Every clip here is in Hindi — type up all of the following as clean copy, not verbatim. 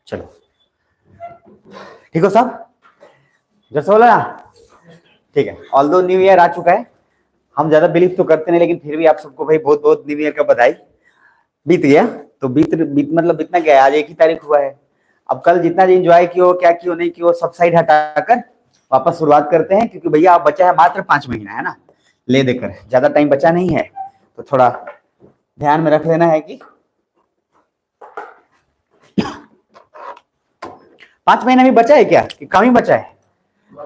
चलो ठीक हो सब, जैसे बोला ना, ठीक है। ऑल्दो न्यू ईयर आ चुका है, हम ज्यादा बिलीव तो करते नहीं, लेकिन फिर भी आप सबको भाई बहुत बहुत न्यू ईयर का बधाई। बीत गया तो बीत बीत मतलब बीतना गया, आज 1 ही तारीख हुआ है। अब कल जितना भी एंजॉय किया क्या किया नहीं किया सब साइड हटाकर वापस शुरुआत करते हैं, क्योंकि भैया आप बचा है मात्र 5 महीना, है ना, ले देकर ज्यादा टाइम बचा नहीं है, तो थोड़ा ध्यान में रख लेना है कि 5 महीना भी बचा है क्या कि कम ही बचा है?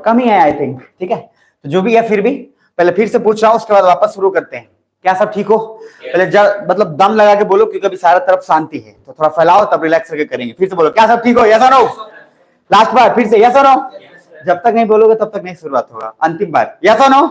कम ही है आई थिंक, ठीक है। तो जो भी है फिर भी पहले फिर से पूछ रहा हूँ, उसके बाद वापस शुरू करते हैं। क्या सब ठीक हो? पहले मतलब दम लगा के बोलो, क्योंकि अभी सारा तरफ शांति है, तो थोड़ा फैलाओ तब रिलैक्स करके करेंगे। फिर से बोलो क्या सब ठीक हो? यस और नो? लास्ट बार फिर से यस और नो? जब तक नहीं बोलोगे तब तक नहीं शुरुआत होगा। अंतिम बार यस और नो?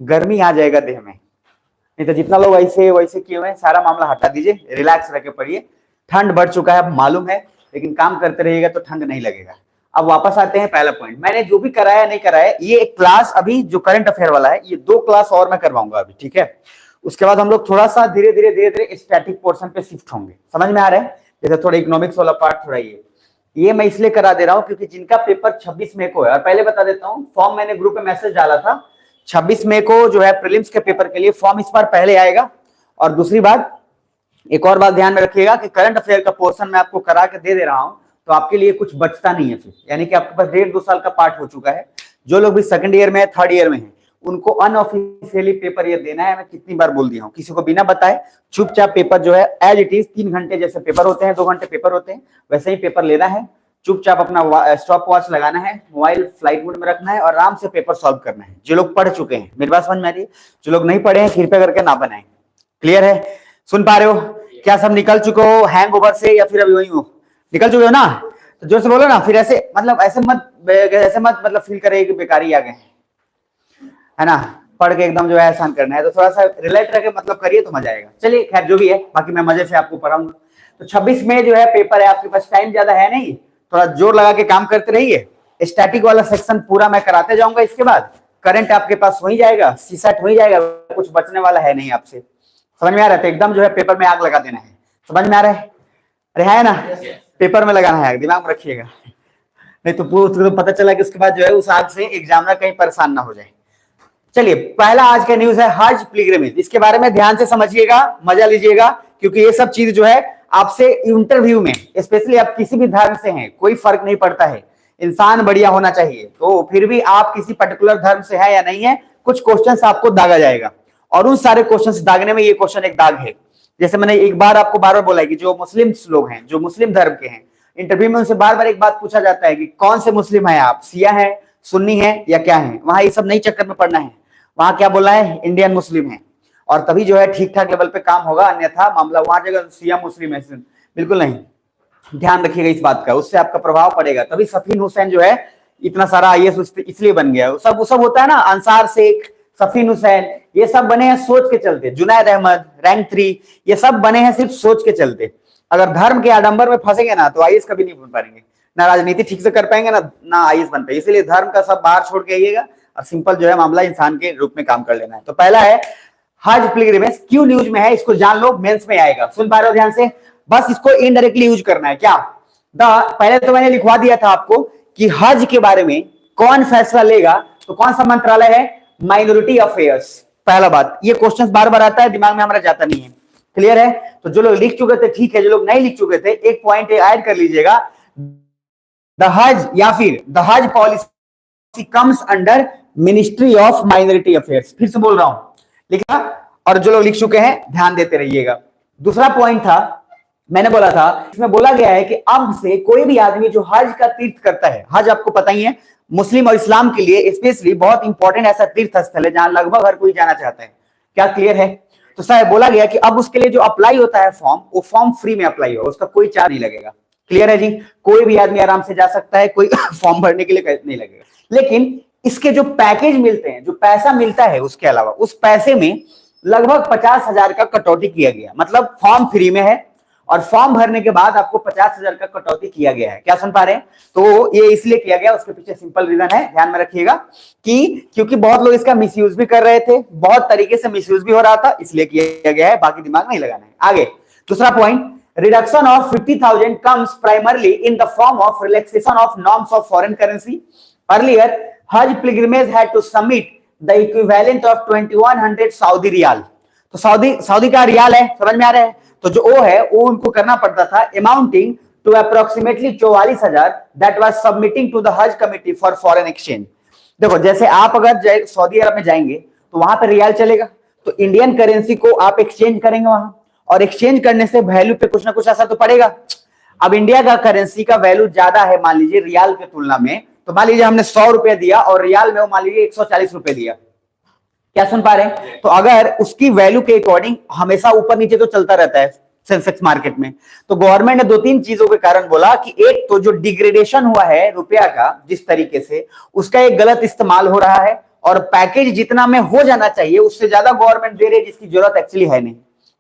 गर्मी आ जाएगा देह में, नहीं तो जितना लोग ऐसे वैसे किए हुए हैं सारा मामला हटा दीजिए, रिलैक्स रह के पढ़िए। ठंड बढ़ चुका है मालूम है, लेकिन काम करते रहिएगा तो ठंड नहीं लगेगा। अब वापस आते हैं पहला पॉइंट, मैंने जो भी कराया नहीं कराया, ये एक क्लास अभी जो करंट अफेयर वाला है, ये 2 क्लास और मैं करवाऊंगा अभी, ठीक है। उसके बाद हम लोग थोड़ा सा धीरे धीरे स्टैटिक पोर्शन पे शिफ्ट होंगे। समझ में आ रहा है? जैसे थोड़ा इकोनॉमिक्स वाला पार्ट, थोड़ा ये मैं इसलिए करा दे रहा हूं क्योंकि जिनका पेपर 26 मई को है, और पहले बता देता हूं, फॉर्म मैंने ग्रुप में मैसेज डाला था, 26 मई को जो है प्रीलिम्स के पेपर के लिए फॉर्म इस बार पहले आएगा। और दूसरी बात, एक और बात ध्यान में रखिएगा कि करंट अफेयर का पोर्शन मैं आपको करा के दे रहा हूं, तो आपके लिए कुछ बचता नहीं है फिर, यानी कि आपके पास 1.5-2 साल का पार्ट हो चुका है। जो लोग भी सेकंड ईयर में है, थर्ड ईयर में है, उनको अनऑफिशियली पेपर ये देना है। मैं कितनी बार बोल दिया हूं, किसी को बिना बताए चुपचाप पेपर जो है एज इट इज 3 घंटे जैसे पेपर होते हैं, 2 घंटे पेपर होते हैं, वैसे ही पेपर लेना है। चुपचाप अपना स्टॉप वॉच लगाना है, मोबाइल फ्लाइट मोड में रखना है और आराम से पेपर सॉल्व करना है। जो लोग पढ़ चुके हैं, मेरी बात समझ में आ रही है? जो लोग नहीं पढ़े हैं कृपया करके ना बनाएं। क्लियर है? सुन पा रहे हो? क्या सब निकल चुके हो हैंग ओवर से, या फिर अभी वही हो? निकल चुके हो ना? तो जोर से बोलो ना, फिर ऐसे मतलब ऐसे मत मतलब फील करे कि बेकारी आ गए, है ना। पढ़ के एकदम जो है आसान करना है, तो थोड़ा सा रिलेट करके मतलब करिए तो मजा आएगा। चलिए खैर जो भी है, बाकी मैं मजे से आपको पढ़ाऊंगा। तो 26 में जो है पेपर है, आपके पास टाइम ज्यादा है नहीं, थोड़ा जोर लगा के काम करते रहिए। स्टैटिक वाला सेक्शन पूरा मैं कराते जाऊंगा, इसके बाद करंट आपके पास हो ही जाएगा, सीसेट हो ही जाएगा, कुछ बचने वाला है नहीं आपसे। समझ में आ रहा है? तो एकदम जो है पेपर में आग लगा देना है। समझ में आ रहा है? अरे है ना, पेपर में लगाना है, दिमाग में रखिएगा, नहीं तो पता चला कि उसके बाद जो है उस आग से एग्जामिनर कहीं परेशान ना हो जाए। चलिए पहला आज का न्यूज है हज पिलग्रिमेज, इसके बारे में ध्यान से समझिएगा, मजा लीजिएगा, क्योंकि ये सब चीज जो है आपसे इंटरव्यू में, स्पेशली आप किसी भी धर्म से हैं, कोई फर्क नहीं पड़ता है, इंसान बढ़िया होना चाहिए। तो फिर भी आप किसी पर्टिकुलर धर्म से है या नहीं है, कुछ क्वेश्चंस आपको दागा जाएगा, और उन सारे क्वेश्चंस दागने में ये क्वेश्चन एक दाग है। जैसे मैंने एक बार आपको बार बार बोला है कि जो मुस्लिम लोग हैं, जो मुस्लिम धर्म के हैं, इंटरव्यू में उनसे बार बार एक बात पूछा जाता है कि कौन से मुस्लिम है आप, शिया है, सुन्नी है या क्या है। वहां ये सब नहीं चक्कर में पड़ना है, वहां क्या बोलना है, इंडियन मुस्लिम है, और तभी जो है ठीक ठाक लेवल पे काम होगा, अन्यथा मामला वहां जगह शिया मुस्लिम है बिल्कुल नहीं। ध्यान रखिएगा इस बात का, उससे आपका प्रभाव पड़ेगा। तभी सफीन हुसैन जो है इतना सारा आईएएस इसलिए बन गया, सब होता है ना, अंसार शेख, सफीन हुसैन, ये सब बने हैं सोच के चलते। जुनैद अहमद रैंक 3, ये सब बने हैं सिर्फ सोच के चलते। अगर धर्म के आडंबर में फंसेंगे ना तो आईएएस कभी नहीं बन पाएंगे, ना राजनीति ठीक से कर पाएंगे, ना आईएएस बन पाएंगे। इसलिए धर्म का सब बाहर छोड़ के आइएगा और सिंपल जो है मामला इंसान के रूप में काम कर लेना है। तो पहला है हज पिलग्रिमेज, क्यों न्यूज में है इसको जान लो, मेंस में आएगा। सुन पा रहे हो ध्यान से? बस इसको इनडायरेक्टली यूज करना है। क्या पहले तो मैंने लिखवा दिया था आपको कि हज के बारे में कौन फैसला लेगा, तो कौन सा मंत्रालय है, माइनॉरिटी अफेयर्स। पहला बात, ये क्वेश्चन बार बार आता है, दिमाग में हमारा जाता नहीं है। क्लियर है? तो जो लोग लिख चुके थे ठीक है, जो लोग नहीं लिख चुके थे एक पॉइंट ऐड कर लीजिएगा, द हज या फिर द हज policy comes under ministry of minority affairs. फिर से बोल रहा हूं, लिखा, और जो लोग लिख चुके हैं ध्यान देते रहिएगा। दूसरा पॉइंट था, मैंने बोला था, इसमें बोला गया है कि अब से कोई भी आदमी जो हज का तीर्थ करता है, हज आपको पता ही है मुस्लिम और इस्लाम के लिए स्पेशली बहुत इंपॉर्टेंट ऐसा तीर्थ स्थल है जहां लगभग हर कोई जाना चाहता है। क्या क्लियर है? तो सर बोला गया कि अब उसके लिए जो अप्लाई होता है फॉर्म, वो फॉर्म फ्री में अप्लाई होगा, उसका कोई चार्ज नहीं लगेगा। क्लियर है जी? कोई भी आदमी आराम से जा सकता है, कोई फॉर्म भरने के लिए नहीं लगेगा। लेकिन इसके जो पैकेज मिलते हैं, जो पैसा मिलता है, उसके अलावा उस पैसे में लगभग 50,000 का कटौती किया गया। मतलब फॉर्म फ्री में है और फॉर्म भरने के बाद आपको 50,000 का कटौती किया गया है। क्या सुन पा रहे हैं? तो ये इसलिए किया गया, उसके पीछे सिंपल रीजन है, ध्यान में रखिएगा, कि क्योंकि बहुत लोग इसका मिसयूज भी कर रहे थे, बहुत तरीके से मिसयूज भी हो रहा था, इसलिए किया गया है, बाकी दिमाग नहीं लगाना है। आगे दूसरा point, reduction of 50,000 comes primarily in the form of relaxation of norms of foreign currency. Earlier, Hajj pilgrimage had to submit the equivalent of 2100 Saudi riyal. तो सऊदी का रियाल है, समझ में आ रहा है? तो जो ओ है वो उनको करना पड़ता था, amounting to approximately 44,000 that was submitting to the Hajj committee for foreign exchange. देखो जैसे आप अगर सऊदी अरब में जाएंगे तो वहां पर रियाल चलेगा, तो इंडियन करेंसी को आप एक्सचेंज करेंगे वहां, और एक्सचेंज करने से वैल्यू पे कुछ ना कुछ असर तो पड़ेगा। अब इंडिया का करेंसी का वैल्यू ज्यादा है मान लीजिए रियाल की तुलना में, तो मान लीजिए हमने 100 रुपए दिया और रियाल में वो मान लीजिए 140 रुपए दिया, क्या सुन पा रहे हैं? तो अगर उसकी वैल्यू के अकॉर्डिंग हमेशा ऊपर नीचे तो चलता रहता है सेंसेक्स मार्केट में, तो गवर्नमेंट ने 2-3 चीजों के कारण बोला कि एक तो जो डिग्रेडेशन हुआ है रुपया का जिस तरीके से, उसका एक गलत इस्तेमाल हो रहा है, और पैकेज जितना में हो जाना चाहिए उससे ज्यादा गवर्नमेंट दे रही है जिसकी जरूरत एक्चुअली है नहीं।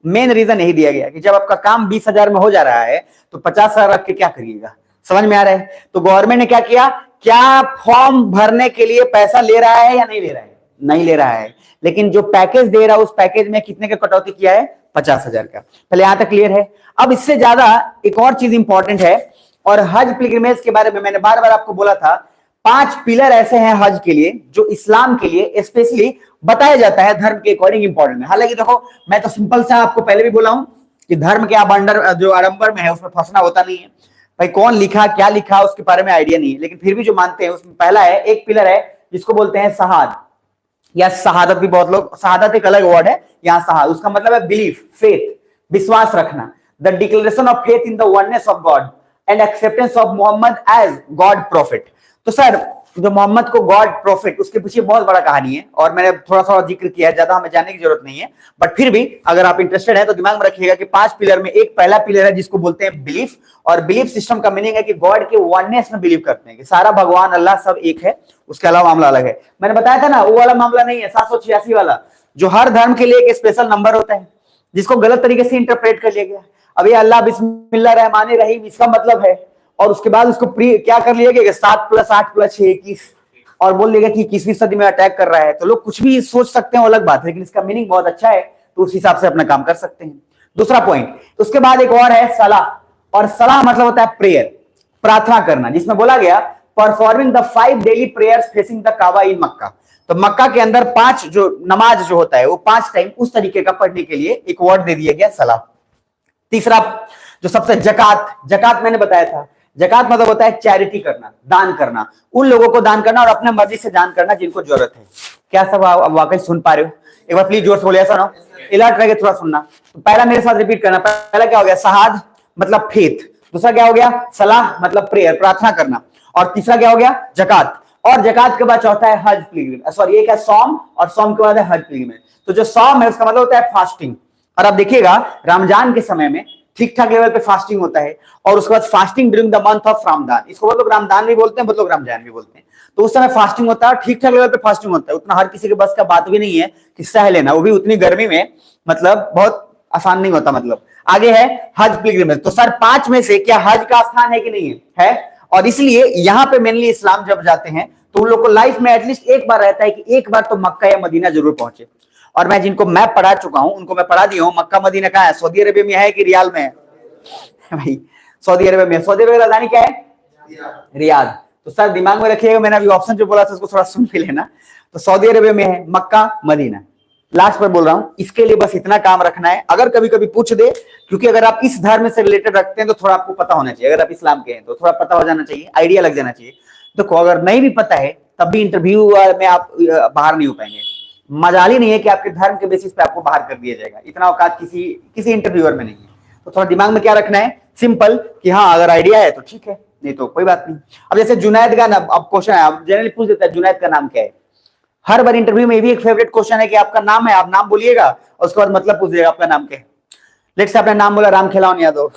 मेन रीजन यही दिया गया कि जब आपका काम 20,000 में हो जा रहा है तो 50,000 रख के क्या करिएगा, समझ में आ रहा है? तो गवर्नमेंट ने क्या किया, क्या फॉर्म भरने के लिए पैसा ले रहा है या नहीं ले रहा है? नहीं ले रहा है, लेकिन जो पैकेज दे रहा है उस पैकेज में कितने का कटौती किया है? 50,000 का। पहले यहां तक क्लियर है। अब इससे ज्यादा एक और चीज इंपॉर्टेंट है, और हज पिलग्रिमेज के बारे में मैंने बार बार आपको बोला था, 5 पिलर ऐसे हैं हज के लिए जो इस्लाम के लिए स्पेशली बताया जाता है धर्म के अकॉर्डिंग इंपॉर्टेंट है। हालांकि देखो मैं तो सिंपल सा आपको पहले भी बोला हूं कि धर्म के आप अंडर जो आडंबर में है उसमें फंसना होता नहीं है भाई, कौन लिखा क्या लिखा उसके बारे में आइडिया नहीं है, लेकिन फिर भी जो मानते हैं उसमें पहला है, एक पिलर है जिसको बोलते हैं शहाद या शहादत, भी बहुत लोग, शहादत एक अलग वर्ड है, यहाँ शहाद उसका मतलब है बिलीफ, फेथ, विश्वास रखना, the declaration of faith in the oneness of God and acceptance of Muhammad as God prophet. तो सर जो मोहम्मद को गॉड प्रॉफिट, उसके पीछे बहुत बड़ा कहानी है और मैंने थोड़ा सा जिक्र किया है, ज्यादा हमें जानने की जरूरत नहीं है, बट फिर भी अगर आप इंटरेस्टेड है तो दिमाग में रखिएगा कि 5 पिलर में एक पहला पिलर है जिसको बोलते हैं बिलीफ, और बिलीफ सिस्टम का मीनिंग है कि गॉड के वननेस में बिलीव करते हैं कि सारा भगवान अल्लाह सब एक है, उसके अलावा मामला अलग है। मैंने बताया था ना वो वाला मामला नहीं है 786 वाला, जो हर धर्म के लिए एक स्पेशल नंबर होता है जिसको गलत तरीके से इंटरप्रेट कर लिया गया। अब ये अल्लाह बिस्मिल्लाह रहमान रहीम इसका मतलब है, और उसके बाद उसको क्या कर लिया गया 7 + 8 + 6 21, और बोल देगा कि 21वीं सदी में अटैक कर रहा है। तो लोग कुछ भी सोच सकते हैं, अलग बात है, लेकिन इसका मीनिंग बहुत अच्छा है तो उस हिसाब से अपना काम कर सकते हैं। दूसरा पॉइंट, उसके बाद एक और है सलाह, और सलाह मतलब होता है प्रेयर, प्रार्थना करना, जिसमें बोला गया performing the 5 daily prayers facing the Kaaba in Mecca. तो मक्का के अंदर 5 जो नमाज जो होता है वो 5 टाइम उस तरीके का पढ़ने के लिए एक वर्ड दे दिया गया सलाह। तीसरा जो सबसे जकात, जकात मैंने बताया था, जकात मतलब होता है चैरिटी करना, दान करना, उन लोगों को दान करना और अपने मर्जी से दान करना जिनको जरूरत है। क्या सब आप वाकई सुन पा रहे हो? एक बार प्लीज जोर से बोलिए, ऐसा ना अलर्ट रह थोड़ा सुनना। तो पहला मेरे साथ रिपीट करना, पहला क्या हो गया शहाद मतलब फेथ, दूसरा क्या हो गया सलाह मतलब प्रेयर प्रार्थना करना, और तीसरा क्या हो गया जकात, और जकात के बाद चौथा है हज पिलग्रिमेज, सॉरी एक है सौम, और सौम के बाद है हज पिलग्रिमेज। तो जो सौम है उसका मतलब होता है फास्टिंग, और आप देखिएगा रमजान के समय में ठीक ठाक लेवल पे फास्टिंग होता है, और उसके बाद fasting during the month of Ramzan, इसको बहुत लोग रमजान भी बोलते हैं, बहुत लोग रमजान भी बोलते हैं। तो उस समय फास्टिंग होता है, ठीक ठाक लेवल पे फास्टिंग होता है, उतना हर किसी के बस का बात भी नहीं है कि सह लेना, वो भी उतनी गर्मी में, मतलब बहुत आसान नहीं होता। मतलब आगे है हज पिलग्रिमेज। तो सर 5 में से क्या हज का स्थान है कि नहीं है? और इसलिए यहाँ पे मेनली इस्लाम जब जाते हैं तो उन लोग को लाइफ में एटलीस्ट एक बार रहता है कि एक बार तो मक्का या मदीना जरूर पहुंचे। और मैं जिनको मैप पढ़ा चुका हूं उनको मैं पढ़ा दिया हूं, मक्का मदीना कहाँ है, सऊदी अरेबिया में है कि रियाल में है भाई? सऊदी अरेबिया में। सऊदी अरेबिया की राजधानी क्या है? रियाद। तो सर दिमाग में रखिएगा, मैंने अभी ऑप्शन जो बोला था उसको थोड़ा सुन भी लेना। तो सऊदी अरेबिया में है मक्का मदीना, लास्ट पर बोल रहा हूं, इसके लिए बस इतना काम रखना है। अगर कभी कभी पूछ दे, क्योंकि अगर आप इस धर्म से रिलेटेड रखते हैं तो थोड़ा आपको पता होना चाहिए, अगर आप इस्लाम के हैं तो थोड़ा पता हो जाना चाहिए, आइडिया लग जाना चाहिए। देखो अगर नहीं भी पता है तब भी इंटरव्यू में आप बाहर नहीं हो पाएंगे, मजाल ही नहीं है कि आपके धर्म के बेसिस पे आपको बाहर कर दिया जाएगा, इतना औकात किसी इंटरव्यूअर में नहीं है। तो थोड़ा दिमाग में क्या रखना है, सिंपल कि हाँ अगर आइडिया है तो ठीक है, नहीं तो कोई बात नहीं। अब जैसे जुनैद का नाम, अब क्वेश्चन है, अब जनरली पूछ देता है जुनैद का नाम क्या है। हर बार इंटरव्यू में भी एक फेवरेट क्वेश्चन है कि आपका नाम है, आप नाम बोलिएगा और उसके बाद मतलब पूछ देगा आपका नाम क्या है। लेट्स से आपने नाम बोला राम खिलावन यादव,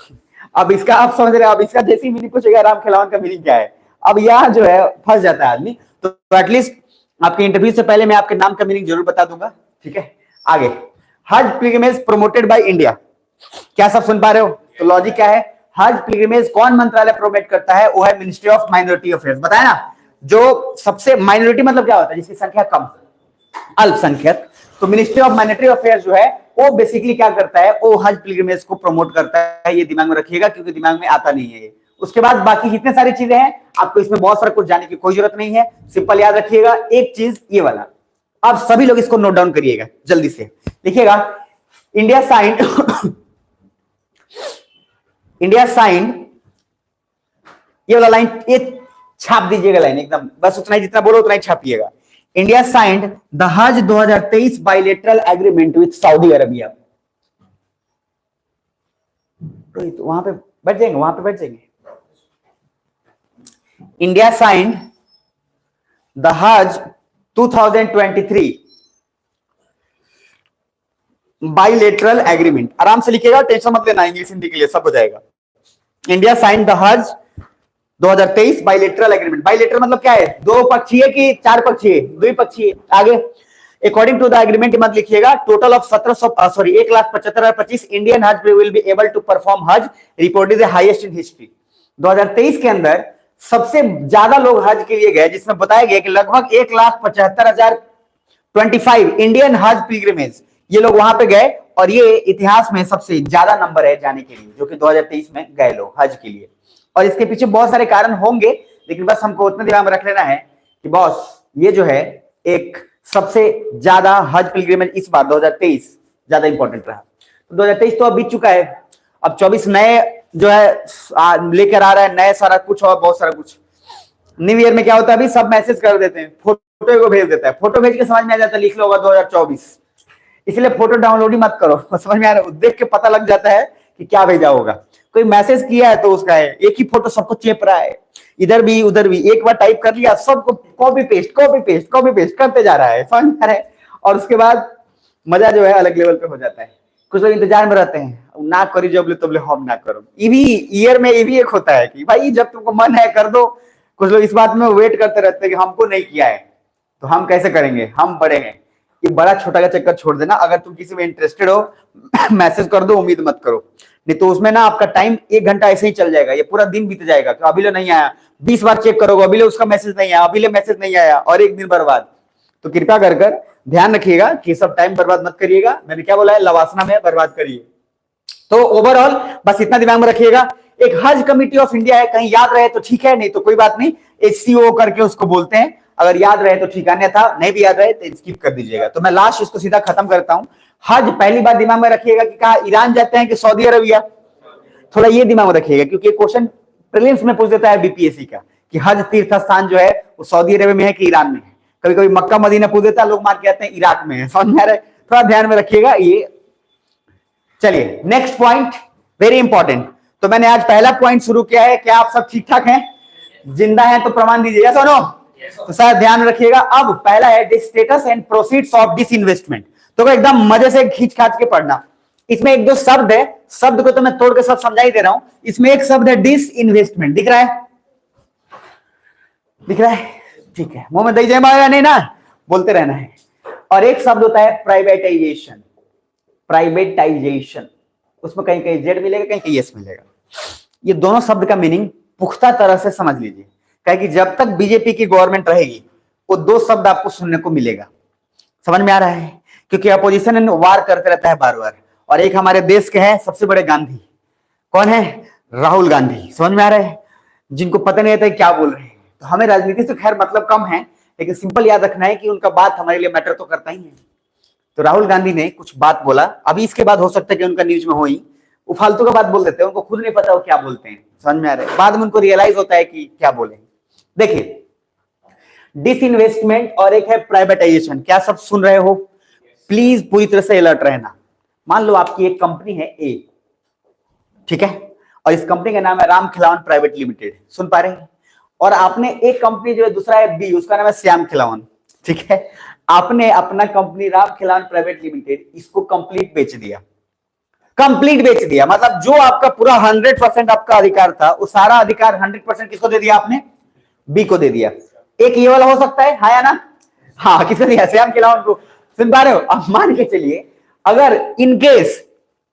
अब इसका आप समझ रहे हो, अब इसका जैसी मीनिंग पूछेगा राम खिलावन का मीनिंग क्या है, अब यहाँ जो है फंस जाता है आदमी। तो एटलीस्ट आपके इंटरव्यू से पहले मैं आपके नाम का मीनिंग जरूर बता दूंगा, ठीक है। आगे हज पिलग्रिमेज प्रोमोटेड बाय इंडिया, क्या सब सुन पा रहे हो? तो लॉजिक क्या है, हज पिलग्रिमेज कौन मंत्रालय प्रोमोट करता है? वो है मिनिस्ट्री ऑफ माइनॉरिटी अफेयर्स, बताया ना। जो सबसे माइनॉरिटी मतलब क्या होता है, जिसकी संख्या कम, अल्पसंख्यक। तो मिनिस्ट्री ऑफ माइनॉरिटी अफेयर्स जो है वो बेसिकली क्या करता है, वो हज पिलग्रिमेज को प्रमोट करता है। ये दिमाग में रखिएगा क्योंकि दिमाग में आता नहीं है। उसके बाद बाकी जितने सारी चीजें हैं आपको इसमें बहुत सारा कुछ जानने की कोई जरूरत नहीं है। सिंपल याद रखिएगा एक चीज ये वाला, आप सभी लोग इसको नोट डाउन करिएगा जल्दी से। लिखिएगा इंडिया साइंड इंडिया साइंड, ये वाला लाइन ये छाप दीजिएगा लाइन एकदम, बस उतना ही जितना बोलो उतना ही छापिएगा। इंडिया साइंड द हज 2023 bilateral agreement with Saudi Arabia. तो वहां पे बैठ जाएंगे, वहां पे बैठ जाएंगे। इंडिया साइंड द हज 2023 बाइलेटरल एग्रीमेंट। आराम से लिखिएगा, टेंशन मत लेना, इंग्लिश हिंदी के लिए सब हो जाएगा। इंडिया साइंड द हज 2023 बाइलेटरल एग्रीमेंट। बाइलेटरल मतलब क्या है, दो पक्षीय की चार पक्षीय, द्विपक्षीय। आगे अकॉर्डिंग टू द एग्रीमेंट मत लिखिएगा, total of 1,75,25 Indian Hajj will be able to perform Hajj, report is highest in history. 2023 के अंदर सबसे ज्यादा लोग हज के लिए गए, जिसमें बताया गया कि लगभग 1,75,025 इंडियन हज पिलग्रिमेज, ये लोग वहां पे गए और ये इतिहास में सबसे ज्यादा नंबर है जाने के लिए, जो कि 2023 में गए लोग हज के लिए। और इसके पीछे बहुत सारे कारण होंगे, लेकिन बस हमको उतना दिमाग में रख लेना है कि बॉस ये जो है एक सबसे ज्यादा हज पिलग्रिमेज इस बार 2023 ज्यादा इंपॉर्टेंट रहा। तो 2023 तो अब बीत चुका है, अब 24 नए जो है लेकर आ रहा है, नए सारा कुछ और बहुत सारा कुछ। न्यू ईयर में क्या होता है, अभी सब मैसेज कर देते हैं, फोटो को भेज देता है, फोटो भेज के समझ में आ जाता है, लिख लो होगा 2024। इसलिए फोटो डाउनलोड ही मत करो, समझ में आ रहा है, देख के पता लग जाता है कि क्या भेजा होगा। कोई मैसेज किया है तो उसका है, एक ही फोटो सबको चेप रहा है, इधर भी उधर भी, एक बार टाइप कर लिया सबको कॉपी पेस्ट करते जा रहा है, समझ में आ रहा है। और उसके बाद मजा जो है अलग लेवल पे हो जाता है। कुछ लोग इंतजार में रहते हैं, ना करी जब तब हम ना करो। ये भी ईयर में ये भी एक होता है कि भाई जब तुमको मन है कर दो। कुछ लोग इस बात में वेट करते रहते हैं कि हमको नहीं किया है तो हम कैसे करेंगे, हम बड़े हैं। ये बड़ा छोटा का चक्कर छोड़ देना, अगर तुम किसी में इंटरेस्टेड हो मैसेज कर दो, उम्मीद मत करो, नहीं तो उसमें ना आपका टाइम 1 घंटा ऐसे ही चल जाएगा, ये पूरा दिन बीत जाएगा। तो अभी ले नहीं आया, 20 बार चेक करोगे, अभी ले उसका मैसेज नहीं आया, अभी ले मैसेज नहीं आया, और एक दिन बर्बाद। तो कृपया कर ध्यान रखिएगा कि सब टाइम बर्बाद मत करिएगा। मैंने क्या बोला है, लवासना में बर्बाद करिए। तो ओवरऑल बस इतना दिमाग में रखिएगा, एक हज कमेटी ऑफ इंडिया है, कहीं याद रहे तो ठीक है, नहीं तो कोई बात नहीं, HCO करके उसको बोलते हैं। अगर याद रहे तो ठीक है, अन्यथा नहीं भी याद रहे तो स्किप कर दीजिएगा। तो मैं लास्ट इसको सीधा खत्म करता हूं। हज पहली बार दिमाग में रखिएगा कि कहा ईरान जाते हैं कि सऊदी अरबिया, थोड़ा ये दिमाग में रखिएगा क्योंकि क्वेश्चन प्रीलिम्स में पूछ देता है बीपीएससी का कि हज तीर्थ स्थान जो है वो सऊदी अरब में है कि ईरान में है। कभी कभी मक्का मदीना पूछ देता है, लोग मार के आते हैं इराक में है, समझ में आ रहा है, थोड़ा ध्यान में रखिएगा ये। चलिए नेक्स्ट पॉइंट वेरी इंपॉर्टेंट। तो मैंने आज पहला पॉइंट शुरू किया है, क्या आप सब ठीक ठाक हैं, जिंदा हैं तो प्रमाण दीजिए, सुनो तो सर ध्यान रखिएगा। अब पहला है status and proceeds of disinvestment. तो एकदम मजे से खींच खाच के पढ़ना। इसमें एक दो शब्द है, शब्द को तो मैं तोड़ के सब समझा ही दे रहा हूं। इसमें एक शब्द है डिसइन्वेस्टमेंट, दिख रहा है, दिख रहा है, ठीक है, मुंह में दही जमा नहीं ना, बोलते रहना है। और एक शब्द होता है प्राइवेटाइजेशन, प्राइवेटाइजेशन, उसमें कहीं कहीं जेड मिलेगा, कहीं कहीं एस मिलेगा। ये दोनों शब्द का मीनिंग पुख्ता तरह से समझ लीजिए, कि जब तक बीजेपी की गवर्नमेंट रहेगी वो दो शब्द आपको सुनने को मिलेगा। समझ में आ रहा है, क्योंकि अपोजिशन वार करते रहता है बार बार। और एक हमारे देश के हैं सबसे बड़े गांधी, कौन है, राहुल गांधी, समझ में आ रहा है, जिनको पता नहीं आता है क्या बोल रहे हैं। तो हमें राजनीति से खैर मतलब कम है, लेकिन सिंपल याद रखना है कि उनका बात हमारे लिए मैटर तो करता ही है। तो राहुल गांधी ने कुछ बात बोला, अभी इसके बाद हो सकता है कि उनका न्यूज में हो ही, वो फालतू का बात बोल देते हैं, उनको खुद नहीं पता वो क्या बोलते हैं, समझ में आ रहा है, बाद में उनको रियलाइज होता है कि क्या बोले। देखिए डिसइन्वेस्टमेंट और एक है प्राइवेटाइजेशन, क्या सब सुन रहे हो, प्लीज पूरी तरह से अलर्ट रहना। मान लो आपकी एक कंपनी है ए, ठीक है, और इस कंपनी का नाम है राम खिलावन प्राइवेट लिमिटेड, सुन पा रहे हैं, और आपने एक कंपनी जो है दूसरा है बी, उसका नाम है श्याम खिलावन, ठीक है। आपने अपना company Ram Khilawan private limited इसको कंप्लीट बेच दिया, कंप्लीट बेच दिया, मतलब जो आपका पूरा 100% आपका अधिकार था, वो सारा अधिकार 100% किसको दे दिया आपने, बी को दे दिया। एक ये वाला हो सकता है, हाँ या ना, हाँ, किसको दिया, श्याम खिलावन को, सुन पा रहे हो। अब मान के चलिए अगर इनकेस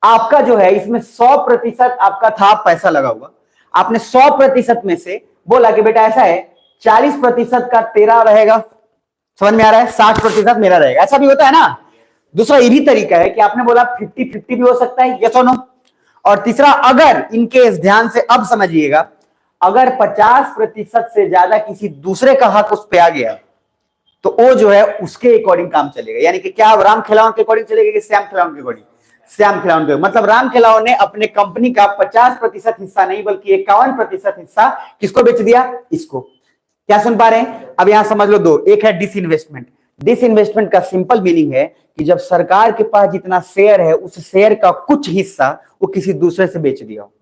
आपका जो है इसमें 100% आपका था पैसा लगा हुआ, आपने 100% में से बोला कि बेटा ऐसा है 40% का तेरा रहेगा, समझ में आ रहा है, 60% मेरा रहेगा, ऐसा भी होता है ना। दूसरा ये भी तरीका है कि आपने बोला 50-50 भी हो सकता है, यस और नो। और तीसरा, अगर इनकेस, ध्यान से अब समझिएगा, अगर 50% से ज्यादा किसी दूसरे का हक उस पे आ गया तो वो जो है उसके अकॉर्डिंग काम चलेगा। यानी कि क्या राम खिलावन के अकॉर्डिंग चलेगा कि श्याम खिलावन के अकॉर्डिंग? श्याम खिलावन के। मतलब राम खिलावन ने अपने कंपनी का 50% हिस्सा नहीं बल्कि 51% हिस्सा किसको बेच दिया? इसको। क्या सुन पा रहे हैं? अब यहां समझ लो दो, एक है डिसइन्वेस्टमेंट। डिसइन्वेस्टमेंट का सिंपल मीनिंग है कि जब सरकार के पास जितना शेयर है उस शेयर का कुछ हिस्सा वो किसी दूसरे से बेच दिया हो।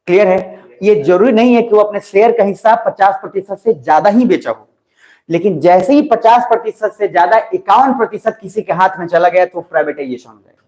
क्लियर है? ये जरूरी नहीं है कि वो अपने शेयर का हिस्सा 50% से ज्यादा ही बेचा हो, लेकिन जैसे ही 50% से ज्यादा 51% किसी के हाथ में चला गया तो प्राइवेटाइजेशन हो जाएगा।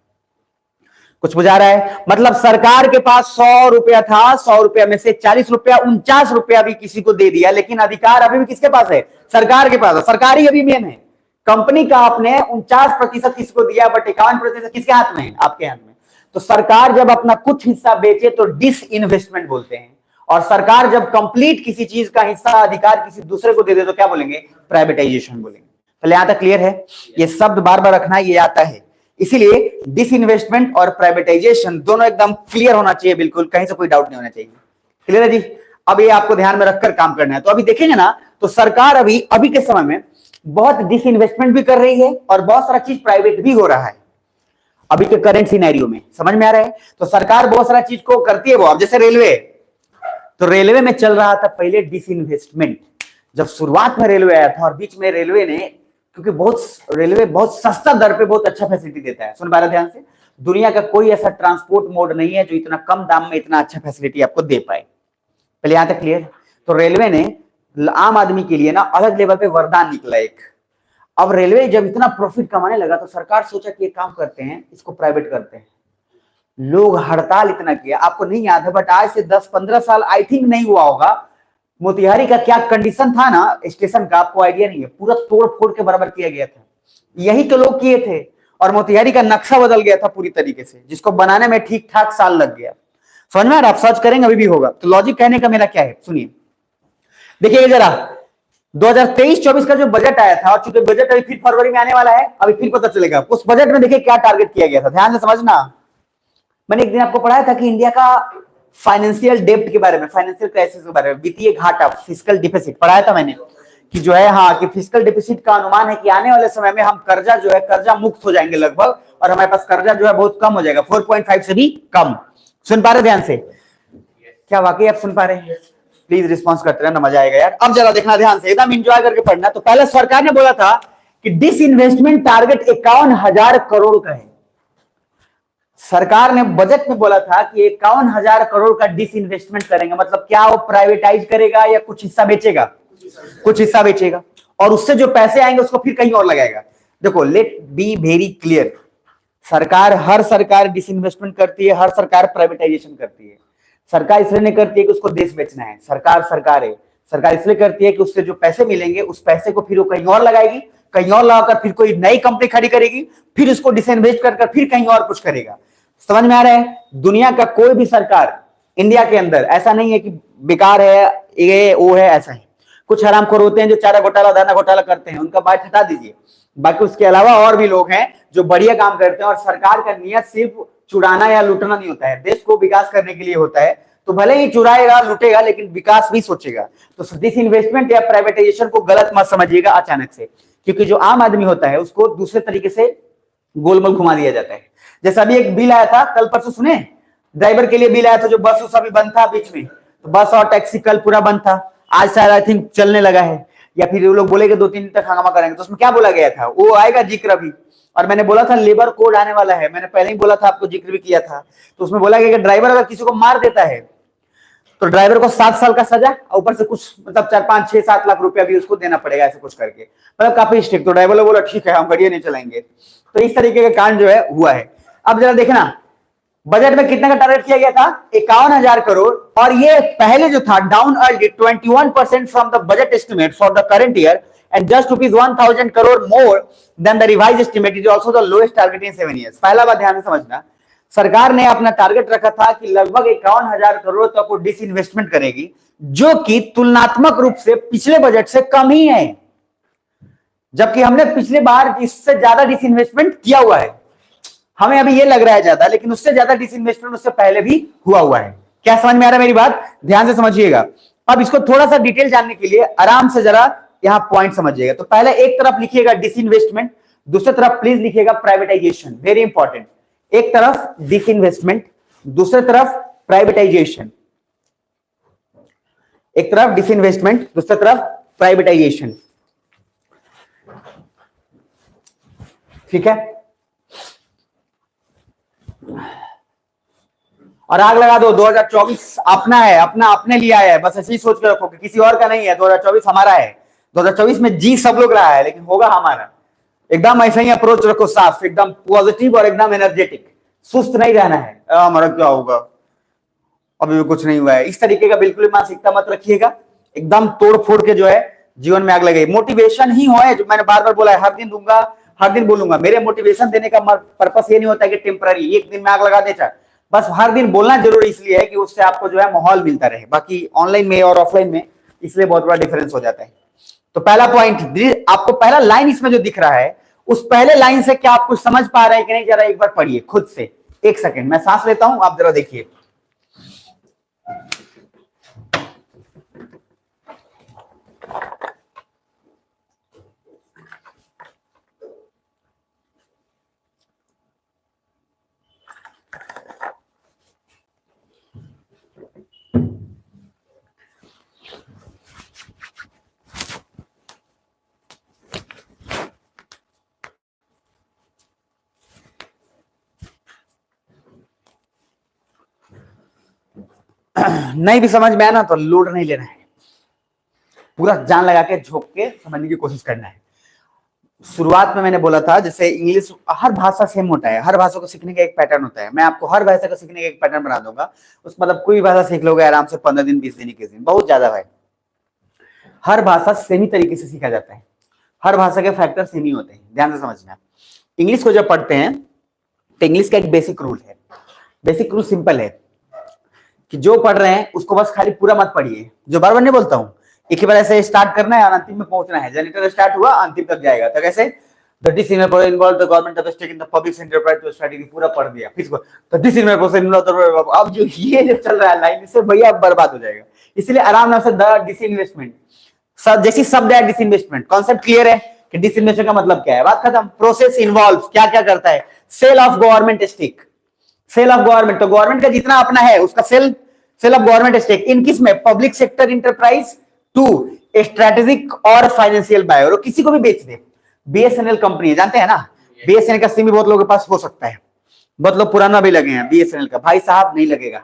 कुछ बुझा रहा है? मतलब सरकार के पास 100 रुपया था, 100 रुपया में से 40 रुपया, 49 रुपया भी किसी को दे दिया, लेकिन अधिकार अभी भी किसके पास है? सरकार के पास है। सरकार ही अभी मेन है। कंपनी का आपने 49% किसको दिया, बट 51% किसके हाथ में है? आपके हाथ में। तो सरकार जब अपना कुछ हिस्सा बेचे तो डिस इन्वेस्टमेंट बोलते हैं, और सरकार जब कंप्लीट किसी चीज का हिस्सा अधिकार किसी दूसरे को दे दे तो क्या बोलेंगे? प्राइवेटाइजेशन बोलेंगे। पहले यहां तक क्लियर है? ये शब्द बार बार रखना, ये आता है। इसीलिए डिसइन्वेस्टमेंट और प्राइवेटाइजेशन दोनों एकदम क्लियर होना चाहिए, बिल्कुल कहीं से कोई डाउट नहीं होना चाहिए। क्लियर है जी? अब ये आपको ध्यान में रखकर काम करना है। तो अभी देखेंगे ना, तो सरकार अभी के समय में बहुत डिसइन्वेस्टमेंट भी कर रही है और बहुत सारा चीज प्राइवेट भी हो रहा है अभी के करंट सिनेरियो में। समझ में आ रहा है? तो सरकार बहुत सारा चीज को करती है वो। अब जैसे रेलवे, तो रेलवे में चल रहा था पहले डिसइन्वेस्टमेंट। जब शुरुआत में रेलवे आया था और बीच में रेलवे ने, क्योंकि रेलवे बहुत सस्ता दर पे बहुत अच्छा फैसिलिटी देता है। सुन पा रहे ध्यान से? दुनिया का कोई ऐसा ट्रांसपोर्ट मोड नहीं है जो इतना कम दाम में इतना अच्छा फैसिलिटी आपको दे पाए। पहले यहां तक क्लियर? तो रेलवे ने आम आदमी के लिए ना अलग लेवल पे वरदान निकला एक। अब रेलवे जब इतना प्रॉफिट कमाने लगा तो सरकार सोचा कि एक काम करते हैं, इसको प्राइवेट करते हैं। लोग हड़ताल इतना किया, आपको नहीं याद है बट आज से 10-15 साल आई थिंक नहीं हुआ होगा, मोतिहारी का क्या कंडीशन था ना स्टेशन का, आपको आइडिया नहीं है। पूरा तोड़ फोड़ के बराबर किया गया था। यही तो लोग किए थे, और मोतिहारी का नक्शा बदल गया था पूरी तरीके से, जिसको बनाने में ठीक ठाक साल लग गया। समझ में आ रहा? आप सर्च करेंगे अभी भी होगा। तो लॉजिक कहने का मेरा क्या है, सुनिए। देखिए जरा 2023-24 का जो बजट आया था, और चूंकि बजट अभी फिर फरवरी में आने वाला है, अभी फिर पता चलेगा। उस बजट में देखिए क्या टारगेट किया गया था, ध्यान से समझना। मैंने एक दिन आपको पढ़ाया था कि इंडिया का फाइनेंशियल डेब्ट के बारे में, फाइनेंशियल क्राइसिस के बारे में, वित्तीय घाटा, फिस्कल डिफिसिट पढ़ाया था मैंने, कि जो है हाँ कि फिस्कल डिफिसिट का अनुमान है कि आने वाले समय में हम कर्जा जो है कर्जा मुक्त हो जाएंगे लगभग, और हमारे पास कर्जा जो है बहुत कम हो जाएगा, 4.5 से भी कम। सुन पा रहे ध्यान से? क्या वाकई आप सुन पा रहे हैं? प्लीज रिस्पॉन्स करते रहना, मजा आएगा यार। अब जरा देखना ध्यान से, एकदम एंजॉय करके पढ़ना। तो पहले सरकार ने बोला था कि डिसइन्वेस्टमेंट टारगेट 51,000 करोड़ का है। सरकार ने बजट में बोला था कि 51,000 करोड़ का डिसइन्वेस्टमेंट करेंगे। मतलब क्या वो प्राइवेटाइज करेगा या कुछ हिस्सा बेचेगा? कुछ हिस्सा बेचेगा, और उससे जो पैसे आएंगे उसको फिर कहीं और लगाएगा। देखो, लेट बी वेरी क्लियर, हर सरकार डिसइन्वेस्टमेंट करती है, हर सरकार प्राइवेटाइजेशन करती है। सरकार इसलिए नहीं करती है कि उसको देश बेचना है, सरकार है। सरकार इसलिए करती है कि उससे जो पैसे मिलेंगे उस पैसे को फिर वो कहीं और लगाएगी, कहीं और लगाकर फिर कोई नई कंपनी खड़ी करेगी, फिर उसको डिसइन्वेस्ट कर फिर कहीं और कुछ करेगा। समझ में आ रहा है? दुनिया का कोई भी सरकार इंडिया के अंदर ऐसा नहीं है कि बेकार है, ये वो है, ऐसा ही। कुछ हरामखोर होते हैं जो चारा घोटाला दाना घोटाला करते हैं, उनका बात हटा दीजिए। बाकी उसके अलावा और भी लोग हैं जो बढ़िया काम करते हैं, और सरकार का नियत सिर्फ चुराना या लूटना नहीं होता है, देश को विकास करने के लिए होता है। तो भले ही चुराएगा लूटेगा लेकिन विकास भी सोचेगा। तो डिसइन्वेस्टमेंट या प्राइवेटाइजेशन को गलत मत समझिएगा अचानक से, क्योंकि जो आम आदमी होता है उसको दूसरे तरीके से गोलमोल घुमा दिया जाता है। जैसा अभी एक बिल आया था कल परसों, सुने? ड्राइवर के लिए बिल आया था, जो बस उस अभी बंद था बीच में, तो बस और टैक्सी कल पूरा बंद था, आज शायद आई थिंक चलने लगा है, या फिर वो लोग बोलेंगे 2-3 दिन तक हंगामा करेंगे। तो उसमें क्या बोला गया था वो आएगा जिक्र अभी। और मैंने बोला था लेबर कोड आने वाला है, मैंने पहले ही बोला था, आपको जिक्र भी किया था। तो उसमें बोला गया कि ड्राइवर अगर किसी को मार देता है तो ड्राइवर को 7 साल का सजा, और ऊपर से कुछ मतलब 4-5-6-7 लाख रुपया भी उसको देना पड़ेगा, ऐसे कुछ करके, मतलब काफी स्ट्रिक्ट। तो ड्राइवर लोग बोला ठीक है हम गाड़ियां नहीं चलाएंगे। तो इस तरीके का कांड जो है हुआ है। अब जरा देखना बजट में कितना का टारगेट किया गया था, 51,000 करोड़, और ये पहले जो था down 21% from the budget estimate for the current year, and just ₹1,000 crore more than the revised estimate, is also the lowest target in 7 years। पहला बात ध्यान से समझना, सरकार ने अपना टारगेट रखा था कि लगभग 51,000 करोड़ तक वो डिसइन्वेस्टमेंट करेगी, जो कि तुलनात्मक रूप से पिछले बजट से कम ही है। जबकि हमने पिछले बार इससे ज्यादा डिसइन्वेस्टमेंट किया हुआ है। हमें अभी ये लग रहा है ज्यादा, लेकिन उससे ज्यादा डिसइन्वेस्टमेंट उससे पहले भी हुआ है। क्या समझ में आ रहा है मेरी बात? ध्यान से समझिएगा। अब इसको थोड़ा सा डिटेल जानने के लिए आराम से जरा यहां पॉइंट समझिएगा। तो पहले एक तरफ लिखिएगा डिसइन्वेस्टमेंट, दूसरी तरफ प्लीज लिखिएगा प्राइवेटाइजेशन, वेरी इंपॉर्टेंट। एक तरफ डिसइन्वेस्टमेंट, दूसरी तरफ प्राइवेटाइजेशन। एक तरफ डिसइन्वेस्टमेंट, दूसरी तरफ प्राइवेटाइजेशन। ठीक है, और आग लगा दो 2024 अपना है, अपना अपने लिए आया है, बस ऐसे ही सोच के रखो कि किसी और का नहीं है। 2024 हमारा है। 2024 में जी सब लोग रहा है, लेकिन होगा हमारा। एकदम ऐसा ही अप्रोच रखो, साफ, एकदम पॉजिटिव और एकदम एनर्जेटिक। सुस्त नहीं रहना है, हमारा क्या होगा, अभी भी कुछ नहीं हुआ है, इस तरीके का बिल्कुल मानसिकता मत रखिएगा। एकदम तोड़ फोड़ के जो है जीवन में आग लगे। मोटिवेशन ही हो, जो मैंने बार बार बोला है, हर दिन दूंगा, हर दिन बोलूंगा। मेरे मोटिवेशन देने का पर्पस ये नहीं होता कि टेम्पररी एक दिन में आग लगा देता, बस हर दिन बोलना जरूरी इसलिए है कि उससे आपको जो है माहौल मिलता रहे। बाकी ऑनलाइन में और ऑफलाइन में इसलिए बहुत बड़ा डिफरेंस हो जाता है। तो पहला पॉइंट, आपको पहला लाइन इसमें जो दिख रहा है, उस पहले लाइन से क्या आप कुछ समझ पा रहे हैं कि नहीं, जरा एक बार पढ़िए खुद से। एक सेकंड मैं सांस लेता हूं, आप जरा देखिए। नहीं भी समझ में आया ना तो लोड नहीं लेना है, पूरा जान लगा के झोंक के समझने की कोशिश करना है। शुरुआत में मैंने बोला था जैसे इंग्लिश, हर भाषा सेम होता है, हर भाषा को सीखने का एक पैटर्न होता है। मैं आपको हर भाषा को सीखने का एक पैटर्न बना दूंगा। उस मतलब कोई भी भाषा सीख लोगे आराम से 15 दिन 20 दिन 21 दिन, बहुत ज्यादा है। हर भाषा सेम ही तरीके से सीखा जाता है, हर भाषा के फैक्टर सेम ही होते हैं, ध्यान से समझना। इंग्लिश को जब पढ़ते हैं तो इंग्लिश का एक बेसिक रूल है। बेसिक रूल सिंपल है कि जो पढ़ रहे हैं उसको बस खाली पूरा मत पढ़िए, जो बार बार नहीं बोलता हूं, एक ही बार ऐसे स्टार्ट करना है और अंतिम में पहुंचना है। जनरेटर स्टार्ट हुआ अंतिम तक जाएगा, तो कैसे the disinvestment involve the government of the state in the public enterprise to study, पूरा पढ़ दिया। फिर द डिसइन्वेस्टमेंट इन्वॉल्व, अब जो ये जो चल रहा है लाइन, इससे भैया बर्बाद हो जाएगा। इसलिए आराम से द डिसइन्वेस्टमेंट, जैसी शब्द है डिसइन्वेस्टमेंट, कॉन्सेप्ट क्लियर है कि डिसइन्वेस्टमेंट का मतलब क्या है, बात खत्म। प्रोसेस इन्वॉल्व, क्या क्या करता है, sale of government stake, sale of government, तो गवर्नमेंट का जितना अपना है उसका sale of government stake in किस में, public sector enterprise to strategic और फाइनेंशियल बायर, और किसी को भी बेच दे। बीएसएनएल कंपनी है, जानते हैं ना, बीएसएनएल का सिम भी बहुत लोगों के पास हो सकता है, बहुत लोग पुराना भी लगे हैं बीएसएनएल का। भाई साहब नहीं लगेगा,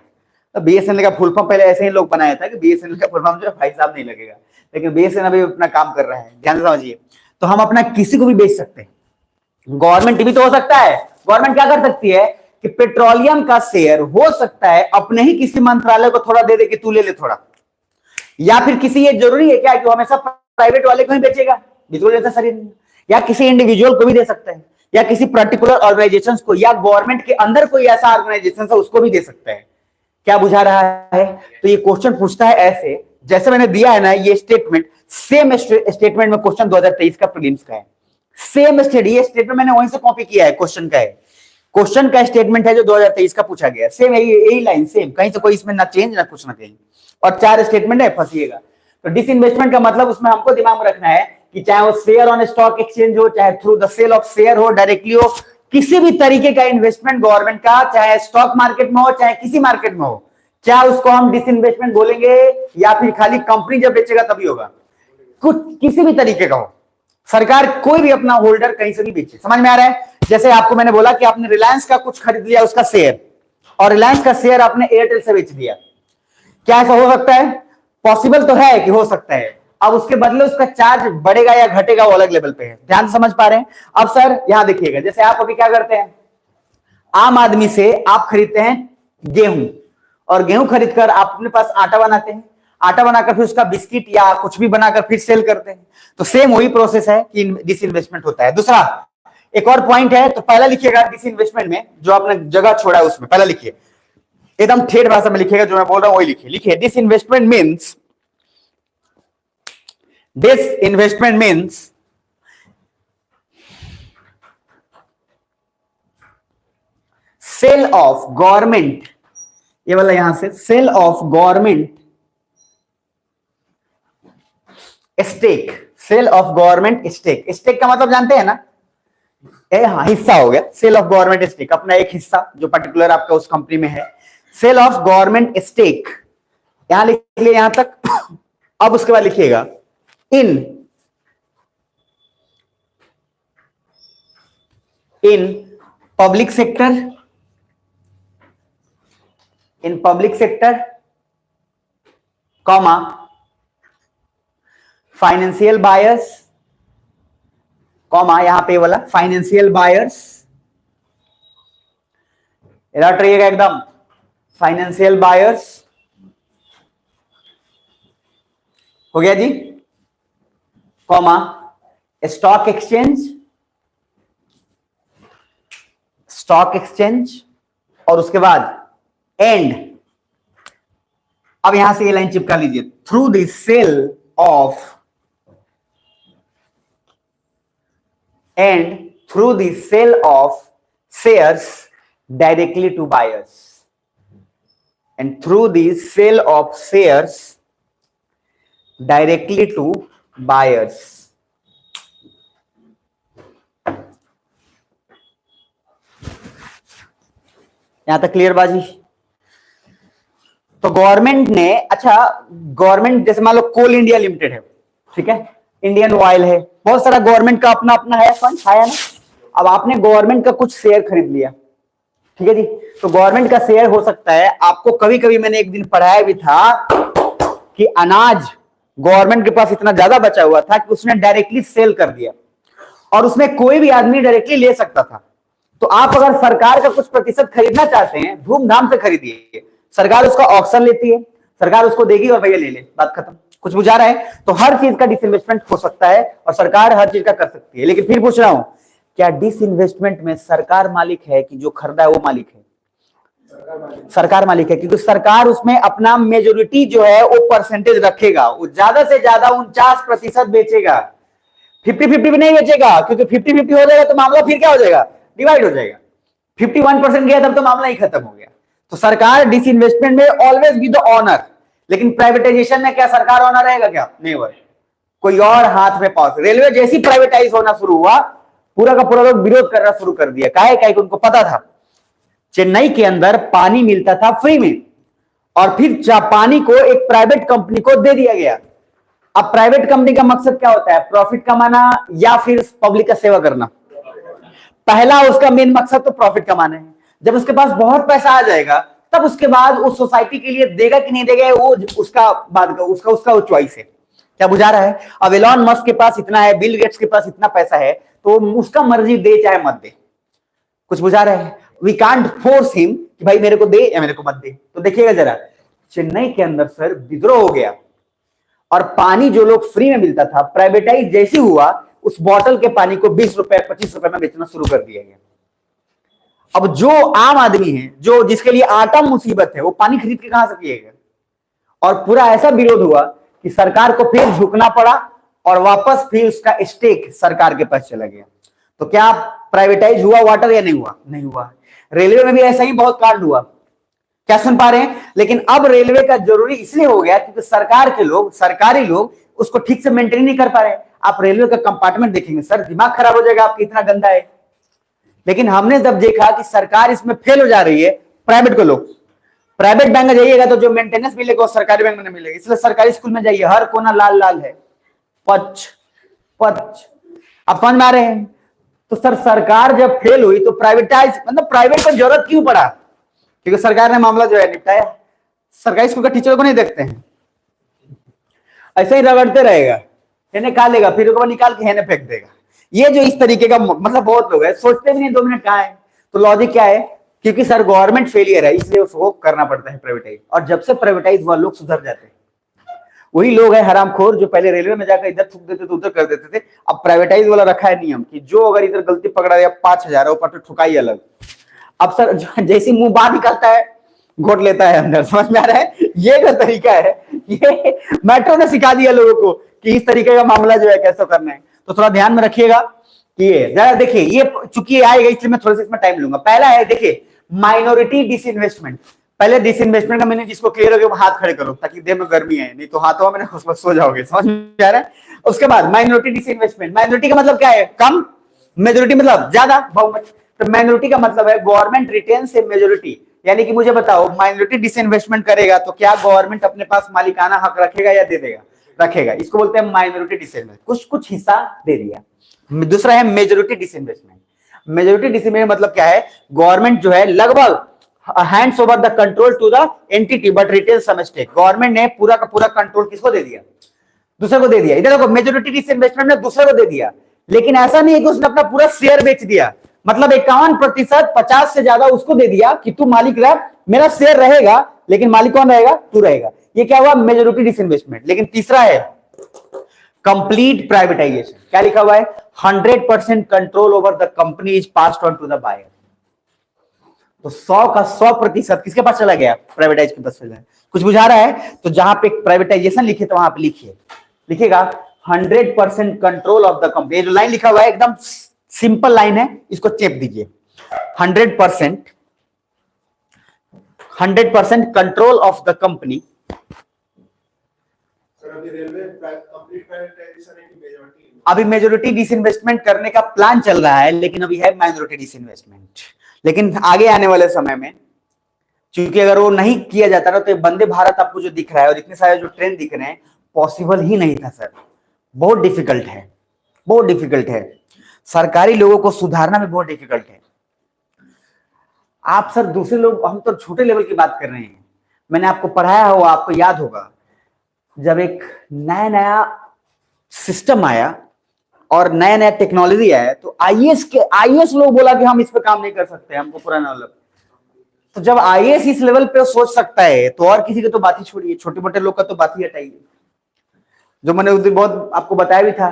तो बीएसएनएल का फुल फॉर्म पहले ऐसे ही लोग बनाया था कि बीएसएनएल का फुल फॉर्म जो भाई साहब नहीं लगेगा, लेकिन बीएसएनएल अभी अपना काम कर रहा है, ध्यान से समझिए। तो हम अपना किसी को भी बेच सकते हैं, गवर्नमेंट भी तो हो सकता है। गवर्नमेंट क्या कर सकती है कि पेट्रोलियम का शेयर हो सकता है अपने ही किसी मंत्रालय को थोड़ा दे दे कि तू ले ले थोड़ा, या फिर किसी, ये जरूरी है क्या कि वो हमेशा प्राइवेट वाले को ही बेचेगा, बिल्कुल ऐसा शरीर नहीं, या किसी इंडिविजुअल को भी दे सकता है, या किसी पर्टिकुलर ऑर्गेनाइजेशन को, या गवर्नमेंट के अंदर कोई ऐसा ऑर्गेनाइजेशन है उसको भी दे सकता है। क्या बुझा रहा है? तो ये क्वेश्चन पूछता है ऐसे, जैसे मैंने दिया है ना ये स्टेटमेंट, सेम स्टेटमेंट में क्वेश्चन 2023 का प्रीलिम्स का है, सेम स्टेटमेंट, ये स्टेटमेंट मैंने वहीं से कॉपी किया है, क्वेश्चन का है, क्वेश्चन का स्टेटमेंट है जो 2023 का पूछा गया, सेम यही लाइन, सेम, कहीं से कोई इसमें ना चेंज ना कुछ ना कहीं, और 4 स्टेटमेंट है, फंसिएगा। तो डिसइन्वेस्टमेंट का मतलब उसमें हमको दिमाग में रखना है कि चाहे वो शेयर ऑन स्टॉक एक्सचेंज हो, चाहे through the sale of share हो, डायरेक्टली हो, किसी भी तरीके का इन्वेस्टमेंट गवर्नमेंट का, चाहे स्टॉक मार्केट में हो चाहे किसी मार्केट में हो, क्या उसको हम डिसइन्वेस्टमेंट बोलेंगे, या फिर खाली कंपनी जब बेचेगा तभी होगा, कुछ किसी भी तरीके का हो, सरकार कोई भी अपना होल्डर कहीं से भी बेचे। समझ में आ रहा है? जैसे आपको मैंने बोला कि आपने रिलायंस का कुछ खरीद लिया, उसका शेयर, और रिलायंस का शेयर आपने एयरटेल से बेच दिया, क्या ऐसा हो सकता है? पॉसिबल तो है कि हो सकता है। अब उसके बदले उसका चार्ज बढ़ेगा या घटेगा वो अलग लेवल पे है, ध्यान से समझ पा रहे हैं? अब सर यहां देखिएगा, जैसे आप अभी क्या करते हैं, आम आदमी से आप खरीदते हैं गेहूं, और गेहूं खरीदकर आप अपने पास आटा बनाते हैं, आटा बनाकर फिर उसका बिस्किट या कुछ भी बनाकर फिर सेल करते हैं। तो सेम वही प्रोसेस है कि डिसइन्वेस्टमेंट होता है। दूसरा एक और पॉइंट है, तो पहला लिखिएगा डिसइन्वेस्टमेंट में जो आपने जगह छोड़ा है उसमें पहला लिखिए, एकदम ठेठ भाषा में लिखिएगा, जो मैं बोल रहा हूं वही लिखिए। Disinvestment means sale of government, ये वाला यहां से sale of government stake, sale of government stake, stake का मतलब जानते हैं ना, हाँ हिस्सा हो गया, सेल ऑफ गवर्नमेंट स्टेक, अपना एक हिस्सा जो पर्टिकुलर आपका उस कंपनी में है, सेल ऑफ गवर्नमेंट स्टेक, यहां लिख लिया यहां तक। अब उसके बाद लिखिएगा in public sector, in public sector comma financial buyers, comma यहां पे वाला फाइनेंशियल बायर्स, रट रहिएगा एकदम, फाइनेंशियल बायर्स हो गया जी, comma stock exchange, stock exchange, और उसके बाद एंड, अब यहां से ये लाइन चिपका लीजिए, through the sale of, and through the sale of shares directly to buyers, and through the sale of shares directly to buyers. यहां तक क्लियर बाजी? तो गवर्नमेंट ने, अच्छा गवर्नमेंट जैसे मान लो कोल इंडिया लिमिटेड है, ठीक है, इंडियन ऑयल है, बहुत सारा गवर्नमेंट का अपना अपना है फंड आया ना। अब आपने गवर्नमेंट का कुछ शेयर खरीद लिया, ठीक है जी, तो गवर्नमेंट का शेयर हो सकता है आपको, कभी कभी मैंने एक दिन पढ़ाया भी था कि अनाज गवर्नमेंट के पास इतना ज्यादा बचा हुआ था कि उसने डायरेक्टली सेल कर दिया, और उसमें कोई भी आदमी डायरेक्टली ले सकता था। तो आप अगर सरकार का कुछ प्रतिशत खरीदना चाहते हैं, धूमधाम से खरीदिए, सरकार उसका ऑक्शन लेती है, सरकार उसको देगी और भैया ले ले, बात खत्म। कुछ बुझा रहा है? तो हर चीज का डिसइन्वेस्टमेंट हो सकता है और सरकार हर चीज का कर सकती है। लेकिन फिर पूछ रहा हूं, क्या डिसइन्वेस्टमेंट में सरकार मालिक है कि जो खरीदा है वो मालिक है? सरकार मालिक है, क्योंकि सरकार उसमें अपना मेजोरिटी जो है वो परसेंटेज रखेगा, वो ज्यादा से ज्यादा 49% बेचेगा, 50-50 भी नहीं बेचेगा, क्योंकि 50-50 हो जाएगा तो मामला फिर क्या हो जाएगा, डिवाइड हो जाएगा। 51% गया तब तो मामला ही खत्म हो गया। तो सरकार डिसइन्वेस्टमेंट में ऑलवेज बी द ऑनर, लेकिन प्राइवेटाइजेशन में क्या सरकार ऑनर रहेगा? क्या नहीं होगा, कोई और हाथ में पास। रेलवे जैसी प्राइवेटाइज होना शुरू हुआ, पूरा का पूरा लोग विरोध करना शुरू कर दिया। काहे? काहे उनको पता था चेन्नई के अंदर पानी मिलता था फ्री में, और फिर पानी को एक प्राइवेट कंपनी को दे दिया गया। अब प्राइवेट कंपनी का मकसद क्या होता है? प्रॉफिट कमाना या फिर पब्लिक का सेवा करना? पहला उसका मेन मकसद तो प्रॉफिट कमाना है। जब उसके पास बहुत पैसा आ जाएगा तब उसके बाद उस सोसाइटी के लिए देगा कि नहीं देगा वो उसका बात का उसका चॉइस है। क्या बुझा रहा है? अब एलॉन मस्क के पास इतना है, बिल गेट्स के पास इतना पैसा है, तो उसका मर्जी दे चाहे मत दे। कुछ बुझा रहा है? वी कांट फोर्स हिम कि भाई मेरे को दे या मेरे को मत दे। तो देखिएगा जरा, चेन्नई के अंदर सर विद्रोह हो गया और पानी जो लोग फ्री में मिलता था, प्राइवेटाइज जैसे हुआ, उस बोतल के पानी को 20 रुपए 25 रुपए में बेचना शुरू कर दिया गया। अब जो आम आदमी है, जो जिसके लिए आटा मुसीबत है, वो पानी खरीद के कहां से पिएगा? और पूरा ऐसा विरोध हुआ कि सरकार को फिर झुकना पड़ा और वापस फिर उसका स्टेक सरकार के पास चला गया। तो क्या प्राइवेटाइज हुआ वाटर या नहीं हुआ? नहीं हुआ। रेलवे में भी ऐसा ही बहुत कांड हुआ। क्या सुन पा रहे हैं? लेकिन अब रेलवे का जरूरी इसलिए हो गया क्योंकि सरकार के लोग, सरकारी लोग उसको ठीक से मेंटेन नहीं कर पा रहे। आप रेलवे का कंपार्टमेंट देखेंगे सर, दिमाग खराब हो जाएगा आपकी, इतना गंदा है। लेकिन हमने जब देखा कि सरकार इसमें फेल हो जा रही है, प्राइवेट को लोग, प्राइवेट बैंक में जाइएगा तो जो मेंटेनेंस मिलेगा वो सरकारी बैंक में नहीं मिलेगा। इसलिए सरकारी स्कूल में जाइए, हर कोना लाल लाल है, पच पच। आप समझ में आ रहे हैं? तो सर सरकार जब फेल हुई तो प्राइवेटाइज, मतलब प्राइवेट को जरूरत क्यों पड़ा? क्योंकि सरकार ने मामला जो है निपटाया। सरकारी स्कूल का टीचर को नहीं देखते हैं, ऐसे ही रगड़ते रहेगा, हेने खा लेगा, फिर निकाल के हेने फेंक देगा। ये जो इस तरीके का, मतलब बहुत लोग है, सोचते भी नहीं 2 मिनट कहाँ है। तो लॉजिक क्या है? क्योंकि सर गवर्नमेंट फेलियर है, इसलिए उसको करना पड़ता है प्राइवेटाइज। और जब से प्राइवेटाइज हुआ लोग सुधर जाते हैं। वही लोग है हरामखोर जो पहले रेलवे में जाकर इधर थूक देते थे, उधर कर देते थे। अब प्राइवेटाइज वाला रखा है नियम कि जो अगर इधर गलती पकड़ा दिया 5,000 ऊपर तो ठुकाई अलग। अब सर जैसी मुंह बाहर निकलता है घोट लेता है अंदर। समझ में आ रहा है? ये जो तरीका है, ये मेट्रो ने सिखा दिया लोगों को कि इस तरीके का मामला जो है कैसे करना है। तो थोड़ा ध्यान में रखिएगा कि ये जरा देखिए, ये चूंकि आएगा इसलिए मैं थोड़ा सा इसमें टाइम लूंगा। पहला है, देखिए माइनॉरिटी डिसइन्वेस्टमेंट। पहले डिसइन्वेस्टमेंट का मैंने जिसको क्लियर हो गया हाथ खड़े करो ताकि देह में गर्मी है, नहीं तो हाथों में सो जाओगे, समझ में आ रहा है। उसके बाद माइनॉरिटी डिसइन्वेस्टमेंट। माइनॉरिटी का मतलब क्या है? कम, मेजोरिटी मतलब ज्यादा, बहुमत। तो माइनॉरिटी का मतलब है गवर्नमेंट रिटेन्स ए मेजोरिटी, यानी कि मुझे बताओ माइनॉरिटी डिसइन्वेस्टमेंट करेगा तो क्या गवर्नमेंट अपने पास मालिकाना हक रखेगा या दे देगा? रखेगा। इसको बोलते हैं माइनॉरिटी डिसइन्वेस्टमेंट, कुछ कुछ हिस्सा दे दिया। दूसरा है मेजोरिटी डिसइन्वेस्टमेंट। मेजोरिटी डिसइन्वेस्टमेंट मतलब क्या है? गवर्नमेंट जो है लगभग hands over the control to the entity but retain some stake. Government ने पूरा का पूरा कंट्रोल किसको दे दिया? दूसरे को दे दिया। इधर देखो मेजोरिटी डिसइन्वेस्टमेंट ने दूसरे को दे दिया, लेकिन ऐसा नहीं है कि उसने अपना पूरा शेयर बेच दिया। मतलब 51%, 50 से ज्यादा उसको दे दिया कि तू मालिक रह, मेरा शेयर रहेगा, लेकिन मालिक कौन रहेगा? तू रहेगा। ये क्या हुआ? Majority disinvestment. लेकिन तीसरा है कंप्लीट प्राइवेटाइजेशन। क्या लिखा हुआ है? 100% control over the company is passed on to the buyer. तो 100 का 100% किसके पास चला गया? प्राइवेटाइज के पास चला गया। कुछ बुझा रहा है? तो जहां पे प्राइवेटाइजेशन लिखे तो वहां पे लिखिए, लिखिएगा 100% कंट्रोल ऑफ द कंपनी। जो लाइन लिखा हुआ है एकदम सिंपल लाइन है, इसको चेप दीजिए। 100% कंट्रोल ऑफ द कंपनी। अभी मेजोरिटी डिसइन्वेस्टमेंट करने का प्लान चल रहा है, लेकिन अभी है माइनॉरिटी डिसइन्वेस्टमेंट। लेकिन आगे आने वाले समय में, क्योंकि अगर वो नहीं किया जाता ना तो वंदे भारत आपको जो दिख रहा है और इतने सारे जो ट्रेन दिख रहे हैं, पॉसिबल ही नहीं था सर। बहुत डिफिकल्ट है, बहुत डिफिकल्ट है। सरकारी लोगों को सुधारना भी बहुत डिफिकल्ट है। आप सर दूसरे लोग, हम तो छोटे लेवल की बात कर रहे हैं। मैंने आपको पढ़ाया हो, आपको याद होगा, जब एक नया नया सिस्टम आया और नया नया टेक्नोलॉजी आया तो आईएएस लोग बोला कि हम इस पे काम नहीं कर सकते, हमको पुराना वाला। तो जब आईएएस इस लेवल पे सोच सकता है तो और किसी की तो बात ही छोड़िए, छोटे मोटे लोग का तो बात ही हटाइए। जो मैंने उस दिन बहुत आपको बताया भी था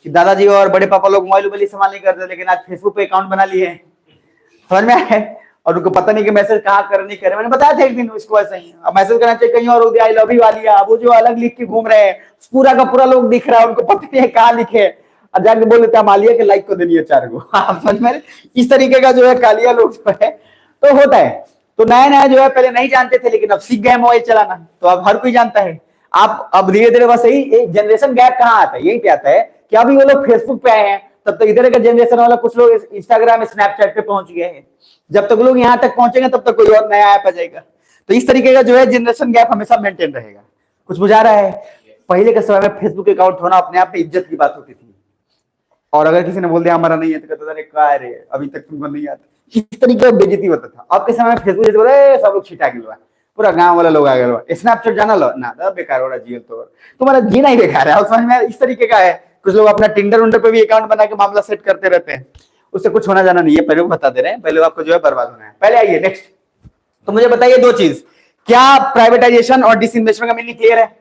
कि दादाजी और बड़े पापा लोग मोबाइल इस्तेमाल नहीं करते, लेकिन आज फेसबुक पे अकाउंट बना लिए हैं, समझ में आया? और उनको पता नहीं कि मैसेज कहाँ कर नहीं करे। मैंने बताया था एक दिन उसको ऐसा ही, अब मैसेज करना चाहिए कहीं और, आई लव यू वाली अब वो जो अलग लिख के घूम रहे हैं, पूरा का पूरा लोग दिख रहा है, उनको पता नहीं है कहाँ लिखे, और जाके बोल देते हैं मालिया के लाइक को देनी है 4 को। आप समझ में? इस तरीके का जो है कालिया लोग जो है तो होता है। तो नया नया जो है पहले नहीं जानते थे, लेकिन अब सीख गए मोबाइल चलाना, तो अब हर कोई जानता है। आप अब धीरे धीरे बस यही जनरेशन गैप कहाँ आता है? यही पे आता है कि अभी वो लोग फेसबुक पे आए हैं, तब तक इधर का जनरेशन वाला कुछ लोग इंस्टाग्राम स्नैपचैट पे पहुंच गए हैं। जब तक लोग यहां तक पहुंचेंगे तब तक कोई और नया ऐप आ जाएगा। तो इस तरीके का जो है जनरेशन गैप हमेशा मेंटेन रहेगा। कुछ बुझा रहा है? पहले के समय में फेसबुक अकाउंट होना अपने आप में इज्जत की बात होती थी, और अगर किसी ने बोल दिया हमारा नहीं है तो कहता था क्या है रे, अभी तक तुमको नहीं आता। इस तरीके का बेइज्जती होता था। अब के समय में फेसबुक जैसे बोले सब लोग छिटा गया, पूरा गांव वाला लोग आ गए, स्नैपचैट जाना लो ना, बेकार हो रहा जीवन, तो तुम्हारा जीना ही बेकार है। समझ में? इस तरीके का है। कुछ लोग अपना टिंडर उंडर पे भी अकाउंट बना के मामला सेट करते रहते हैं, उससे कुछ होना जाना नहीं है। पहले बता दे रहे हैं, पहले आपको जो है बर्बाद होना है। पहले आइए नेक्स्ट, तो मुझे बताइए 2 चीज, क्या प्राइवेटाइजेशन और डिसइन्वेस्टमेंट का मीनिंग क्लियर है?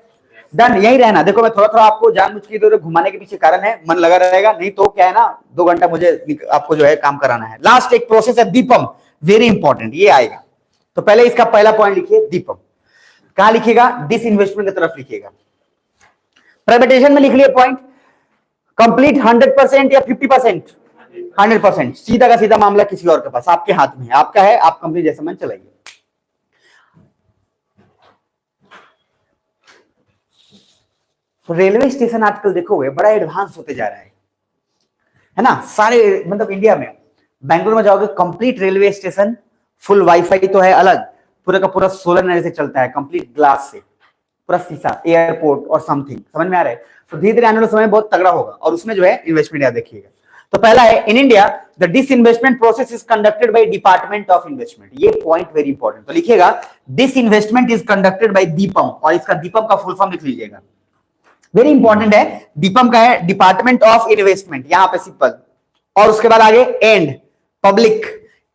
डन। यही रहना। देखो मैं थोड़ा थोड़ा आपको जानबूझ के इधर घुमाने के पीछे कारण है, मन लगा रहेगा, नहीं तो क्या है ना 2 घंटा मुझे आपको जो है काम कराना है। लास्ट एक प्रोसेस है दीपम, वेरी इंपॉर्टेंट, ये आएगा। तो पहले इसका पहला पॉइंट लिखिए दीपम। कहां लिखिएगा? डिसइन्वेस्टमेंट की तरफ लिखिएगा। प्राइवेटाइजेशन में लिख लिए पॉइंट, कंप्लीट 100% या 50%? 100%। सीधा का सीधा मामला किसी और के पास, आपके हाथ में है, आपका है, आप कंपनी जैसे मन चलाइए। रेलवे स्टेशन आजकल देखोगे बड़ा एडवांस होते जा रहा है ना? सारे मतलब इंडिया में बैंगलोर में जाओगे complete railway station full wifi तो है अलग, पूरा का पूरा सोलर एनर्जी से चलता है, कंप्लीट ग्लास से, पूरा शीशा, एयरपोर्ट और समथिंग। समझ में आ रहा है? तो धीरे धीरे आने वाले समय बहुत तगड़ा होगा, और उसमें जो है इन्वेस्टमेंट याद रखिएगा। तो पहला है इन India the disinvestment process is conducted by department of investment. ये पॉइंट वेरी इंपॉर्टेंट, तो लिखिएगा disinvestment is conducted by Deepam, और इसका दीपम का फुल फॉर्म लिख लीजिएगा, वेरी इंपॉर्टेंट है। दीपम का है डिपार्टमेंट ऑफ इन्वेस्टमेंट, यहां पे सिंपल, और उसके बाद आगे एंड पब्लिक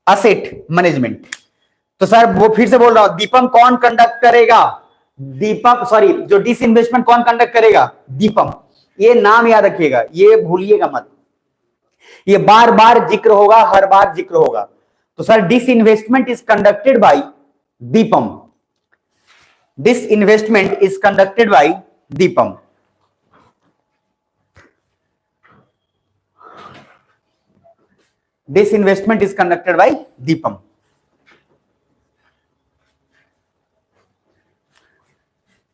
असेट मैनेजमेंट। तो सर वो फिर से बोल रहा हूं, दीपम कौन कंडक्ट करेगा? दीपम, सॉरी, जो डिसइन्वेस्टमेंट कौन कंडक्ट करेगा? दीपम। ये नाम याद रखिएगा, ये भूलिएगा मत, ये बार बार जिक्र होगा, हर बार जिक्र होगा। तो sir disinvestment is conducted by Deepam, disinvestment is conducted by Deepam. This investment is conducted by Deepam.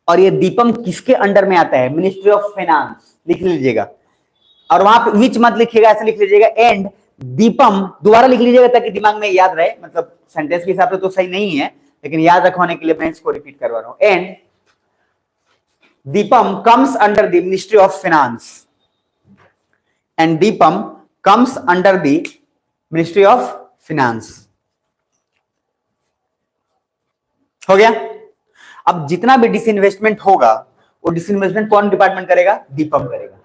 और ये दीपम किसके अंडर में आता है? मिनिस्ट्री ऑफ फाइनेंस, लिख लीजिएगा। और वहां पे विच मत लिखिएगा, ऐसे लिख लीजिएगा एंड दीपम, दोबारा लिख लीजिएगा ताकि दिमाग में याद रहे। मतलब सेंटेंस के हिसाब से तो सही नहीं है, लेकिन याद रखवाने के लिए मैं इसको रिपीट करवा रहा हूं। And Deepam comes under the ministry of finance, and Deepam comes under the ministry of finance. हो गया? अब जितना भी डिसइन्वेस्टमेंट होगा वो डिसइन्वेस्टमेंट कौन डिपार्टमेंट करेगा? दीपम करेगा।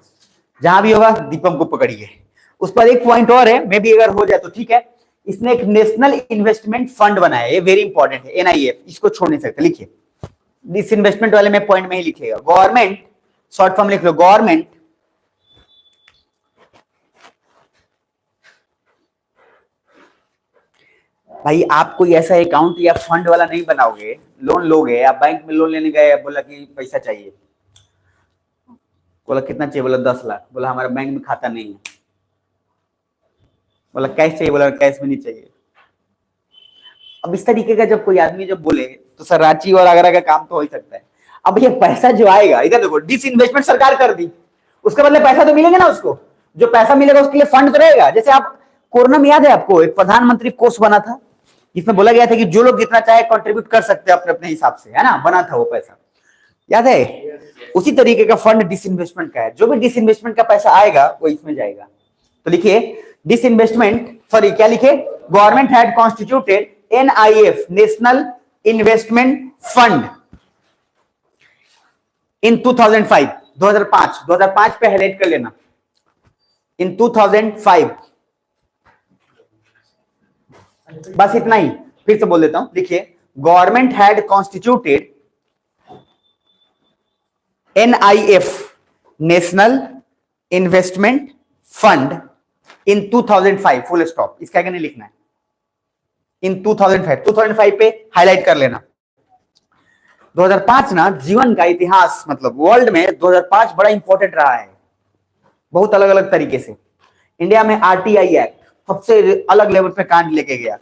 जहां भी होगा दीपम को पकड़िए। उस पर एक पॉइंट और है, मे भी अगर हो जाए तो ठीक है, इसने एक नेशनल इन्वेस्टमेंट फंड बनाया है, ये वेरी इंपॉर्टेंट है, एनआईएफ, इसको छोड़ नहीं सकते। लिखिए डिसइन्वेस्टमेंट वाले में पॉइंट में ही लिखिएगा, गवर्नमेंट, शॉर्ट फॉर्म लिख लो, गवर्नमेंट भाई आप कोई ऐसा अकाउंट या फंड वाला नहीं बनाओगे, लोन लोगे, आप बैंक में लोन लेने गए, बोला कि पैसा चाहिए, बोला कितना चाहिए, बोला 10 लाख, बोला हमारा बैंक में खाता नहीं है, बोला कैश चाहिए, बोला कैश में नहीं चाहिए। अब इस तरीके का जब कोई आदमी जब बोले तो सर रांची और आगरा का काम तो हो ही सकता है। अब ये पैसा जो आएगा, इधर देखो, डिसइन्वेस्टमेंट सरकार कर दी, उसके बदले पैसा तो मिलेगा ना उसको, जो पैसा मिलेगा उसके लिए फंड तो रहेगा। जैसे आप कोरोना में याद है आपको एक प्रधानमंत्री कोष बना था, जिसमें बोला गया था कि जो लोग जितना चाहे कंट्रीब्यूट कर सकते हैं अपने अपने हिसाब से, है ना, बना था वो पैसा, याद है? उसी तरीके का फंड डिसइन्वेस्टमेंट का है, जो भी डिसइन्वेस्टमेंट का पैसा आएगा वो इसमें जाएगा। तो लिखिए डिसइन्वेस्टमेंट, सॉरी क्या लिखे, government had constituted NIF, national investment fund, in 2005, 2005 पे हाईलाइट कर लेना, इन 2005, बस इतना ही, फिर से बोल देता हूं, लिखिए government had constituted NIF, national investment fund, in 2005, full stop, इसका आगे नहीं लिखना है, इन 2005 पे हाईलाइट कर लेना। 2005 ना जीवन का इतिहास, मतलब वर्ल्ड में 2005 बड़ा इंपॉर्टेंट रहा है, बहुत अलग अलग तरीके से। इंडिया में RTI एक्ट सबसे अलग लेवल पे कांड लेके गया,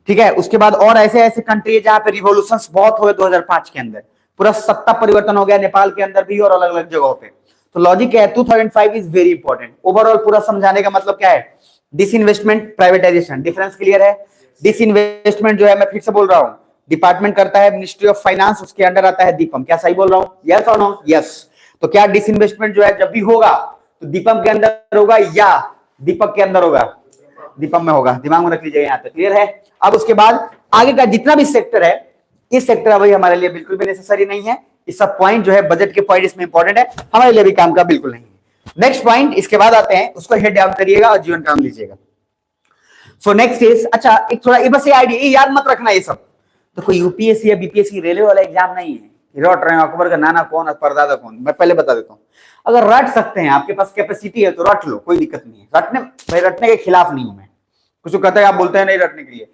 ठीक है। उसके बाद और ऐसे ऐसे कंट्री है जहां पे रिवॉल्यूशंस बहुत हुए 2005 के अंदर, पूरा सत्ता परिवर्तन हो गया नेपाल के अंदर भी और अलग अलग जगहों पे। तो लॉजिक क्या है, 2005 इज वेरी इंपॉर्टेंट। ओवरऑल पूरा समझाने का मतलब क्या है, डिसइन्वेस्टमेंट, प्राइवेटाइजेशन, डिफरेंस क्लियर है? डिसइन्वेस्टमेंट जो है, मैं फिर से बोल रहा हूं, डिपार्टमेंट करता है मिनिस्ट्री ऑफ फाइनेंस, उसके अंडर आता है दीपम। क्या सही बोल रहा हूं? यस और नो? यस। तो क्या डिसइन्वेस्टमेंट जो है जब भी होगा तो दीपम के अंदर होगा या दीपक के अंदर होगा? दीपम में होगा, दिमाग में रख लीजिएगा, यहाँ तक क्लियर है? अब उसके बाद आगे का जितना भी सेक्टर है, इस सेक्टर अभी हमारे लिए बिल्कुल भी नेसेसरी नहीं है। इस सब पॉइंट जो है बजट के पॉइंट इसमें इंपॉर्टेंट है, हमारे लिए भी काम का बिल्कुल नहीं है। नेक्स्ट पॉइंट इसके बाद आते हैं, उसको हेड डाउन करिएगा और जीवन काम लीजिएगा। सो नेक्स्ट इज, अच्छा एक थोड़ा ये बस ये आइडिया ये याद मत रखना, ये सब तो कोई यूपीएससी या बीपीएससी रेलवे वाला एग्जाम नहीं है। रट रहे हैं अकबर का नाना कौन और परदादा कौन, मैं पहले बता देता हूँ। अगर रट सकते हैं, आपके पास कैपेसिटी है तो रट लो, कोई दिक्कत नहीं है। रटने, भाई रटने के खिलाफ नहीं हूं मैं, कुछ कहता है आप बोलते हैं नहीं रटने के लिए,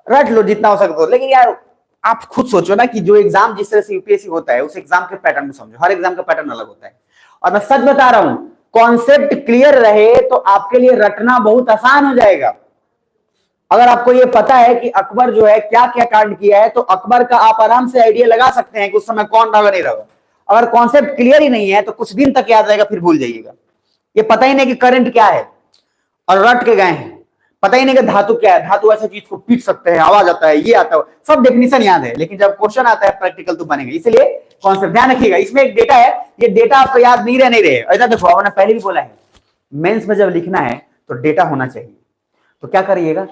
रट लो जितना हो सकता हो। लेकिन यार आप खुद सोचो ना कि जो एग्जाम जिस तरह से यूपीएससी होता है, उस एग्जाम के पैटर्न को समझो, हर एग्जाम का पैटर्न अलग होता है। और मैं सच बता रहा हूं, कॉन्सेप्ट क्लियर रहे तो आपके लिए रटना बहुत आसान हो जाएगा। अगर आपको ये पता है कि अकबर जो है क्या क्या कांड किया है, तो अकबर का आप आराम से आइडिया लगा सकते हैं कि उस समय कौन रहा नहीं रहा। अगर कॉन्सेप्ट क्लियर ही नहीं है तो कुछ दिन तक याद रहेगा, फिर भूल जाइएगा। ये पता ही नहीं कि करंट क्या है और रट के गए हैं, पता ही नहीं कि धातु क्या है, धातु ऐसे चीज को पीट सकते हैं, आवाज आता है, ये आता है, सब डेफिनेशन याद है, लेकिन जब क्वेश्चन आता है प्रैक्टिकल तो बनेगा। इसलिए कॉन्सेप्ट ध्यान रखिएगा। इसमें एक डेटा है, ये डेटा आपको याद नहीं रहे। ऐसा देखो, मैंने पहले भी बोला है, मेंस में जब लिखना है तो डेटा होना चाहिए। तो क्या करिएगा,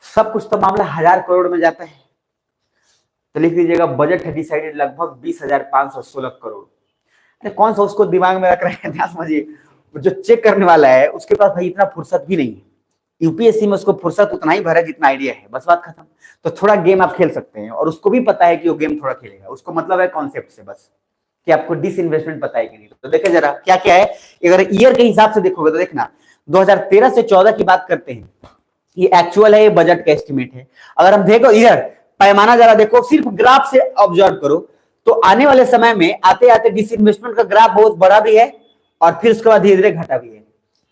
सब कुछ तो मामला 1000 करोड़ में जाता है, तो लिख लीजिएगा बजट है डिसाइडेड लगभग 20,516 करोड़। अरे कौन सा उसको दिमाग में रख रहे हैं, ध्यान समझिए। जो चेक करने वाला है उसके पास भाई इतना फुर्सत भी नहीं है, यूपीएससी में उसको फुर्सत उतना ही भरा जितना आइडिया है, बस बात खत्म। तो थोड़ा गेम आप खेल सकते हैं, और उसको भी पता है कि वो गेम थोड़ा खेलेगा, उसको मतलब है कॉन्सेप्ट से बस कि आपको डिसइन्वेस्टमेंट पता है कि नहीं। तो देखिए जरा क्या क्या है, अगर ईयर के हिसाब से देखोगे तो देखना 2013 से 14 की बात करते हैं, ये एक्चुअल है, ये बजट का एस्टिमेट है। अगर हम देखो इधर पैमाना जरा देखो, सिर्फ ग्राफ से ऑब्जर्व करो, तो आने वाले समय में आते आते डिसइन्वेस्टमेंट का ग्राफ बहुत बड़ा भी है और फिर उसके बाद धीरे धीरे घटा भी है।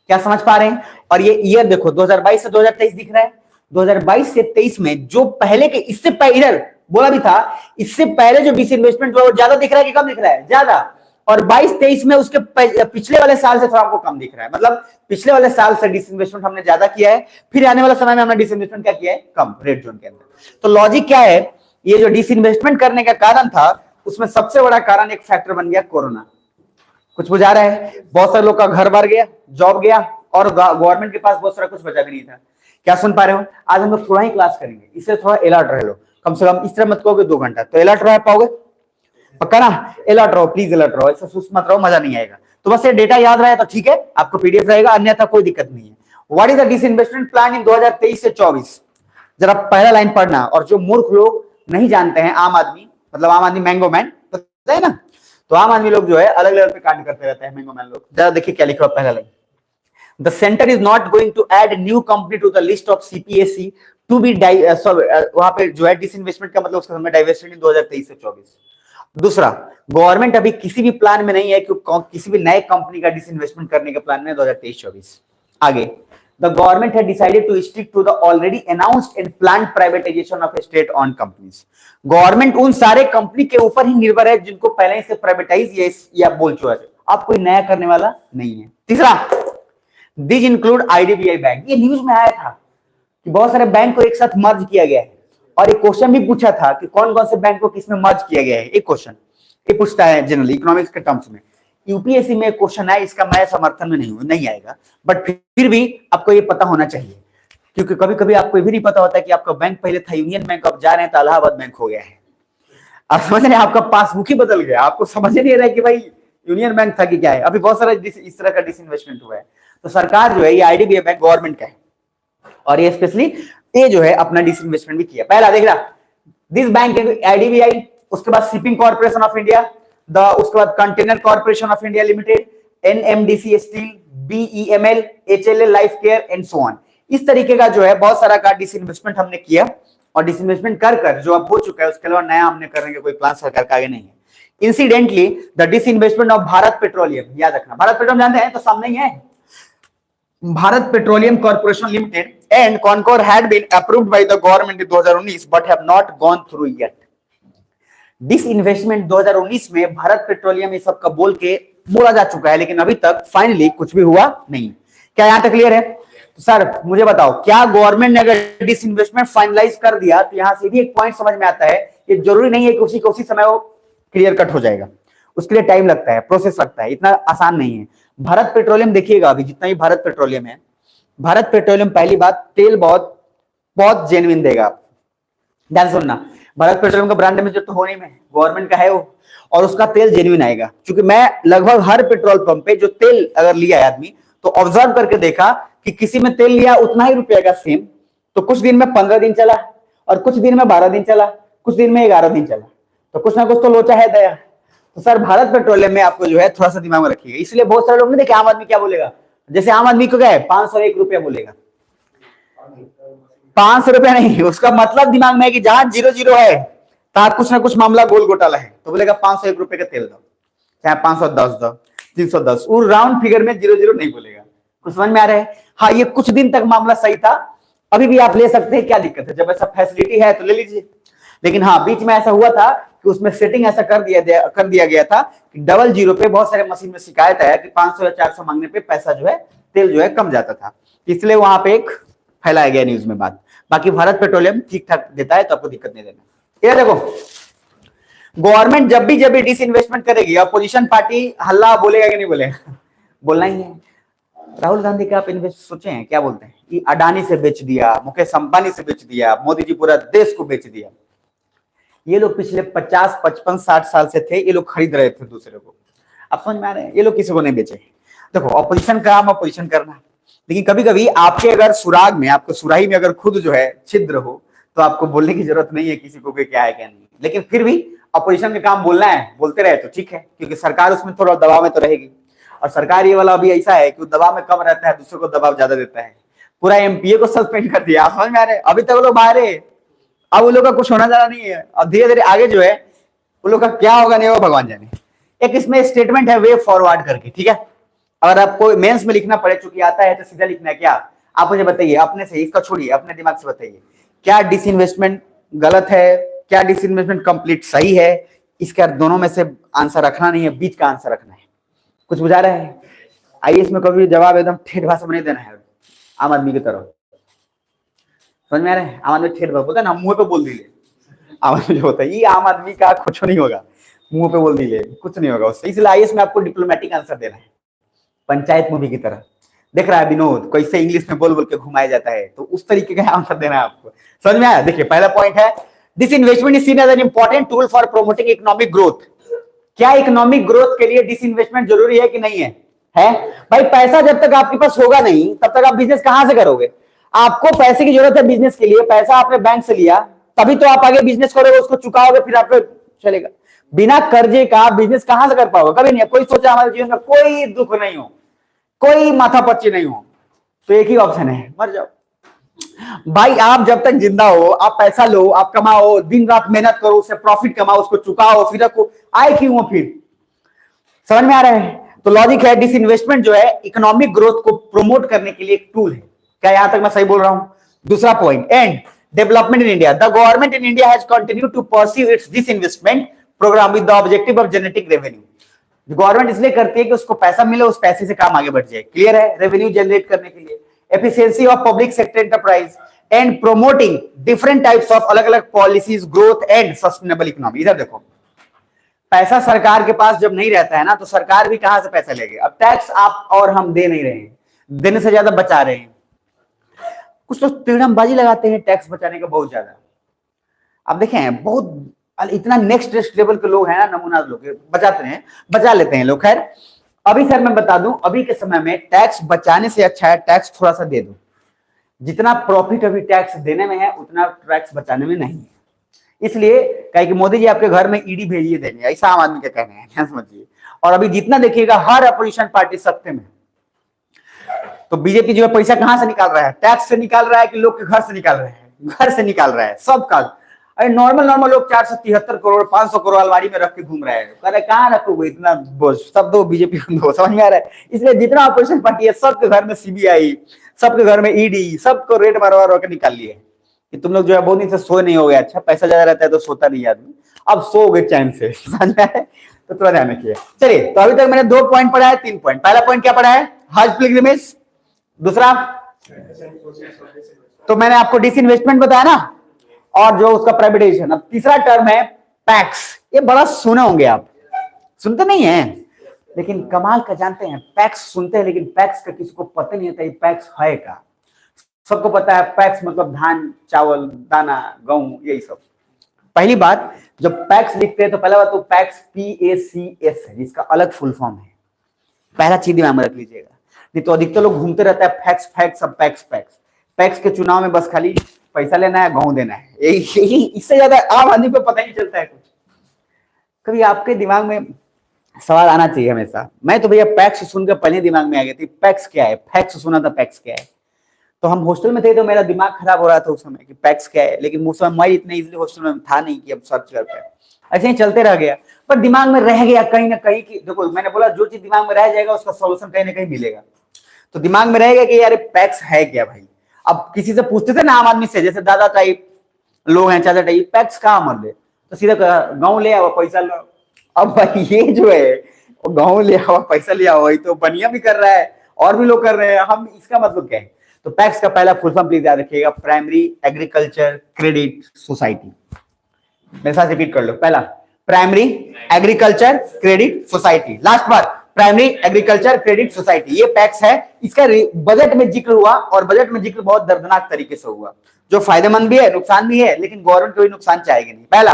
क्या समझ पा रहे हैं? और ये ईयर देखो 2022 से 2023 दिख रहा है। 2022 से 23 में जो पहले के, इससे इधर बोला भी था, इससे पहले जो डिसइन्वेस्टमेंट हुआ वो ज्यादा दिख रहा है कि कम दिख रहा है? ज्यादा। और 22-23 में उसके पिछले वाले साल से थोड़ा हमको कम दिख रहा है, मतलब पिछले वाले साल से डिसइन्वेस्टमेंट हमने ज्यादा किया है, फिर आने वाला समय में हमने डिसइन्वेस्टमेंट क्या किया है? कम, रेड जोन के अंदर। तो लॉजिक क्या है, ये जो डिसइन्वेस्टमेंट करने का कारण था उसमें सबसे बड़ा कारण एक फैक्टर बन गया कोरोना। कुछ बुझा रहा है? बहुत सारे लोग का घर भर गया, जॉब गया, और गवर्नमेंट के पास बहुत सारा कुछ बचा भी नहीं था। क्या सुन पा रहे हो? आज हम लोग थोड़ा ही क्लास करेंगे, इसलिए थोड़ा अलर्ट रह लो, कम से कम इस तरह मत कहोगे 2 घंटा, तो अलर्ट रह पाओगे? पक्का ना? अलर्ट रहो, प्लीज अलर्ट रहो, ऐसा सुस्त मत रहो, मजा नहीं आएगा। तो बस ये डेटा याद रहे तो ठीक है, आपको पीडीएफ रहेगा, अन्यथा कोई दिक्कत नहीं है। What is the disinvestment plan in 2023 से 24? जरा पहला लाइन पढ़ना, और जो मूर्ख लोग नहीं जानते हैं, आम आदमी, मतलब आम आदमी मैंगो मैन, पता है ना, तो आम आदमी लोग जो है अलग अलग पे कांड करते रहते हैं, मैंगो मैन लोग। जरा देखिए क्या लिखा पहला line, the centre is not going to add new company to the list of CPSE to be वहां पे जो है डिसइन्वेस्टमेंट का मतलब उसका समय डाइवर्सेशन इन 2023 से 24। दूसरा, गवर्नमेंट अभी किसी भी प्लान में नहीं है कि किसी भी नए कंपनी का डिसइन्वेस्टमेंट करने के प्लान में 2023-24। आगे, the government had decided to stick to the already announced and planned privatisation of state owned companies. Government उन सारे कंपनी के ऊपर ही निर्भर है जिनको पहले से प्राइवेटाइज या बोल चुका है, आप कोई नया करने वाला नहीं है। तीसरा, दिस इंक्लूड आईडीबीआई बैंक। ये न्यूज में आया था कि बहुत सारे बैंक को एक साथ मर्ज किया गया है, और एक क्वेश्चन भी पूछा था कि कौन कौन से बैंक को किसमें मर्ज किया गया है। एक क्वेश्चन ये पूछता है जनरली इकोनॉमिक्स के टर्म्स में, यूपीएससी में क्वेश्चन है, इसका मैं समर्थन में नहीं आएगा, बट फिर भी आपको ये पता होना चाहिए, क्योंकि कभी कभी आपको भी नहीं पता होता कि आपका बैंक पहले था यूनियन बैंक, अब जा रहे हैं तो इलाहाबाद बैंक हो गया है। आप समझ रहे हैं, आपका पासबुक ही बदल गया, आपको समझ नहीं रहा कि भाई यूनियन बैंक था कि क्या है। अभी बहुत सारा इस तरह का डिसइन्वेस्टमेंट हुआ है। तो सरकार जो है, ये आईडीबीआई बैंक गवर्नमेंट का है, और ये स्पेशली ये जो है अपना डिसइन्वेस्टमेंट भी किया। पहला देख रहा, दिस बैंक आईडीबीआई, उसके बाद शिपिंग कॉर्पोरेशन ऑफ इंडिया, उसके बाद container corporation of India limited, NMDC steel, BEML, HLL life care and so on. इस तरीके का जो है बहुत सारा का डिसइन्वेस्टमेंट हमने किया, और डिसइन्वेस्टमेंट कर जो अब हो चुका है उसके अलावा नया हमने करने का कोई प्लान सरकार का आगे नहीं है। Incidentally the disinvestment of Bharat petroleum, याद रखना, भारत पेट्रोलियम जानते हैं तो सामने ही है, Bharat petroleum corporation limited and Concor had been approved by the government in 2019 but have not gone through yet. Disinvestment 2019 में भारत पेट्रोलियम ये सब का बोल के बोला जा चुका है, लेकिन अभी तक फाइनली कुछ भी हुआ नहीं। क्या यहां तक क्लियर है? तो सर मुझे बताओ, क्या गवर्नमेंट ने अगर डिसइन्वेस्टमेंट फाइनलाइज कर दिया तो यहां से भी एक पॉइंट समझ में आता है, ये जरूरी नहीं है कि उसी समय वो क्लियर कट हो जाएगा, उसके लिए टाइम लगता है, प्रोसेस लगता है, इतना आसान नहीं है। भारत पेट्रोलियम देखिएगा, अभी जितना भी भारत पेट्रोलियम है, भारत पेट्रोलियम पहली बात तेल बहुत बहुत जेन्युइन देगा। ध्यान सुनना, भारत पेट्रोलियम का ब्रांड में जो तो होने में गवर्नमेंट का है वो, और उसका तेल जेन्युइन आएगा। क्योंकि मैं लगभग हर पेट्रोल पंप पे जो तेल अगर लिया है आदमी, तो ऑब्जर्व करके देखा कि किसी में तेल लिया उतना ही रुपये का सेम, तो कुछ दिन में 15 दिन चला, और कुछ दिन में 12 दिन चला, कुछ दिन में 11 दिन चला, तो कुछ ना कुछ तो लोचा है दया। तो सर भारत पेट्रोलियम में आपको जो है थोड़ा सा दिमाग में रखिएगा। इसलिए बहुत सारे लोग नहीं देखे, आम आदमी क्या बोलेगा, जैसे आम आदमी को क्या है 501 रुपया बोलेगा, 500 रुपया नहीं, उसका मतलब दिमाग में है कि जहां 00 है तहां कुछ ना कुछ मामला गोल घोटाला है, तो बोलेगा 501 रुपए का तेल दो, चाहे 510 दो, 310, वो राउंड फिगर में 00 नहीं बोलेगा। कुछ समझ में आ रहा है? हाँ, ये कुछ दिन तक मामला सही था, अभी भी आप ले सकते हैं, क्या दिक्कत है, जब ऐसा फैसिलिटी है तो ले लीजिए। लेकिन हाँ, बीच में ऐसा हुआ था कि उसमें सेटिंग ऐसा कर दिया गया था कि 00 पे बहुत सारे मशीन में शिकायत है कि 500 या 400 मांगने पे पैसा जो है, तेल जो है कम जाता था, इसलिए वहां पे एक फैलाया गया न्यूज में बात। बाकी भारत पेट्रोलियम ठीक ठाक देता है, तो आपको दिक्कत नहीं देना। ये देखो, गवर्नमेंट जब भी डिसइन्वेस्टमेंट करेगी, अपोजिशन पार्टी हल्ला बोलेगा कि नहीं बोलेगा? बोलना ही है। राहुल गांधी का आप इन्वेस्ट सोचे हैं, क्या बोलते हैं कि अडानी से बेच दिया, मुकेश अंबानी से बेच दिया, मोदी जी पूरा देश को बेच दिया। ये लोग पिछले 50, 55, 60 साल से थे, ये लोग खरीद रहे थे दूसरे को। आप समझ में आ रहे हैं? ये लोग किसी को नहीं बेचे। देखो, ऑपोजिशन का काम ऑपोजिशन करना, लेकिन कभी कभी आपके अगर सुराग में, आपको सुराही में अगर खुद जो है छिद्र हो, तो आपको बोलने की जरूरत नहीं है किसी को कि क्या है क्या नहीं। लेकिन फिर भी ऑपोजिशन का काम बोलना है, बोलते रहे तो ठीक है, क्योंकि सरकार उसमें थोड़ा दबाव में तो रहेगी, और सरकार ये वाला अभी ऐसा है कि दबाव में कम रहता है, दूसरों को दबाव ज्यादा देता है। पूरा एमपीए को सस्पेंड कर दिया, समझ में आ रहे? अभी तक वो लोग बाहर है, अब वो लोग का कुछ होना जाना नहीं है, और धीरे धीरे आगे जो है वो लोग का क्या होगा नहीं होगा भगवान जाने। एक इसमें स्टेटमेंट है वे फॉरवर्ड करके, ठीक है? अगर आपको मेंस में लिखना पड़े, चूंकि आता है तो सीधा लिखना है। क्या आप मुझे बताइए, अपने से, इसका छोड़िए, अपने दिमाग से बताइए, क्या डिसइन्वेस्टमेंट गलत है, क्या डिसइन्वेस्टमेंट कंप्लीट सही है? इसका दोनों में से आंसर रखना नहीं है, बीच का आंसर रखना है। कुछ बुझा रहा है? आईएएस में कभी जवाब एकदम ठेठ भाषा में नहीं देना है, आम आदमी की तरह। समझ में आ रहा है? आम आदमी ठेठ बोलता है ना, मुंह पे बोल दिले। आम आदमी जो होता है, ये आम आदमी का कुछ नहीं होगा, मुंह पे बोल दिले, कुछ नहीं होगा उससे। इसलिए आईएएस में आपको डिप्लोमेटिक आंसर देना है, पंचायत मूवी की तरह। देख रहा है विनोद, कैसे इंग्लिश में बोल बोल के घुमाया जाता है, तो उस तरीके का आंसर देना है आपको। समझ में आया? देखिए पहला पॉइंट है, disinvestment is seen as an important tool for promoting economic growth. क्या इकोनॉमिक ग्रोथ के लिए डिसइन्वेस्टमेंट जरूरी है कि नहीं है? है भाई। पैसा जब तक आपके पास होगा नहीं, तब तक आप बिजनेस कहां से करोगे? आपको पैसे की जरूरत है बिजनेस के लिए, पैसा आपने बैंक से लिया, तभी तो आप आगे बिजनेस करोगे, उसको चुकाओगे, फिर आपको चलेगा। बिना कर्जे का बिजनेस कहां से कर पाओगे? कभी नहीं। कोई सोचा हमारे जीवन में कोई दुख नहीं हो, कोई माथापच्ची नहीं हो, तो एक ही ऑप्शन है, मर जाओ भाई। आप जब तक जिंदा हो, आप पैसा लो, आप कमाओ, दिन रात मेहनत करो, उससे प्रॉफिट कमाओ, उसको चुकाओ, फिर आपको आए क्यों हो? फिर समझ में आ रहा है? तो लॉजिक है, डिसइन्वेस्टमेंट जो है इकोनॉमिक ग्रोथ को प्रमोट करने के लिए एक टूल है। क्या यहां तक मैं सही बोल रहा हूं? दूसरा point, and development in India, the government in India has continued to pursue its disinvestment programme with the objective of generating revenue. Government इसलिए करती है कि उसको पैसा मिले, उस पैसे से काम आगे बढ़ जाए। क्लियर है? रेवेन्यू जनरेट करने के लिए, efficiency of public sector enterprise and promoting different types of अलग अलग policies, growth and sustainable economy. इधर देखो, पैसा सरकार के पास जब नहीं रहता है ना, तो सरकार भी कहां से पैसा लेगी? अब टैक्स आप और हम दे नहीं रहे हैं, देने से ज्यादा बचा रहे हैं। कुछ लोग तिड़मबाजी लगाते हैं टैक्स बचाने का बहुत ज्यादा। आप देखें, बहुत इतना नेक्स्ट लेवल के लोग हैं ना, नमूना लोग बचाते हैं, बचा लेते हैं लोग। खैर अभी सर मैं बता दूं, अभी के समय में टैक्स बचाने से अच्छा है टैक्स थोड़ा सा दे दो। जितना प्रॉफिट अभी टैक्स देने में है, उतना टैक्स बचाने में नहीं है। इसलिए कहे कि मोदी जी आपके घर में ईडी भेजिए देंगे, ऐसा आम आदमी के कहने हैं, ध्यान समझिए। और अभी जितना देखिएगा हर अपोजिशन पार्टी सत्ते में, तो बीजेपी जो है पैसा कहां से निकाल रहा है? टैक्स से निकाल रहा है कि लोग के घर से निकाल रहे हैं? घर से निकाल रहा है सबका। अरे नॉर्मल लोग 473 करोड़ 500 करोड़ अलमारी में रख के घूम रहे हैं। कह रहे कहां रखोगे इतना बोझ? सब दो बीजेपी को दो। समझ में आ रहा है? इसलिए जितना अपोजिशन पार्टी है, सबके घर में सीबीआई, सबके घर में ईडी, सबको रेट मारवा के निकाल लिए कि तुम लोग जो है बहुत दिन से सोए नहीं हो गए। अच्छा, पैसा ज्यादा रहता है तो सोता नहीं आदमी, अब सो गए चैन से। समझ में आया? तो थोड़ा ध्यान रखिए। चलिए, तो अभी तक मैंने 2 पॉइंट पढ़ा है, 3 पॉइंट। पहला पॉइंट क्या पढ़ा है? हज पिलग्रिमेज। दूसरा, तो मैंने आपको डिसइन्वेस्टमेंट बताया ना, और जो उसका प्राइवेटाइजेशन। अब तीसरा टर्म है पैक्स। ये बड़ा सुने होंगे आप, सुनते नहीं है, लेकिन कमाल का जानते हैं, पैक्स सुनते हैं लेकिन पैक्स का किसी को पता नहीं होता ये पैक्स है का। सबको पता है पैक्स मतलब धान, चावल, दाना, गेहूं, यही सब। पहली बात, जब पैक्स लिखते हैं तो पहला बात तो पैक्स PACS है, जिसका अलग फुल फॉर्म है। पहला चीज दिमाग में रख लीजिएगा, नहीं तो अधिकतर लोग घूमते रहता है फैक्स फैक्स, सब पैक्स पैक्स। पैक्स के चुनाव में बस खाली पैसा लेना है, गेहूं देना है, यही। इससे ज्यादा आम आदमी को पता ही नहीं चलता है कुछ। कभी आपके दिमाग में सवाल आना चाहिए हमेशा। मैं तो भैया पैक्स सुनकर पहले दिमाग में आ गई थी पैक्स क्या है, फैक्स सुना था पैक्स क्या है। तो हम हॉस्टल में थे तो मेरा दिमाग खराब हो रहा था उस समय कि पैक्स क्या है, लेकिन उस समय मैं इतने इजीली हॉस्टल में था नहीं कि अब सर्च कर पाए। ऐसे ही चलते रह गया, पर दिमाग में रह गया कहीं ना कहीं कि देखो मैंने बोला जो चीज दिमाग में रह जाएगा उसका सॉल्यूशन कहीं ना कहीं मिलेगा। तो दिमाग में रहेगा कि यार पैक्स है क्या भाई। अब किसी से पूछते थे ना आम आदमी से, जैसे दादा टाइप लोग हैं, चाचा टाइप, पैक्स कहाँ मर दे, तो सीधा गाँव ले आओ पैसा लो। अब भाई ये जो है गाँव ले आओ पैसा ले आओ, वही तो बनिया भी कर रहा है और भी लोग कर रहे हैं, हम इसका मतलब क्या है। तो पैक्स का पहला फुल फॉर्म प्लीज याद रखिएगा, प्राइमरी एग्रीकल्चर क्रेडिट सोसाइटी। मेरे साथ रिपीट कर लो, पहला primary agriculture credit society, last बार प्राइमरी एग्रीकल्चर क्रेडिट सोसाइटी। ये पैक्स है, इसका बजट में जिक्र हुआ और बजट में जिक्र बहुत दर्दनाक तरीके से हुआ, जो फायदेमंद भी है नुकसान भी है, लेकिन गवर्नमेंट कोई नुकसान चाहेगी नहीं। पहला,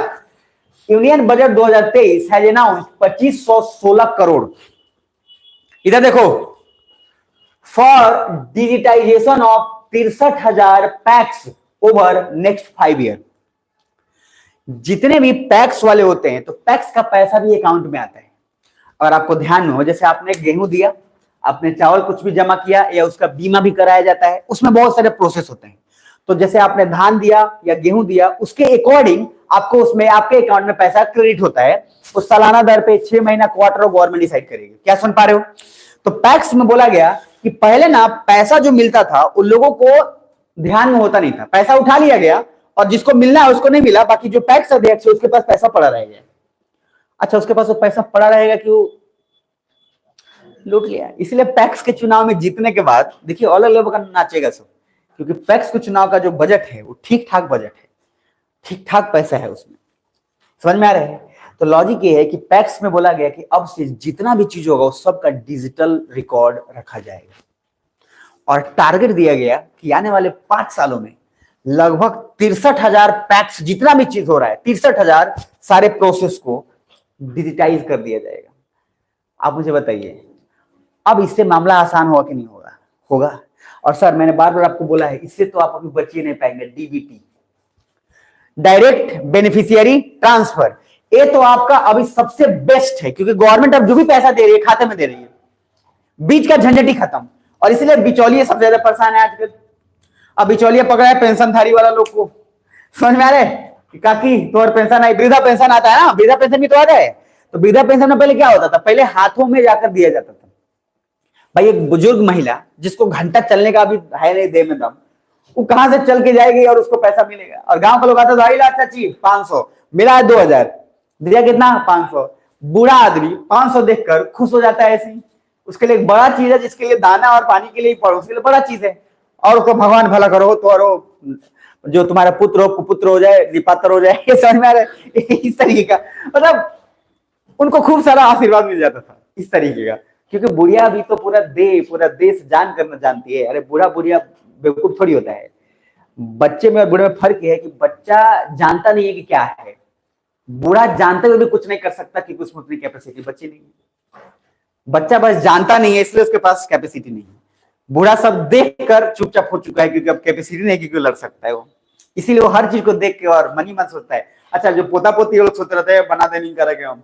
union budget 2023 has announced 2516 crore. इधर देखो, for digitisation of 63,000 PACS over next 5 year. जितने भी पैक्स वाले होते हैं तो पैक्स का पैसा भी अकाउंट में आता है। और आपको ध्यान में हो, जैसे आपने गेहूं दिया, आपने चावल कुछ भी जमा किया या उसका बीमा भी कराया जाता है, उसमें बहुत सारे प्रोसेस होते हैं। तो जैसे आपने धान दिया या गेहूं दिया, उसके अकॉर्डिंग आपको उसमें आपके अकाउंट में पैसा क्रेडिट होता है। उस सालाना दर पे 6 महीना क्वार्टर गवर्नमेंट डिसाइड करेगी। क्या सुन पा रहे हो? तो पैक्स में बोला गया कि पहले ना पैसा जो मिलता था उन लोगों को ध्यान में होता नहीं था, पैसा उठा लिया गया और जिसको मिलना है उसको नहीं मिला, बाकी जो पैक्स अध्यक्ष है उसके पास पैसा पड़ा रहेगा। अच्छा, उसके पास वो पैसा पड़ा रहेगा कि वो लूट लिया। इसलिए पैक्स के चुनाव में जीतने के बाद देखिए अलग अलग का नाचेगा सब, क्योंकि पैक्स के चुनाव का जो बजट है वो ठीक ठाक बजट है, ठीक ठाक पैसा है उसमें। समझ में आ रहा है? तो लॉजिक ये है कि पैक्स में बोला गया कि अब से जितना भी चीज होगा उस सबका डिजिटल रिकॉर्ड रखा जाएगा, और टारगेट दिया गया कि आने वाले 5 सालों में लगभग 63,000 पैक्स, जितना भी चीज हो रहा है 63,000 सारे प्रोसेस को डिजिटाइज कर दिया जाएगा। आप मुझे बताइए अब इससे मामला आसान होगा कि नहीं होगा? होगा। और सर मैंने बार बार आपको बोला है, इससे तो आप अभी बच ही नहीं पाएंगे। डीबीटी, डायरेक्ट बेनिफिशियरी ट्रांसफर, ये तो आपका अभी सबसे बेस्ट है, क्योंकि गवर्नमेंट अब जो भी पैसा दे रही है खाते में दे रही है, बीच का झंझट ही खत्म। और इसलिए बिचौलिए सबसे ज्यादा परेशान है आजकल। अब बिचौलिया पकड़ा है पेंशनधारी वाला लोग को। समझ में आ रहा है? काकी तुम्हारा पेंशन आई, वृद्धा पेंशन आता है ना, वृद्धा पेंशन भी तो आता है। तो वृद्धा पेंशन में पहले क्या होता था? पहले हाथों में जाकर दिया जाता था। भाई एक बुजुर्ग महिला जिसको घंटा चलने का भी है नहीं देह में दम, वो कहां से चल के जाएगी और उसको पैसा मिलेगा? और गांव का लोग आता था, 2.5 चाची 500 मिला है, 2,000 दिया, कितना? 500। बूढ़ा आदमी 500 देखकर खुश हो जाता है। ऐसे ही उसके लिए एक बड़ा चीज है, जिसके लिए दाना और पानी के लिए पड़ो, उसके लिए बड़ा चीज है। और उसको भगवान भला करो तो, और जो तुम्हारा पुत्र हो कुपुत्र हो जाए, निपात्र हो जाए, ये समझ में आ रहा है? इस तरीके का, मतलब उनको खूब सारा आशीर्वाद मिल जाता था इस तरीके का। क्योंकि बुढ़िया भी तो पूरा देश जान करना जानती है। अरे बूढ़ा बुढ़िया बेवकूफ थोड़ी होता है। बच्चे में और बूढ़े में फर्क है कि बच्चा जानता नहीं है कि क्या है, बूढ़ा जानते हुए भी कुछ नहीं कर सकता कि कुछ उतनी कैपेसिटी बच्चे नहीं है। बच्चा बस जानता नहीं है इसलिए उसके पास कैपेसिटी नहीं है। बूढ़ा सब देख कर चुपचाप हो चुका है, क्योंकि अब कैपेसिटी नहीं, क्योंकि लड़ सकता है वो, इसीलिए वो हर चीज को देख के और मन ही मन सोचता है। अच्छा, जो पोता पोती लोग सोच रहे थे बना दे नहीं करेंगे हम,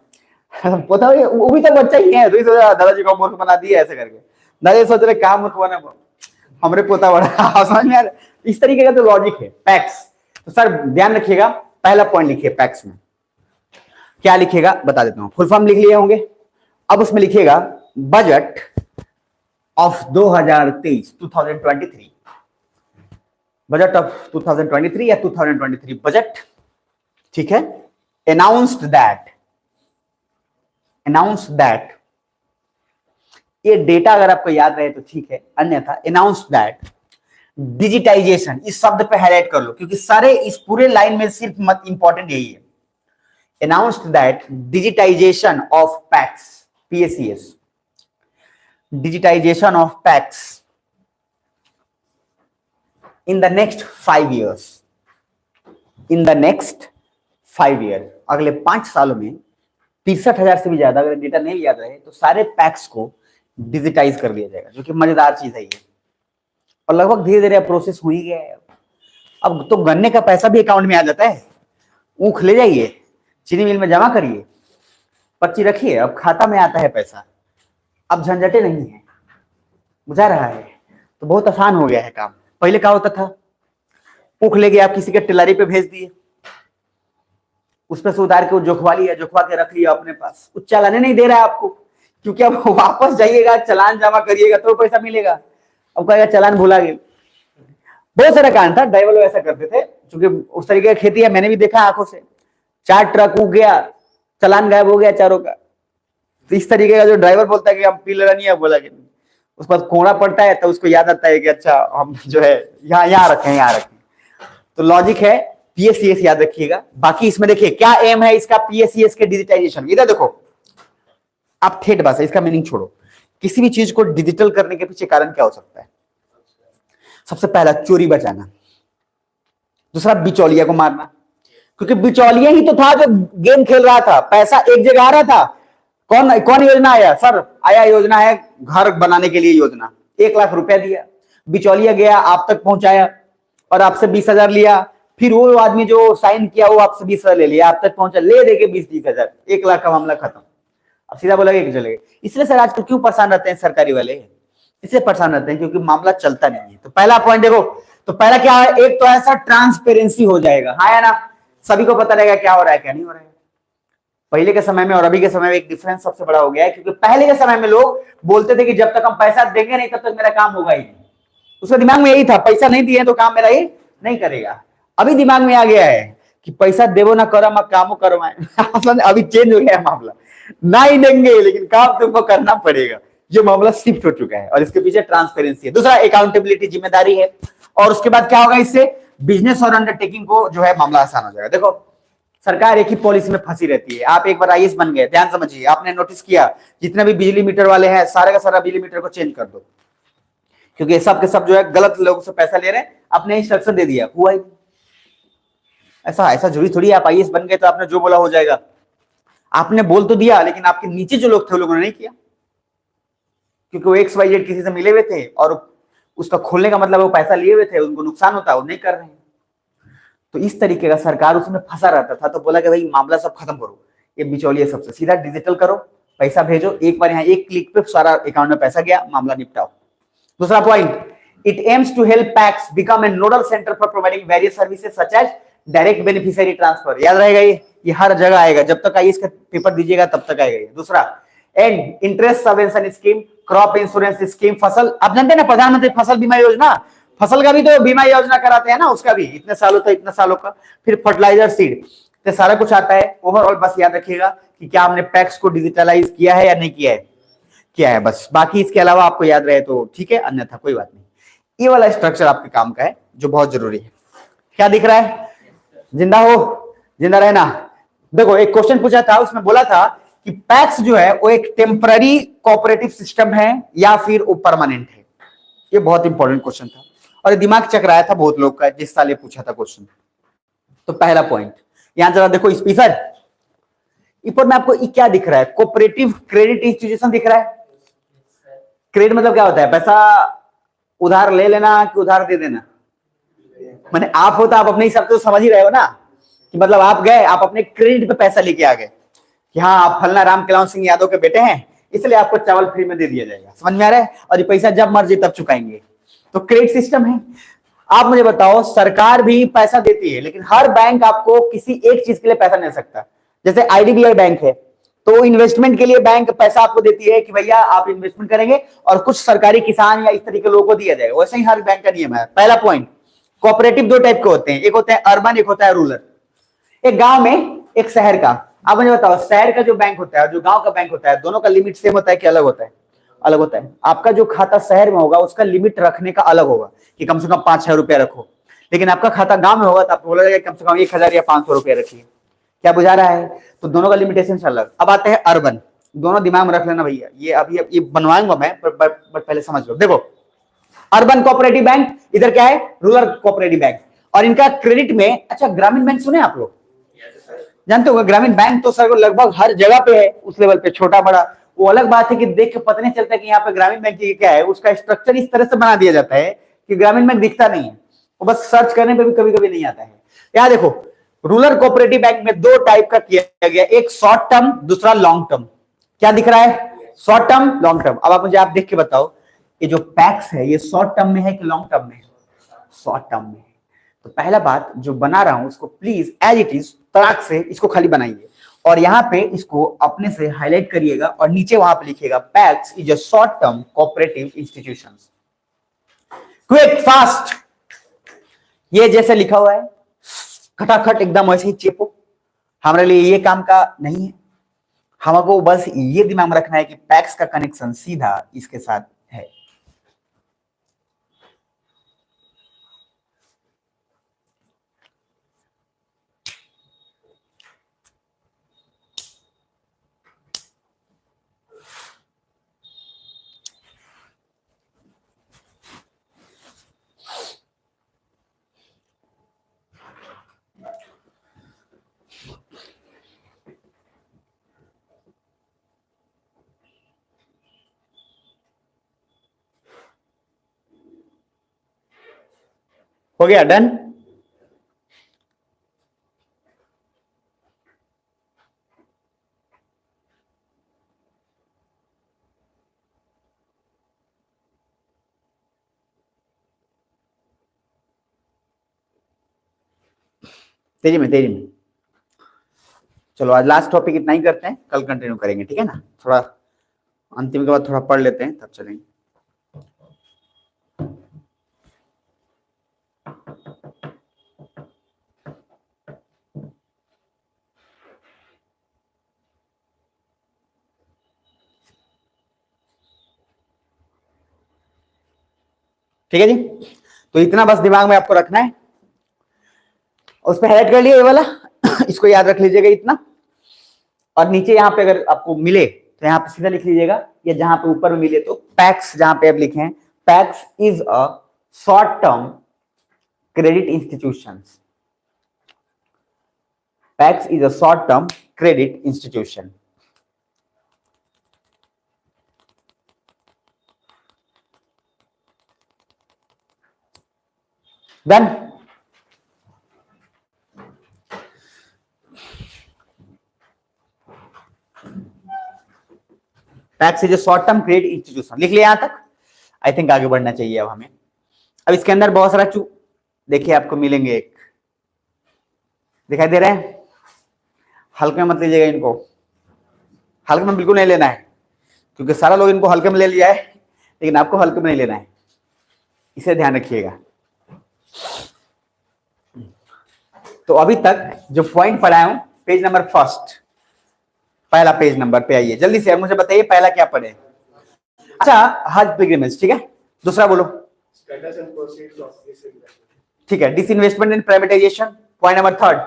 पोता वो भी तो बच्चा ही है, तो दादाजी को मूर्ख बना दिया ऐसे करके। दादाजी सोच रहे क्या मूर्ख बना, हमरे पोता बड़ा। समझ में आ रहा है? इस तरीके का तो लॉजिक है पैक्स। तो सर ध्यान रखिएगा, पहला पॉइंट लिखिए पैक्स में क्या लिखिएगा बता देता हूं। फुल फॉर्म लिख लिए होंगे, अब उसमें लिखिएगा बजट ऑफ 2023, 2023, बजट ऑफ 2023 या 2023 बजट, ठीक है। अनाउंस्ड दैट, ये डेटा अगर आपको याद रहे तो ठीक है, अन्यथा अनाउंस्ड दैट डिजिटाइजेशन, इस शब्द पे हाईलाइट कर लो, क्योंकि सारे इस पूरे लाइन में सिर्फ मत इंपॉर्टेंट यही है। announced that digitization of PACS, digitization of PACS in the next 5 years, अगले 5 सालों में 63,000 से भी ज्यादा, अगर डेटा नहीं याद रहे तो सारे पैक्स को डिजिटाइज कर दिया जाएगा, जो कि मजेदार चीज है ये। और लगभग धीरे धीरे प्रोसेस हो ही गया है। अब तो गन्ने का पैसा भी अकाउंट में आ जाता है। ऊख ले जाइए, चीनी मिल में जमा करिए, पर्ची रखिए, अब खाता में आता है पैसा। अब झंझटे नहीं है, बुझा रहा है? तो बहुत आसान हो गया है काम। पहले क्या होता था, ऊख ले गए आप किसी के टिलरी पे भेज दिए, उसमें से उतार के वो जोखवा लिया, जोखवा के रख लिया अपने पास, वो चलाने नहीं दे रहा है आपको, क्योंकि अब वापस जाइएगा चालान जमा करिएगा तो पैसा मिलेगा। अब कहेगा चालान भुला गए। बहुत सारा कारण था, ड्राइवर लोग ऐसा करते थे, क्योंकि उस तरीके की खेती है, मैंने भी देखा आंखों से। 4 ट्रक उग गया, चालान गायब हो गया चारों का। तो इस तरीके का जो ड्राइवर बोलता है कि हम पी ले नहीं है, बोला कि उसके बाद कोड़ा पड़ता है तो उसको याद आता है कि अच्छा हम जो है यहाँ रखें। तो लॉजिक है PACS याद रखिएगा। बाकी इसमें देखिए क्या एम है इसका PACS के डिजिटाइजेशन। इधर देखो, आप ठेठ भाषा, इसका मीनिंग छोड़ो। किसी भी चीज को डिजिटल करने के पीछे कारण क्या हो सकता है? सबसे पहला चोरी बचाना, दूसरा बिचौलिया को मारना, क्योंकि बिचौलिया ही तो था जो गेम खेल रहा था, पैसा एक जगह आ रहा था। कौन योजना आया सर? आया योजना है घर बनाने के लिए योजना, 1 लाख रुपया दिया, बिचौलिया गया आप तक पहुंचाया और आपसे 20,000 लिया, फिर वो आदमी जो साइन किया वो आपसे 20,000 ले लिया, आप तक पहुंचा, ले दे के 20-20,000, 1 लाख का मामला खत्म। अब सीधा बोला कि चलेगा। इसलिए सर आजकल क्यों परेशान रहते हैं सरकारी वाले? इसलिए परेशान रहते हैं क्योंकि मामला चलता नहीं है। तो पहला पॉइंट देखो, तो पहला क्या है, एक तो ऐसा ट्रांसपेरेंसी हो जाएगा, हाँ या ना, सभी को पता रहेगा क्या हो रहा है क्या नहीं हो रहा है। पहले के समय में और अभी के समय में एक डिफरेंस सबसे बड़ा हो गया है, क्योंकि पहले के समय में लोग बोलते थे कि जब तक हम पैसा देंगे नहीं तब तक मेरा काम होगा ही नहीं। उसके दिमाग में यही था, पैसा नहीं दिए तो काम मेरा ही नहीं करेगा। अभी दिमाग में आ गया है कि पैसा देवो ना करो मैं कामो करो मैं अभी चेंज हो गया है मामला, ना ही देंगे लेकिन काम तुमको करना पड़ेगा। ये मामला शिफ्ट हो चुका है और इसके पीछे ट्रांसपेरेंसी है। दूसरा अकाउंटेबिलिटी, जिम्मेदारी है। और उसके बाद क्या होगा, इससे बिजनेस और अंडरटेकिंग को जो है मामला आसान हो जाएगा। देखो सरकार एक ही पॉलिसी में फंसी रहती है। आप एक बार आईएएस बन गए, ध्यान समझिए, आपने नोटिस किया जितने भी बिजली मीटर वाले हैं सारे का सारा बिजली मीटर को चेंज कर दो, क्योंकि सब के सब जो है गलत लोगों से पैसा ले रहे हैं। आपने इंस्ट्रक्शन दे दिया, हुआ ही ऐसा। ऐसा जरूरी थोड़ी आप आईएएस बन गए तो आपने जो बोला हो जाएगा। आपने बोल तो दिया लेकिन आपके नीचे जो लोग थे वो लोगों ने नहीं किया, क्योंकि वो XYZ किसी से मिले हुए थे और उसका खोलने का मतलब वो पैसा लिए हुए थे, उनको नुकसान होता है, वो नहीं कर रहे हैं। तो इस तरीके का सरकार उसमें फंसा रहता था। तो बोला कि भाई मामला सब खत्म करो, ये बिचौलिए सबसे सीधा डिजिटल करो, पैसा भेजो एक बार, यहाँ एक क्लिक पे सारा अकाउंट में पैसा गया, मामला निपटाओ। दूसरा point, it aims to help PACS become a nodal centre for providing various services such as direct beneficiary transfer. याद रहेगा ये हर जगह आएगा, जब तक आईएएस का पेपर दीजिएगा तब तक आएगा ये। दूसरा, and interest subvention scheme, crop insurance scheme, फसल, आप जानते हैं ना प्रधानमंत्री फसल बीमा योजना, फसल का भी तो बीमा योजना कराते हैं ना, उसका भी इतने सालों तक, इतने सालों का। फिर फर्टिलाइजर, सीड, तो सारा कुछ आता है। ओवरऑल बस याद रखिएगा कि क्या हमने पैक्स को डिजिटलाइज किया है या नहीं किया है, किया है बस। बाकी इसके अलावा आपको याद रहे तो ठीक है, अन्यथा कोई बात नहीं। ये वाला स्ट्रक्चर आपके काम का है जो बहुत जरूरी है। क्या दिख रहा है, जिंदा हो, जिंदा रहना। देखो एक क्वेश्चन पूछा था, उसमें बोला था कि पैक्स जो है वो एक टेम्पररी कोऑपरेटिव सिस्टम है या फिर वो परमानेंट है। ये बहुत इंपॉर्टेंट क्वेश्चन था और दिमाग चकराया था बहुत लोग का जिस साल ये पूछा था क्वेश्चन। तो पहला पॉइंट यहां जरा देखो, स्पीकर ऊपर में आपको क्या दिख रहा है, कोऑपरेटिव क्रेडिट इंस्टीट्यूशन दिख रहा है। क्रेडिट मतलब क्या होता है, पैसा उधार ले लेना कि उधार दे देना। माने आप हो तो आप अपने हिसाब से तो समझ ही रहे हो ना, कि मतलब आप गए, आप अपने क्रेडिट पे पैसा लेके आ गए कि हाँ आप फलना राम केलावन सिंह यादव के बेटे हैं, इसलिए आपको चावल फ्री में दे दिया जाएगा। समझ में आ रहा है, और ये पैसा जब मर्जी तब चुकाएंगे। तो क्रेडिट सिस्टम है। आप मुझे बताओ, सरकार भी पैसा देती है लेकिन हर बैंक आपको किसी एक चीज के लिए पैसा नहीं दे सकता। जैसे IDBI बैंक है, तो इन्वेस्टमेंट के लिए बैंक पैसा आपको देती है कि भैया आप इन्वेस्टमेंट करेंगे और कुछ सरकारी किसान या इस तरीके के लोगों को दिया जाएगा। वैसे ही हर बैंक का नियम है। पहला पॉइंट, कोऑपरेटिव दो टाइप के होते हैं, एक होता है अर्बन, एक होता है रूरल। एक गांव में, एक शहर का। आप मुझे बताओ, शहर का जो बैंक होता है और जो गांव का बैंक होता है, दोनों का लिमिट सेम होता है कि अलग होता है? अलग होता है। आपका जो खाता शहर में होगा उसका लिमिट रखने का अलग होगा कि कम से कम 5-6 रुपया रखो, लेकिन आपका खाता गांव में होगा तो आपको बोला जाएगा कम से कम 1000 या 500 रुपया रखिए। क्या बुझा रहा है? तो दोनों का लिमिटेशन अलग। अब आते हैं अर्बन, दोनों दिमाग में रख लेना भैया, ये अभी ये बनवाऊंगा मैं, बट पहले समझ लो। देखो अर्बन कोऑपरेटिव बैंक, इधर क्या है, रूरल कोऑपरेटिव बैंक। और इनका क्रेडिट में, अच्छा ग्रामीण बैंक सुने आप लोग? जानते हो ग्रामीण बैंक तो सर लगभग हर जगह पे है, उस लेवल पे, छोटा बड़ा वो अलग बात है कि देख के पता नहीं चलता कि यहाँ पे ग्रामीण बैंक क्या है। उसका स्ट्रक्चर इस तरह से बना दिया जाता है कि ग्रामीण बैंक दिखता नहीं है, वो बस सर्च करने पे भी कभी कभी नहीं आता है। यहाँ देखो, रूरल कोऑपरेटिव बैंक में दो टाइप का किया गया, एक शॉर्ट टर्म, दूसरा लॉन्ग टर्म। क्या दिख रहा है? Short term, long term. अब आप मुझे आप देख के बताओ, ये जो पैक्स है ये शॉर्ट टर्म में है कि लॉन्ग टर्म में है? शॉर्ट टर्म में है। तो पहला बात जो बना रहा हूं उसको प्लीज एज इट इज तड़ाक से इसको खाली बनाइए और यहां पे इसको अपने से हाईलाइट करिएगा और नीचे वहां पे लिखिएगा PACS is a short term cooperative institutions. Quick fast, ये जैसे लिखा हुआ है खटाखट एकदम वैसे ही चेपो। हमारे लिए ये काम का नहीं है, हमको बस ये दिमाग में रखना है कि पैक्स का कनेक्शन सीधा इसके साथ है। हो गया डन? तेजी में, तेजी में। चलो आज लास्ट टॉपिक इतना ही करते हैं, कल कंटिन्यू करेंगे, ठीक है ना? थोड़ा अंतिम के बाद थोड़ा पढ़ लेते हैं तब चलेंगे। ठीक है जी। तो इतना बस दिमाग में आपको रखना है, उस पर हाइलाइट कर लिया ये वाला इसको याद रख लीजिएगा इतना। और नीचे यहाँ पे अगर आपको मिले तो यहाँ पे सीधा लिख लीजिएगा, या जहां पे ऊपर में मिले तो पैक्स, जहां पे आप लिखे हैं PACS is a short term credit institution. PACS is a short term credit institution. Done. PACS is a short term credit institution, लिख लिया यहां तक। आई थिंक आगे बढ़ना चाहिए अब हमें। अब इसके अंदर बहुत सारा देखिए आपको मिलेंगे, एक दिखाई दे रहे हैं, हल्के में मत लीजिएगा इनको, हल्के में बिल्कुल नहीं लेना है, क्योंकि सारा लोग इनको हल्के में ले लिया है, लेकिन आपको हल्के में नहीं लेना है, इसे ध्यान रखिएगा। तो अभी तक जो पॉइंट पढ़ाया हूं, पेज नंबर फर्स्ट, पहला पेज नंबर पे आइए जल्दी से, मुझे बताइए पहला क्या पढ़े। अच्छा, हज पिलग्रिमेज, ठीक है। दूसरा बोलो, ठीक है, disinvestment and privatisation, point number third.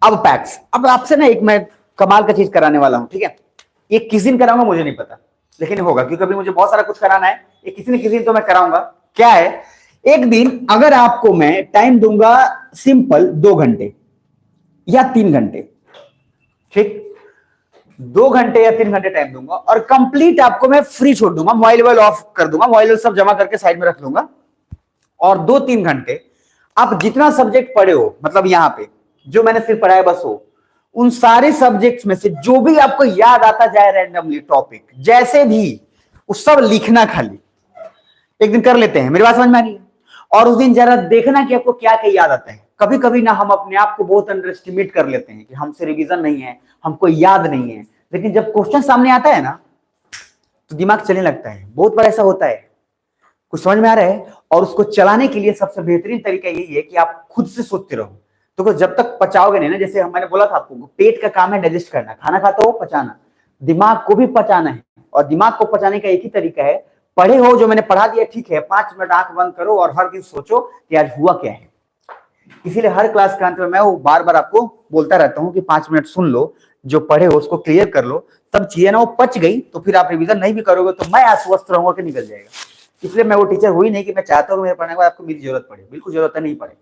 अब पैक्स, अब आपसे ना एक मैं कमाल का चीज कराने वाला हूं, ठीक है। ये किस दिन कराऊंगा मुझे नहीं पता, लेकिन होगा, क्योंकि अभी मुझे बहुत सारा कुछ कराना है, ये किसी न किसी दिन तो मैं कराऊंगा। क्या है, एक दिन अगर आपको मैं टाइम दूंगा सिंपल 2 घंटे या 3 घंटे, ठीक, 2 घंटे या 3 घंटे टाइम दूंगा, और कंप्लीट आपको मैं फ्री छोड़ दूंगा, मोबाइल ऑफ कर दूंगा, मोबाइल सब जमा करके साइड में रख लूंगा, और 2-3 घंटे आप जितना सब्जेक्ट पढ़े हो, मतलब यहां पे जो मैंने सिर्फ पढ़ाया बस हो, उन सारे सब्जेक्ट्स में से जो भी आपको याद आता जाए रैंडमली टॉपिक, जैसे भी, उस सब लिखना खाली। एक दिन कर लेते हैं, मेरी बात समझ में आ रही है। और उस दिन जरा देखना कि आपको क्या क्या याद आता है। कभी कभी ना हम अपने आप को बहुत अंडर एस्टिमेट कर लेते हैं कि हमसे रिवीजन नहीं है, हमको याद नहीं है, लेकिन जब क्वेश्चन सामने आता है ना तो दिमाग चलने लगता है। बहुत बार ऐसा होता है, कुछ समझ में आ रहा है, और उसको चलाने के लिए सबसे बेहतरीन तरीका यही है कि आप खुद से सोचते रहो। तो जब तक पचाओगे नहीं ना, जैसे मैंने बोला था आपको, पेट का काम है डाइजेस्ट करना, खाना खाता हो पचाना, दिमाग को भी पचाना है, और दिमाग को पचाने का एक ही तरीका है, पढ़े हो जो मैंने पढ़ा दिया, ठीक है, 5 मिनट आंख बंद करो और हर दिन सोचो कि आज हुआ क्या है। इसीलिए हर क्लास के अंत में मैं वो बार बार आपको बोलता रहता हूं कि 5 मिनट सुन लो, जो पढ़े हो उसको क्लियर कर लो, तब चीजें ना वो पच गई तो फिर आप रिवीजन नहीं भी करोगे तो मैं आश्वस्त रहूंगा कि निकल जाएगा। इसलिए मैं वो टीचर हुई नहीं कि मैं चाहता हूँ मेरे पढ़ने के बाद आपको मेरी जरूरत पड़े, बिल्कुल जरूरत नहीं पड़े,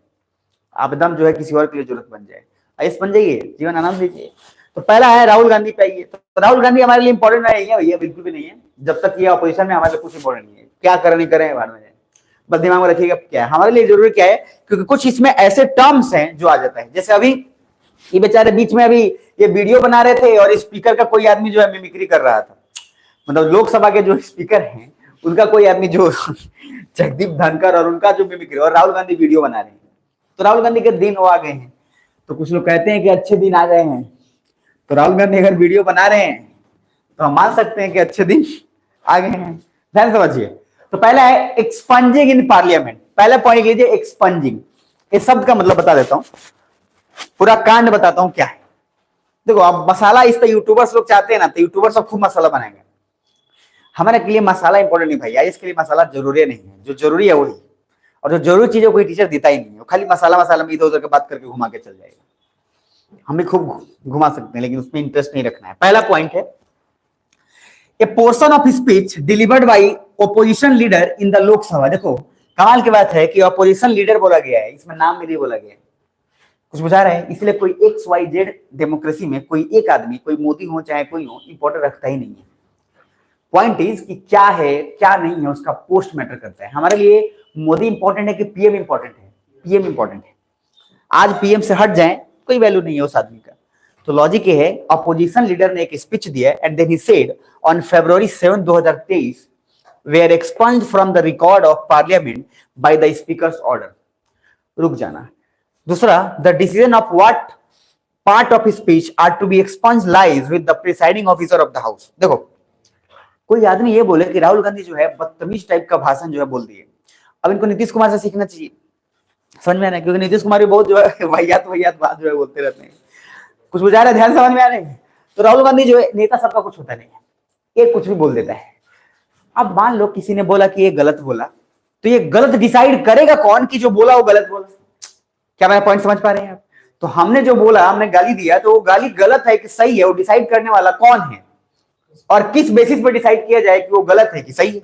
आप एकदम जो है किसी और के लिए जरूरत बन जाए, आइए बन जाइए, जीवन आनंद लीजिए। तो पहला है राहुल गांधी पे आइए। तो राहुल गांधी हमारे लिए इंपॉर्टेंट नहीं है भैया, बिल्कुल भी नहीं है, जब तक ये अपोजिशन में हमारे लिए कुछ इंपॉर्टेंट नहीं है, क्या करें नहीं करें बाद में, बस दिमाग में रखिएगा क्या है हमारे लिए जरूरी क्या है, क्योंकि कुछ इसमें ऐसे टर्म्स हैं जो आ जाता है। जैसे अभी ये बेचारे बीच में अभी ये वीडियो बना रहे थे और स्पीकर का कोई आदमी जो है मिमिक्री कर रहा था, मतलब लोकसभा के जो स्पीकर हैं उनका कोई आदमी जो जगदीप धनखड़ और उनका जो मिमिक्री, और राहुल गांधी वीडियो बना रहे हैं। तो राहुल गांधी के दिन वो आ गए हैं, तो कुछ लोग कहते हैं कि अच्छे दिन आ गए हैं, तो राहुल गांधी अगर वीडियो बना रहे हैं तो हम मान सकते हैं कि अच्छे दिन आ गए हैं। ध्यान समझिए। तो पहला है एक्सपंजिंग इन पार्लियामेंट, पहला पॉइंट लीजिए एक्सपंजिंग। इस शब्द का मतलब बता देता हूं, पूरा कांड बताता हूं क्या है। देखो अब मसाला इस पे यूट्यूबर्स लोग चाहते हैं ना, तो यूट्यूबर सब खूब मसाला बनाएंगे। हमारे के लिए मसाला इंपॉर्टेंट नहीं भाई, इसके लिए मसाला जरूरी नहीं है, जो जरूरी है वही, और जो जरूरी चीज है कोई टीचर देता ही नहीं है, खाली मसाला मसाला में इधर उधर की बात करके घुमा के चल जाएगा। हम भी खूब घुमा सकते हैं लेकिन उसमें इंटरेस्ट नहीं रखना है। पहला पॉइंट है ए portion of speech delivered by opposition leader in the Lok Sabha. देखो कमाल की बात है कि ऑपोजिशन लीडर बोला गया है, इसमें नाम भी नहीं बोला गया है, कुछ बुझा रहा है। इसलिए कोई XYZ डेमोक्रेसी में कोई एक आदमी, कोई मोदी हो चाहे कोई हो, इंपॉर्टेंट रखता ही नहीं है। पॉइंट इज कि क्या है क्या नहीं है उसका पोस्ट मैटर करता है। हमारे लिए मोदी इंपॉर्टेंट है कि पीएम इंपॉर्टेंट है? पीएम इंपॉर्टेंट है। आज पीएम से हट जाए कोई वैल्यू नहीं है उस आदमी का। तो लॉजिक ये है, अपोजिशन लीडर ने एक स्पीच दिया and then he said on February 7, 2023 where expunged from the record of parliament by the speaker's order. रुक जाना। दूसरा, the decision of what part of speech are to be expunged lies with the presiding officer of the house. देखो कोई आदमी ये बोले कि राहुल गांधी जो है बदतमीज टाइप का भाषण जो है बोल दिए, अब इनको नीतीश कुमार से सीखना चाहिए। समझ में आ रहा है? क्योंकि नीतीश कुमार भी बहुत जो है वाहियात बात जो है बोलते रहते हैं। कुछ बुझा रहा है? ध्यान समझ में आ रहे हैं? तो राहुल गांधी जो है नेता सबका कुछ होता नहीं है, एक कुछ भी बोल देता है। अब मान लो किसी ने बोला कि ये गलत बोला, तो ये गलत डिसाइड करेगा कौन कि जो बोला वो गलत बोला? क्या मेरा पॉइंट समझ पा रहे हैं आप? तो हमने जो बोला, हमने गाली दिया, तो वो गाली गलत है कि सही है, वो डिसाइड करने वाला कौन है और किस बेसिस पर डिसाइड किया जाए कि वो गलत है कि सही है?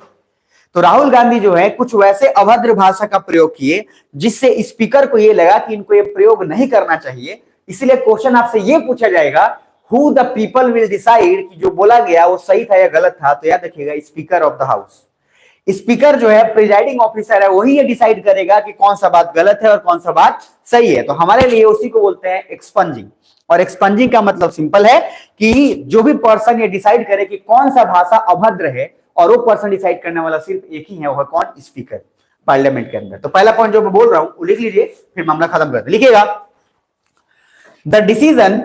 तो राहुल गांधी जो है कुछ वैसे अभद्र भाषा का प्रयोग किए जिससे स्पीकर को ये लगा कि इनको ये प्रयोग नहीं करना चाहिए। इसलिए क्वेश्चन आपसे ये पूछा जाएगा, who the people will decide कि जो बोला गया वो सही था या गलत था? तो याद रखिएगा, speaker of the house. Speaker जो है प्रिजाइडिंग ऑफिसर है, वही ये डिसाइड करेगा कि कौन सा बात गलत है और कौन सा बात सही है। तो हमारे लिए उसी को बोलते हैं एक्सपंजिंग। और एक्सपंजिंग का मतलब सिंपल है कि जो भी पर्सन ये डिसाइड करे कि कौन सा भाषा अभद्र है, और वो पर्सन डिसाइड करने वाला सिर्फ एक ही है, वो है कौन? स्पीकर, पार्लियामेंट के अंदर। तो पहला पॉइंट जो मैं बोल रहा हूं वो लिख लीजिए, फिर मामला खत्म करते। लिखिएगा, the decision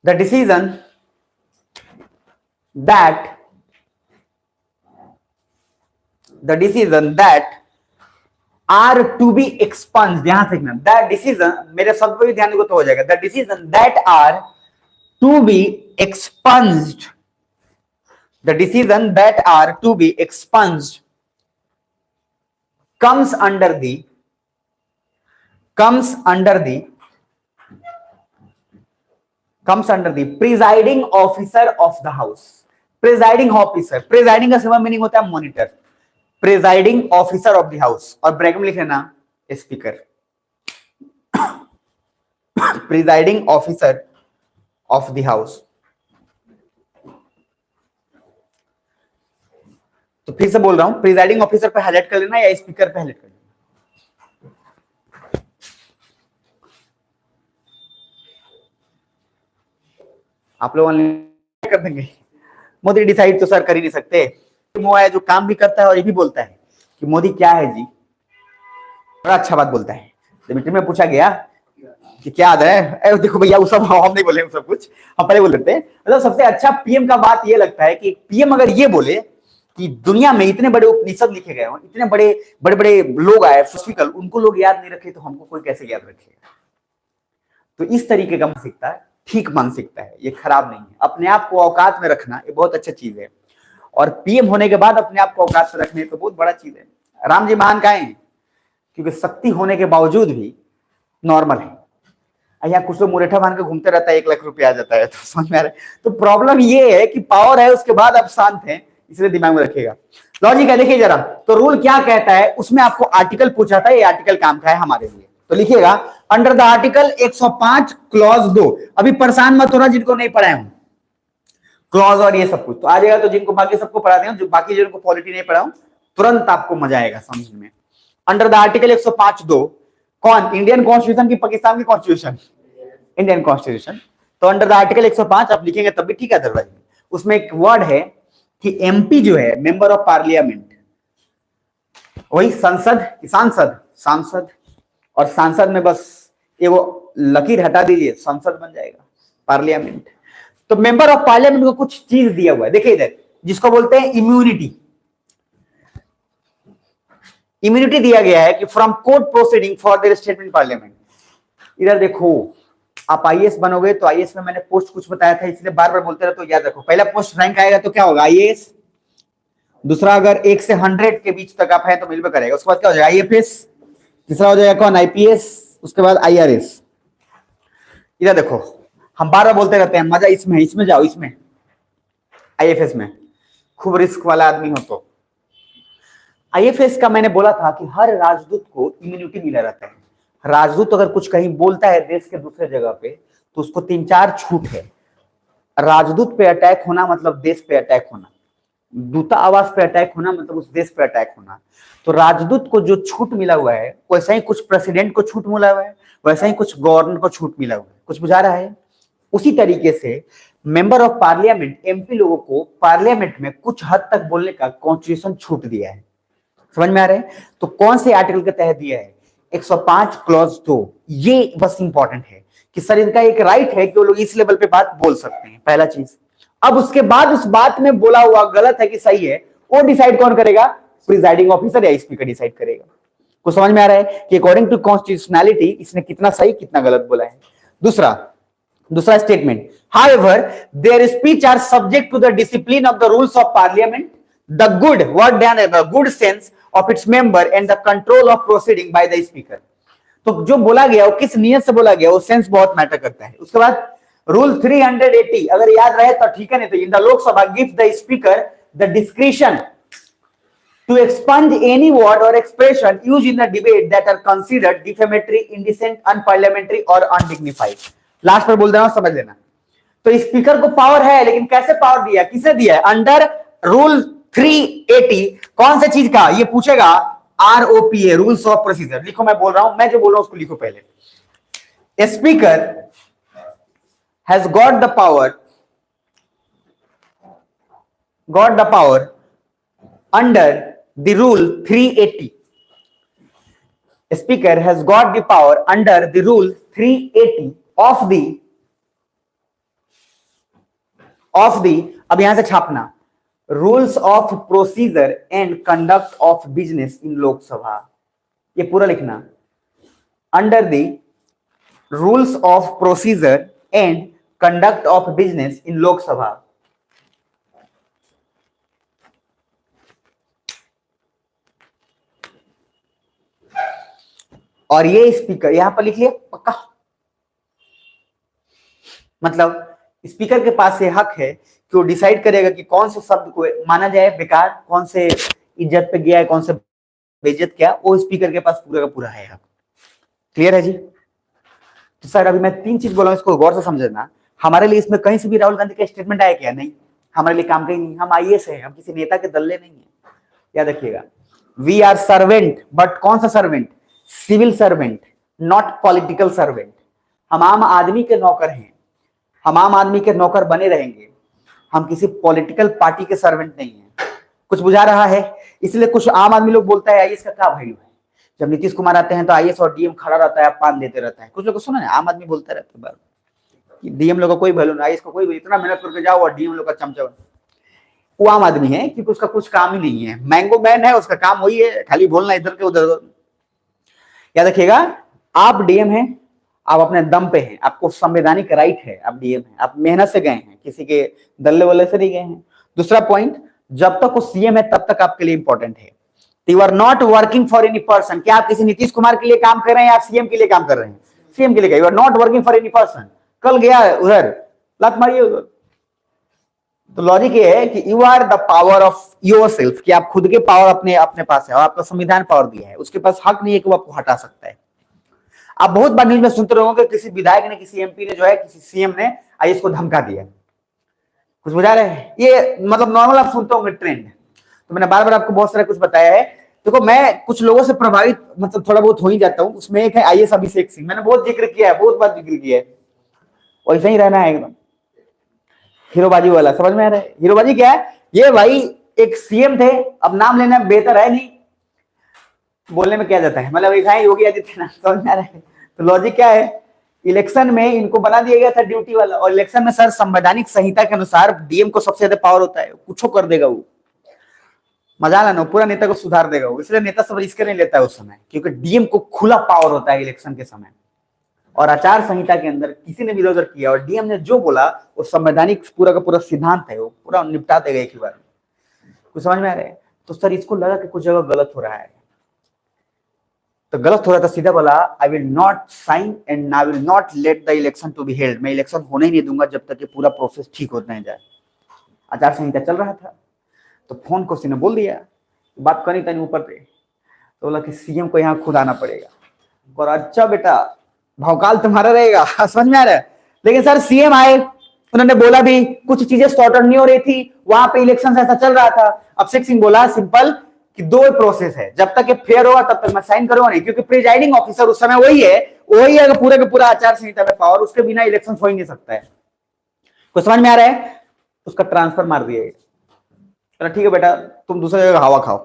that are to be expunged, ध्यान से देखना, द डिसीजन, मेरे शब्द पर भी ध्यान देगा तो हो जाएगा, the decision that are to be expunged, the decision that are to be expunged comes under the presiding officer of the house। Presiding officer, presiding का सिंपल मीनिंग होता है monitor, presiding officer of the house, और ब्रैकेट में लिख लेना speaker. Presiding officer of the house. तो फिर से बोल रहा हूं, प्रिजाइडिंग ऑफिसर पे हाईलाइट कर लेना या स्पीकर पे हाईलाइट कर लेना। आप लोग कर देंगे। मोदी डिसाइड तो सर कर ही नहीं सकते। वो है जो काम भी करता है और ये भी बोलता है कि मोदी क्या है जी, बड़ा अच्छा बात बोलता है। जब मीटिंग में पूछा गया कि क्या याद है, देखो भैया वो सब हम नहीं बोले, सब कुछ हम पहले बोल देते हैं। मतलब सबसे अच्छा पीएम का बात ये लगता है कि पीएम अगर ये बोले कि दुनिया में इतने बड़े उपनिषद लिखे गए हो, इतने बड़े बड़े बड़े लोग आए फिलोसफिकल, उनको लोग याद नहीं रखे तो हमको कोई कैसे याद रखेगा? तो इस तरीके का मानसिकता है, ठीक मानसिकता है, ये खराब नहीं है। अपने आप को औकात में रखना ये बहुत अच्छा चीज है, और पीएम होने के बाद अपने आप को औकात में रखने तो बहुत बड़ा चीज है। राम जी महान काहे हैं? क्योंकि शक्ति होने के बावजूद भी नॉर्मल है। यहाँ कुछ लोग मुरेठा बांध के घूमते रहता है, 1 लाख रुपया आ जाता है, तो समझ में आ रहा है। तो प्रॉब्लम ये है कि पावर है, उसके बाद आप शांत हैं, इसलिए दिमाग में रखिएगा। लॉजिक है, देखिए जरा, तो रूल क्या कहता है, उसमें आपको आर्टिकल पूछा था, ये आर्टिकल काम का है हमारे लिए। तो लिखिएगा, अंडर द आर्टिकल 105 क्लॉज 2। अभी परेशान मत होना जिनको नहीं पढ़ाए हूं क्लॉज और ये सब कुछ, तो आ जाएगा। तो जिनको बाकी सबको पढ़ा दें, जो बाकी जिनको पॉलिटी नहीं पढ़ाऊं, तुरंत आपको मजा आएगा समझने में। अंडर द आर्टिकल 105(2) कौन? इंडियन कॉन्स्टिट्यूशन की पाकिस्तान की कॉन्स्टिट्यूशन? Indian constitution. तो अंडर द आर्टिकल 105 आप लिखेंगे तब भी ठीक है, अदरवाइज उसमें एक वर्ड है कि एमपी जो है मेंबर ऑफ पार्लियामेंट, वही संसद, सांसद, और सांसद में बस ये वो लकीर हटा दीजिए, संसद बन जाएगा पार्लियामेंट। तो मेंबर ऑफ पार्लियामेंट को कुछ चीज दिया हुआ है, देखिए इधर, जिसको बोलते हैं इम्यूनिटी। इम्यूनिटी दिया गया है कि from court proceeding for their statement parliament. इधर देखो, आप आईएएस बनोगे तो आईएएस में मैंने पोस्ट कुछ बताया था, इसलिए बार बार बोलते रहो, तो याद रखो। पहला पोस्ट रैंक आएगा तो क्या होगा? आईएएस। दूसरा अगर 1 से 100 के बीच तक आप है तो मिल पे करेगा, उसके बाद क्या हो जाएगा? आईएफएस। तीसरा हो जाएगा कौन? आईपीएस। उसके बाद आईआरएस। इधर देखो, हम बार बार बोलते रहते हैं मजा इसमें, इसमें जाओ, इसमें आईएफएस में खूब रिस्क वाला आदमी हो तो। आईएफएस का मैंने बोला था कि हर राजदूत को इम्यूनिटी मिला रहता है। राजदूत अगर कुछ कहीं बोलता है देश के दूसरे जगह पे तो उसको 3-4 छूट है। राजदूत पे अटैक होना मतलब देश पे अटैक होना, दूतावास पे अटैक होना मतलब उस देश पे अटैक होना। तो राजदूत को जो छूट मिला हुआ है, वैसा ही कुछ प्रेसिडेंट को छूट मिला हुआ है, वैसा ही कुछ गवर्नर को छूट मिला हुआ है। कुछ बुझा रहा है? उसी तरीके से मेंबर ऑफ पार्लियामेंट, एमपी लोगों को पार्लियामेंट में कुछ हद तक बोलने का कॉन्स्टिट्यूशन छूट दिया है। समझ में आ रहा है? तो कौन से आर्टिकल के तहत दिया है? 105 क्लॉज 2। ये बस इंपॉर्टेंट है कि सर इनका एक राइट है कि वो लोग इस लेवल पे बात बोल सकते हैं, पहला चीज। अब उसके बाद उस बात में बोला हुआ गलत है कि सही है, वो डिसाइड कौन करेगा? प्रिजाइडिंग ऑफिसर या स्पीकर डिसाइड करेगा। कुछ समझ में आ रहा है कि अकॉर्डिंग टू कॉन्स्टिट्यूशनैलिटी इसने कितना सही कितना गलत बोला है। दूसरा statement, However, their speech are subject to the discipline of the rules of parliament, the good word ध्यान रखना, good sense of its member and the control of proceeding by the speaker. तो जो बोला गया वो किस नियत से बोला गया वो सेंस बहुत मैटर करता है. उसके बाद रूल 380 अगर याद रहे तो ठीक है, नहीं तो in the Lok Sabha gives the speaker the discretion to expunge any word or expression used in the debate that are considered defamatory, indecent, unparliamentary or undignified. Last पर बोल रहा हूं, समझ लेना. तो स्पीकर को पावर है, लेकिन कैसे पावर दिया, किसे दिया है? अंडर रूल 380 कौन से चीज का ये पूछेगा? ROPA, rules of procedure. लिखो, मैं बोल रहा हूं, मैं जो बोल रहा हूं उसको लिखो पहले. Speaker has got the power under the rule 380. Speaker has got the power under the rule 380 of the अब यहां से छापना, rules of procedure and conduct of business in Lok Sabha. ये पूरा लिखना, under the rules of procedure and conduct of business in Lok Sabha. और ये स्पीकर यहां पर लिख लिया पक्का. मतलब स्पीकर के पास ये हक है कि वो डिसाइड करेगा कि कौन से शब्द को माना जाए बेकार, कौन से इज्जत पे गया है, कौन से बेइज्जत किया, वो स्पीकर के पास पूरा का पूरा है हक. क्लियर है जी? तो सर अभी मैं 3 चीज बोला हूं, इसको गौर से समझना. हमारे लिए इसमें कहीं से भी राहुल गांधी का स्टेटमेंट आया क्या? नहीं, हमारे लिए काम का ही नहीं. हम IAS है, हम किसी नेता के दल्ले नहीं है. याद रखिएगा, वी आर सर्वेंट, बट कौन सा servant? Civil servant, not political servant. हम आम आदमी के नौकर हैं, हम आम आदमी के नौकर बने रहेंगे. हम किसी पॉलिटिकल पार्टी के सर्वेंट नहीं हैं. कुछ बुझा रहा है? इसलिए कुछ आम आदमी लोग बोलता है IAS का क्या वैल्यू है. जब नीतीश कुमार आते हैं तो IAS और DM खड़ा रहता है, पान देते रहता है. कुछ लोग सुना है, आम आदमी बोलता रहता है कि DM लोग का कोई वैल्यू नहीं, IAS का कोई, इतना मेहनत करके जाओ और DM लोग का चमचा. वो आम आदमी है क्योंकि उसका कुछ काम ही नहीं है. मैंगो मैन है, उसका काम वही है, खाली बोलना इधर के उधर. याद रखिएगा, आप DM हैं, आप अपने दम पे हैं, आपको संवैधानिक राइट है, आप DM हैं, आप मेहनत से गए हैं, किसी के दल्ले वल्ले से नहीं गए हैं. दूसरा पॉइंट, जब तक वो CM है तब तक आपके लिए इंपॉर्टेंट है. You are not working for any person. क्या आप किसी नीतीश कुमार के लिए काम कर रहे हैं या CM के लिए काम कर रहे हैं? CM के लिए. You are not working for any person. कल गया उधर, लात मारिए उधर. तो लॉजिक ये है कि you are the power of yourself, कि आप खुद के पावर अपने पास है और आपका संविधान पावर दिया है. उसके पास हक नहीं है कि वो आपको हटा सकता है. आप बहुत बार न्यूज में सुनते रहोगे किसी विधायक ने, किसी MP ने जो है, किसी CM ने IAS को धमका दिया. कुछ बुझा रहे हैं? ये मतलब नॉर्मल आप सुनते होंगे ट्रेंड. तो मैंने बार बार आपको बहुत सारा कुछ बताया है. देखो, मैं कुछ लोगों से प्रभावित मतलब थोड़ा बहुत हो ही जाता हूं. उसमें एक है IAS अभिषेक सिंह. मैंने बहुत जिक्र किया है, बहुत बार जिक्र किया है. वैसा ही रहना है एकदम हीरोबाजी वाला. समझ में आ रहा है? हीरोबाजी क्या है? ये भाई एक CM थे, अब नाम लेना बेहतर है नहीं, बोलने में क्या जाता है, मतलब एक है योगी आदित्यनाथ. समझ में आ रहा है? तो लॉजिक क्या है, इलेक्शन में इनको बना दिया गया था ड्यूटी वाला. और इलेक्शन में सर संवैधानिक संहिता के अनुसार DM को सबसे ज्यादा पावर होता है. कुछ कर देगा वो, मजा लाना, पूरा नेता को सुधार देगा वो. इसलिए नेता सब रिस्क नहीं लेता है उस समय, क्योंकि DM को खुला पावर होता है इलेक्शन के समय. और आचार संहिता के अंदर किसी ने विरोध किया और DM ने जो बोला वो संवैधानिक पूरा का पूरा सिद्धांत है, वो पूरा निपटा देगा एक ही बार. कुछ समझ में आ रहा है? तो सर इसको लगा कि कुछ जगह गलत हो रहा है. तो गलत हो रहा था, सीधा बोला I will not sign and I will not let the election to be held. मैं इलेक्शन होने ही नहीं दूंगा जब तक कि पूरा प्रोसेस ठीक होता नहीं जाए. आचार संहिता चल रहा था, तो फोन को उसने बोल दिया, बात करनी था ऊपर पे. तो बोला कि CM को यहाँ खुद आना पड़ेगा. और अच्छा बेटा, भौकाल तुम्हारा रहेगा. समझ में आ रहा है? लेकिन सर CM आए, उन्होंने बोला भी कुछ चीजें सॉर्ट आउट नहीं हो रही थी, वहां पे इलेक्शन ऐसा चल रहा था. अभिषेक सिंह बोला सिंपल कि 2 प्रोसेस है, जब तक ये फेयर होगा तब तक मैं साइन करूंगा नहीं, क्योंकि प्रिजाइडिंग ऑफिसर उस समय वही है कि पूरे के पूरा आचार संहिता में पावर, उसके बिना इलेक्शन हो ही नहीं सकता है. कुछ समझ में आ रहा है? उसका ट्रांसफर मार दिया. ठीक है बेटा, तुम दूसरी जगह हवा खाओ.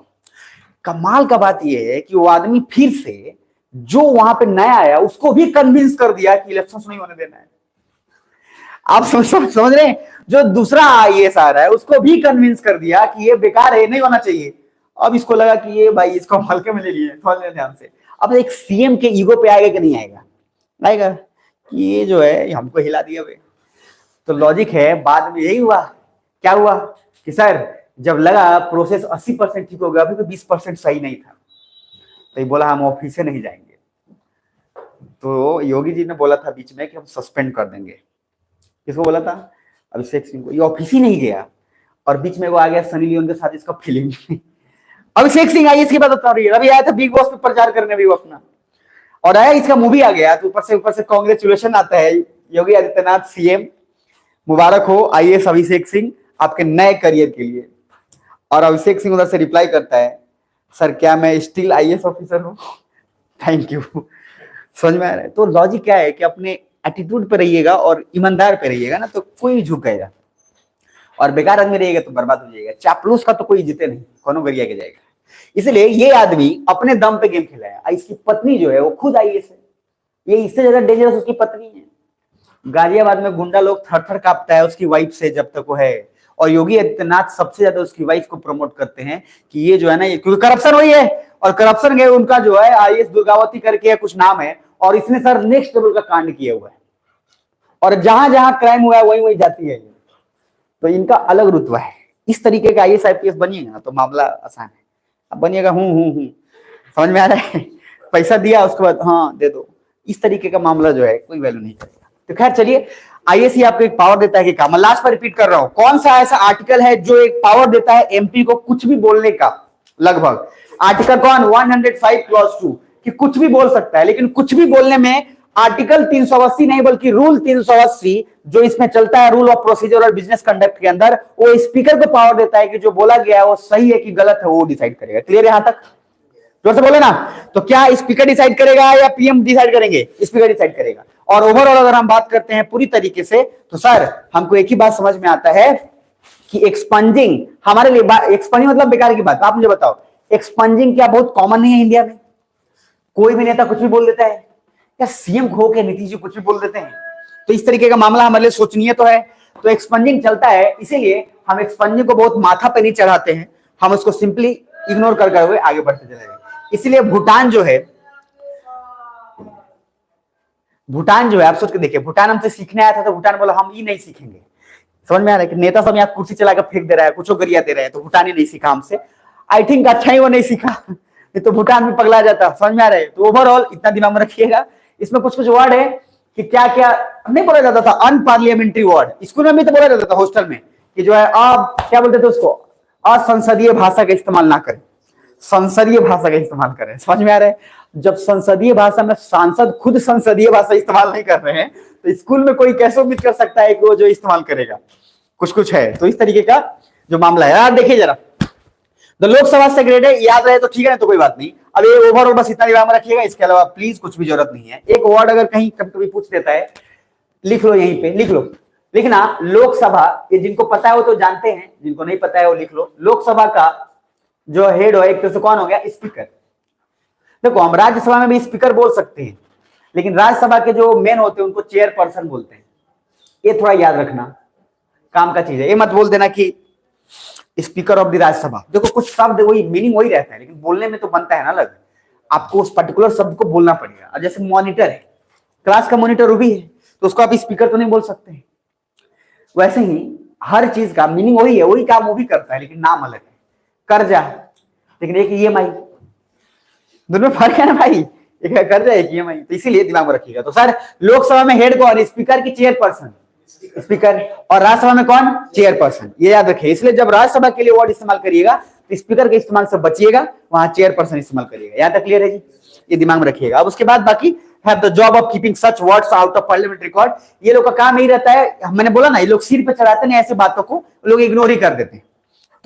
कमाल का बात यह है कि वो आदमी फिर से जो वहां पे नया आया उसको भी कन्विंस कर दिया कि इलेक्शन नहीं होने देना है. आप समझ रहे हैं? जो दूसरा IAS आ रहा है उसको भी कन्विंस कर दिया कि ये बेकार है, नहीं होना चाहिए. अब इसको लगा कि ये भाई इसको हल्के में ले लिए. समझ लें ध्यान से. अब एक CM के ईगो पे आएगा कि नहीं आएगा? आएगा कि ये जो है हमको हिला दिया भाई. तो लॉजिक है, बाद में यही हुआ, क्या हुआ कि सर जब लगा प्रोसेस 80% ठीक हो गया, अभी तो 20% सही नहीं था, तो ये बोला हम ऑफिस से नहीं जाएंगे। तो योगी जी ने बोला था बीच में कि हम सस्पेंड कर देंगे। किसको बोला था? अभिषेक सिंह को। ये ऑफिस ही नहीं गया और बीच में वो आ गया सनी लियोन के साथ इसका फिल्म। अभिषेक सिंह आईएएस की बात बता रही है, अभी आया था बिग बॉस पे प्रचार करने भी वो अपना, और आया इसका मूवी आ गया, तो ऊपर से कांग्रेचुलेशन आता है, योगी आदित्यनाथ सीएम, मुबारक हो आईएएस अभिषेक सिंह आपके नए करियर के लिए। और अभिषेक सिंह उधर से रिप्लाई करता है, सर क्या मैं स्टिल आईएएस ऑफिसर हूं, थैंक यू। समझ में आ रहा है? तो लॉजिक क्या है कि अपने एटीट्यूड पे रहिएगा और ईमानदार पे रहिएगा ना, तो कोई झुकेगा, और बेकार आदमी रहिएगा तो बर्बाद हो जाएगा। चापलूस का तो कोई जीते नहीं, कौन गरिया के जाएगा। इसलिए ये आदमी अपने दम पे गेम खेलाया। इसकी पत्नी जो है वो खुद आईएएस है, ये इससे ज्यादा डेंजरस उसकी पत्नी है। गाजियाबाद में गुंडा लोग थर थर कांपता है उसकी वाइफ से जब तक वो है, और योगी आदित्यनाथ सबसे ज्यादा उसकी वाइफ को प्रमोट करते हैं कि ये जो है ना, ये क्योंकि करप्शन हुई है, और करप्शन गए उनका जो है आईएएस दुर्गावती करके कुछ नाम है, और इसने सर नेक्स्ट लेवल का कांड किया हुआ है, और जहां जहां क्राइम हुआ है वही वही जाती है, तो इनका अलग रुतबा है। इस तरीके का आईएएस आईपीएस बनिएगा ना तो मामला आसान है। अब बनिएगा हूं समझ में आ रहा है, पैसा दिया उसके बाद हाँ दे दो, इस तरीके का मामला जो है कोई वैल्यू नहीं करेगा। तो खैर चलिए, आईएएस आपको एक पावर देता है कि काम, लास्ट पर रिपीट कर रहा हूं, कौन सा ऐसा आर्टिकल है जो एक पावर देता है एमपी को कुछ भी बोलने का? लगभग आर्टिकल कौन? 105 क्लॉज 2, कि कुछ भी बोल सकता है। लेकिन कुछ भी बोलने में आर्टिकल 380 नहीं बल्कि रूल 380 जो इसमें चलता है, रूल ऑफ प्रोसीजर और बिजनेस कंडक्ट के अंदर, वो स्पीकर को पावर देता है कि जो बोला गया है वो सही है कि गलत है वो डिसाइड करेगा। क्लियर है यहां तक? जोर से बोले ना। तो क्या स्पीकर डिसाइड करेगा या पीएम डिसाइड करेंगे? स्पीकर डिसाइड करेगा। और ओवरऑल अगर हम बात करते हैं पूरी तरीके से, तो सर हमको एक ही बात समझ में आता है कि एक्सपंजिंग हमारे लिए, एक्सपंजिंग मतलब बेकार की बात। आप मुझे बताओ, एक्सपंजिंग क्या बहुत कॉमन नहीं है इंडिया में? कोई भी नेता कुछ भी बोल देता है, क्या सीएम खो के नीतीश जी कुछ भी बोल देते हैं? तो इस तरीके का मामला हमारे लिए सोचनीय तो है। तो एक्सपंजिंग चलता है, इसीलिए हम एक्सपंजिंग को बहुत माथा पे नहीं चढ़ाते हैं, हम उसको सिंपली इग्नोर कर हुए आगे बढ़ते चले गए। इसलिए भूटान जो है, आप सोच के देखिए, भूटान हमसे सीखने आया था तो भूटान बोला हम ये नहीं सीखेंगे। समझ में आ रहा है कि नेता सब यहाँ कुर्सी चलाकर फेंक दे रहा है, कुछ गरिया दे रहे हैं, तो भूटान ही नहीं सीखा हमसे। आई थिंक अच्छा ही वो नहीं सीखा, तो भूटान भी पगला जाता। समझ में आ रहा है? तो ओवरऑल इतना दिमाग में रखिएगा। इसमें कुछ कुछ वर्ड है कि क्या क्या नहीं बोला जाता था, अनपार्लियामेंट्री वर्ड स्कूल में भी तो बोला जाता था, हॉस्टल में, कि जो है आप क्या बोलते थे उसको, असंसदीय भाषा का इस्तेमाल ना करें, संसदीय भाषा का इस्तेमाल करें। समझ में आ रहा है? जब संसदीय भाषा में सांसद खुद संसदीय भाषा इस्तेमाल नहीं कर रहे हैं, तो स्कूल में कोई कैसे उम्मीद कर सकता है कि वो जो इस्तेमाल करेगा? कुछ कुछ है। तो इस तरीके का जो मामला है यार, देखिए जरा, तो लोकसभा से ग्रेड है, याद रहे तो ठीक है, तो कोई बात नहीं। अब ये ओवरऑल बस इतना दिमाग में रखिएगा, इसके अलावा प्लीज कुछ भी जरूरत नहीं है। एक वर्ड अगर कहीं कभी कभी पूछ देता है, लिख लो, यहीं पे लिख लो, लिखना लोकसभा। ये जिनको पता है वो तो जानते हैं, जिनको नहीं पता है वो लिख लो। लोकसभा का जो हेड हो एक तरह से कौन हो गया? स्पीकर। देखो हम राज्यसभा में भी स्पीकर बोल सकते हैं, लेकिन राज्यसभा के जो मेन होते हैं उनको चेयरपर्सन बोलते हैं। ये थोड़ा याद रखना, काम का चीज है। ये मत बोल देना कि स्पीकर ऑफ द राज्यसभा। देखो कुछ शब्द वही मीनिंग वही रहता है, लेकिन बोलने में तो बनता है ना अलग, आपको उस पर्टिकुलर शब्द को बोलना पड़ेगा। और जैसे मॉनिटर है, क्लास का मॉनिटर वो भी है, तो उसको आप स्पीकर तो नहीं बोल सकते। वैसे ही हर चीज का मीनिंग वही है, वही काम वो भी करता है, लेकिन नाम अलग है। कर्जा, लेकिन एक ईएमआई, दोनों फर्क है ना भाई, एक कर्जा एक ईएमआई। तो इसीलिए दिमाग में रखिएगा। तो सर लोकसभा में हेड कौन? स्पीकर की चेयरपर्सन, स्पीकर। और राज्यसभा में कौन? चेयरपर्सन। ये याद रखिए। इसलिए जब राज्यसभा के लिए वर्ड इस्तेमाल करिएगा तो स्पीकर के इस्तेमाल से बचिएगा, वहां चेयरपर्सन इस्तेमाल करिएगा। यहां तक क्लियर है जी? ये दिमाग में रखिएगा। अब उसके बाद बाकी have the job of keeping such words out of parliament record। ये लोग का काम यही रहता है, मैंने बोला ना, ये लोग सिर पे चढ़ाते नहीं ऐसे बातों को, लोग इग्नोर ही कर देते हैं।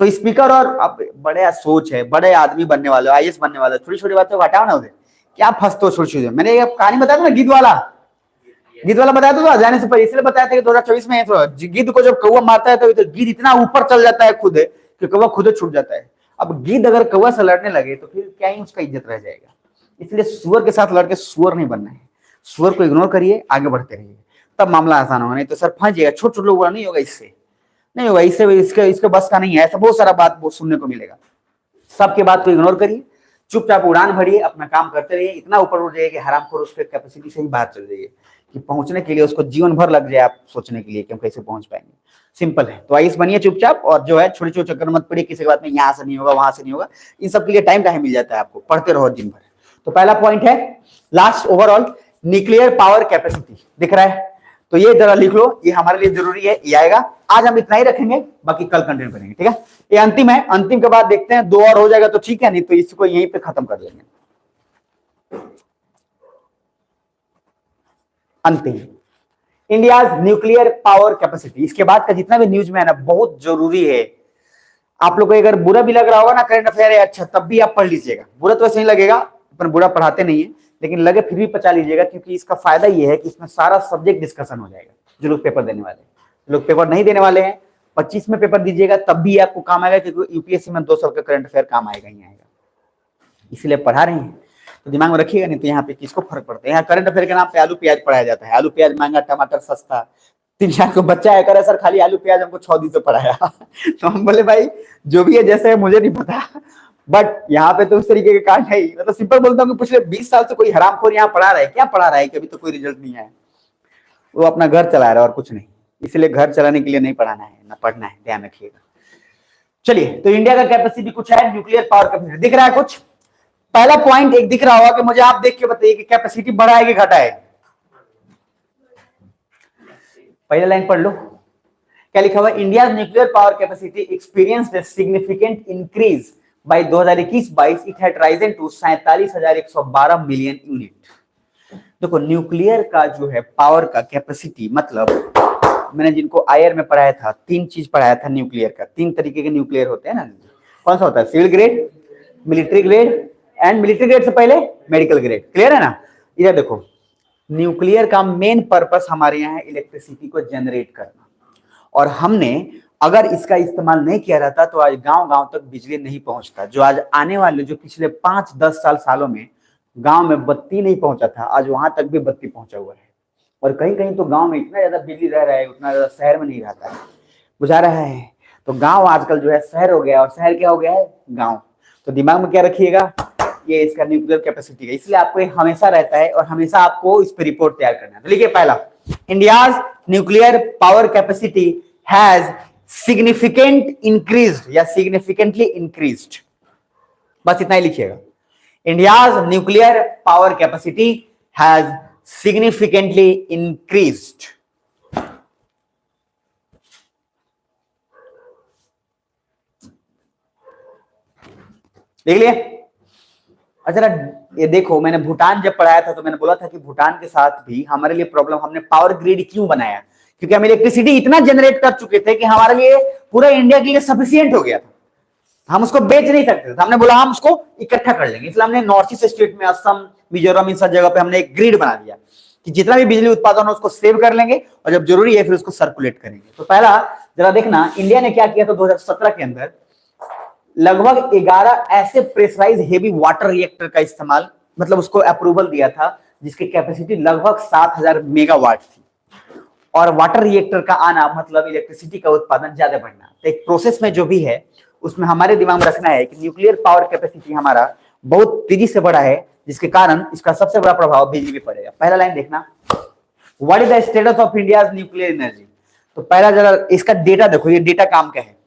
तो स्पीकर, और अब बड़े सोच है, बड़े आदमी बनने वाले, आईएएस बनने वाले, छोटी छोटी बातों को हटाओ ना उधर, क्या फंसते हो छोटी छोटी। मैंने ये कहानी बताया था ना, गीत वाला बताया था जाने से पहले, इसलिए बताया था कि 2024 में गिद्ध को जब कौवा मारता है तो गिद्ध इतना ऊपर चल जाता है खुद कि कौवा खुद छूट जाता है। अब गिद्ध अगर कौवा से लड़ने लगे तो फिर क्या ही उसका इज्जत रह जाएगा। इसलिए सुअर के साथ लड़के सुअर नहीं बनना है, सुअर को इग्नोर करिए, आगे बढ़ते रहिए, तब मामला आसान होगा। नहीं तो सर फंस जाएगा, छोटे छोटे लोग नहीं होगा, इससे नहीं होगा, इससे इसके बस का नहीं है। ऐसा बहुत सारा बात सुनने को मिलेगा। सबके बात को इग्नोर करिए, चुपचाप उड़ान भरिए, अपना काम करते रहिए, इतना ऊपर उठ जाइए कि हरामखोर उसके कैपेसिटी से ही बाहर चल जाइए। कि पहुंचने के लिए उसको जीवन भर लग जाए आप सोचने के लिए कि हम कैसे पहुंच पाएंगे। सिंपल है। तो आइए बनिए चुपचाप, और जो है छोटे छोटे चक्कर मत पड़िए, किसी के बात में यहाँ से नहीं होगा वहां से नहीं होगा, इन सब के लिए टाइम कहाँ मिल जाता है आपको, पढ़ते रहो दिन भर। तो पहला पॉइंट है last overall nuclear power capacity, दिख रहा है? तो ये जरा लिख लो, ये हमारे लिए जरूरी है, ये आएगा। आज हम इतना ही रखेंगे, बाकी कल कंटिन्यू करेंगे, ठीक है? ये अंतिम है, अंतिम के बाद देखते हैं 2 और हो जाएगा तो ठीक है, नहीं तो इसको यहीं पे खत्म कर लेंगे। अंतिम, इंडिया न्यूक्लियर पावर कैपेसिटी। इसके बाद का जितना भी न्यूज में है ना, बहुत जरूरी है। आप लोग को अगर बुरा भी लग रहा होगा ना करंट अफेयर है अच्छा, तब भी आप पढ़ लीजिएगा। बुरा तो ऐसे नहीं लगेगा, अपन बुरा पढ़ाते नहीं है, लेकिन लगे फिर भी पचा लीजिएगा, क्योंकि इसका फायदा ये है कि इसमें सारा सब्जेक्ट डिस्कशन हो जाएगा। जो लोग पेपर देने वाले हैं, लोग पेपर नहीं देने वाले हैं, 25 में पेपर दीजिएगा तब भी आपको काम आएगा, क्योंकि यूपीएससी में 2 साल का करंट अफेयर काम आएगा ही आएगा। इसलिए पढ़ा रहे हैं तो दिमाग में रखिएगा, नहीं तो यहाँ पे किसको फर्क पड़ता है। यहाँ करंट अफेयर के नाम पे आलू प्याज पढ़ाया जाता है, आलू प्याज महंगा, टमाटर सस्ता। 3-4 को बच्चा है करे सर खाली आलू प्याज हमको 6 दिन से पढ़ाया तो हम बोले भाई जो भी है जैसे है मुझे नहीं पता, बट यहाँ पे तो उस तरीके के कांड है ही। मतलब सिंपल बोलता हूँ कि पिछले 20 साल से कोई हरामखोर यहाँ पढ़ा रहा है, क्या पढ़ा रहा है कि अभी तो कोई रिजल्ट नहीं है। वो अपना घर चला रहा है और कुछ नहीं, इसलिए घर चलाने के लिए नहीं पढ़ाना है ना पढ़ना है, ध्यान रखिएगा। चलिए, तो इंडिया का कैपेसिटी कुछ है, न्यूक्लियर पावर कैपेसिटी दिख रहा है कुछ। पहला पॉइंट एक दिख रहा होगा कि मुझे आप देख के बताइए कि कैपेसिटी बढ़ा है कि घटा है। पहला लाइन पढ़ लो, क्या लिखा हुआ है? India nuclear power capacity experienced a significant increase by 2021-22, it had risen to 47,112 million unit. देखो, न्यूक्लियर का जो है पावर का कैपेसिटी, मतलब मैंने जिनको आईआर में पढ़ाया था, 3 चीज पढ़ाया था न्यूक्लियर का। 3 तरीके के न्यूक्लियर होते हैं ना, कौन सा होता है? Civil grade, military grade, and military grade से पहले मेडिकल ग्रेड। क्लियर है ना? इधर देखो, न्यूक्लियर का मेन पर्पस हमारे यहाँ है इलेक्ट्रिसिटी को जनरेट करना, और हमने अगर इसका इस्तेमाल नहीं किया रहता तो आज गांव-गांव तक बिजली नहीं पहुंचता। जो आज आने वाले जो पिछले 5-10 सालों में गांव में बत्ती नहीं पहुंचा था, आज वहां तक भी बत्ती पहुंचा हुआ है। और कहीं कहीं तो गांव में इतना ज्यादा बिजली रह रहा है, उतना ज्यादा शहर में नहीं रहता है, बुझा रहा है। तो गांव आजकल जो है शहर हो गया, और शहर क्या हो गया है? गांव। तो दिमाग में क्या रखिएगा, ये इसका न्यूक्लियर कैपेसिटी है, इसलिए आपको हमेशा रहता है और हमेशा आपको इस पर रिपोर्ट तैयार करना है। तो लिखिए पहला, India's nuclear power capacity has significant increased या सिग्निफिकेंटली इंक्रीज्ड, बस इतना ही लिखिएगा। India's nuclear power capacity has significantly increased. देख लिए? अच्छा, ये देखो, मैंने भूटान जब पढ़ाया था तो मैंने बोला था कि भूटान के साथ भी हमारे लिए प्रॉब्लम, हमने पावर ग्रिड क्यों बनाया? क्योंकि हम इलेक्ट्रिसिटी इतना जनरेट कर चुके थे कि हमारे लिए पूरा इंडिया के लिए सफिशिएंट हो गया था, हम उसको बेच नहीं सकते थे। हमने बोला हम उसको इकट्ठा कर लेंगे, इसलिए हमने नॉर्थ ईस्ट स्टेट में असम, मिजोरम, इन सब जगह पे हमने एक ग्रिड बना दिया कि जितना भी बिजली उत्पादन हो उसको सेव कर लेंगे, और जब जरूरी है फिर उसको सर्कुलेट करेंगे। तो पहला जरा देखना, इंडिया ने क्या किया था 2017 के अंदर, लगभग 11 ऐसे प्रेशराइज हेवी वाटर रिएक्टर का इस्तेमाल, मतलब उसको अप्रूवल दिया था, जिसकी कैपेसिटी लगभग 7,000 मेगावाट थी। और वाटर रिएक्टर का आना मतलब इलेक्ट्रिसिटी का उत्पादन ज्यादा बढ़ना। तो एक प्रोसेस में जो भी है उसमें हमारे दिमाग में रखना है कि न्यूक्लियर पावर कैपेसिटी हमारा बहुत तेजी से बढ़ा है, जिसके कारण इसका सबसे बड़ा प्रभाव बिजली पे पड़ेगा। पहला लाइन देखना, what is the status of India's nuclear energy. तो पहला जरा इसका डेटा देखो, ये डेटा काम का है।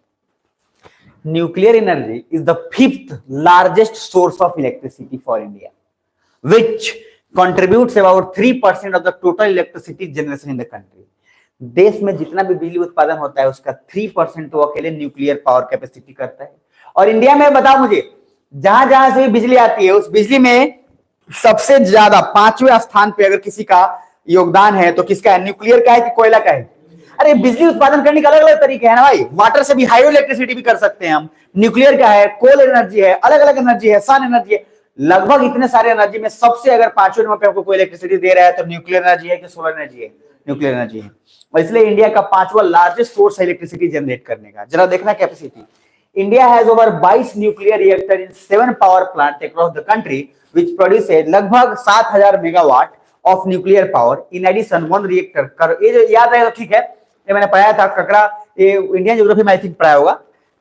Nuclear energy is the 5th largest source of electricity for India, which contributes about 3% of the total electricity generation in the country. देश में जितना भी बिजली उत्पादन होता है उसका 3% तो अकेले न्यूक्लियर पावर कैपेसिटी करता है। और इंडिया में बताओ मुझे, जहां जहां से बिजली आती है उस बिजली में सबसे ज्यादा 5वें स्थान पे अगर किसी का योगदान है तो किसका है? न्यूक्लियर का है कि कोयला का है? अरे बिजली उत्पादन करने के अलग अलग तरीके हैं ना भाई, वाटर से भी हाइड्रो इलेक्ट्रिसिटी भी कर सकते हैं हम, न्यूक्लियर का है, कोल एनर्जी है, अलग अलग एनर्जी है, सन एनर्जी है, लगभग इतने सारे एनर्जी में सबसे अगर 5वें नंबर पे आपको कोई इलेक्ट्रिसिटी दे रहा है तो न्यूक्लियर एनर्जी है कि सोलर एनर्जी है? न्यूक्लियर एनर्जी है। और इसलिए इंडिया का 5वां लार्जेस्ट सोर्स है इलेक्ट्रिसिटी जनरेट करने का। जरा देखना capacity, India has over 22 nuclear reactor in 7 power plant across the country which produces लगभग 7,000 megawatt of nuclear power. In addition 1 reactor, ये जो याद रहेगा ठीक है, ये मैंने पढ़ाया था ककड़ा, ये इंडियन ज्योग्राफी में आई थिंक पढ़ाया होगा।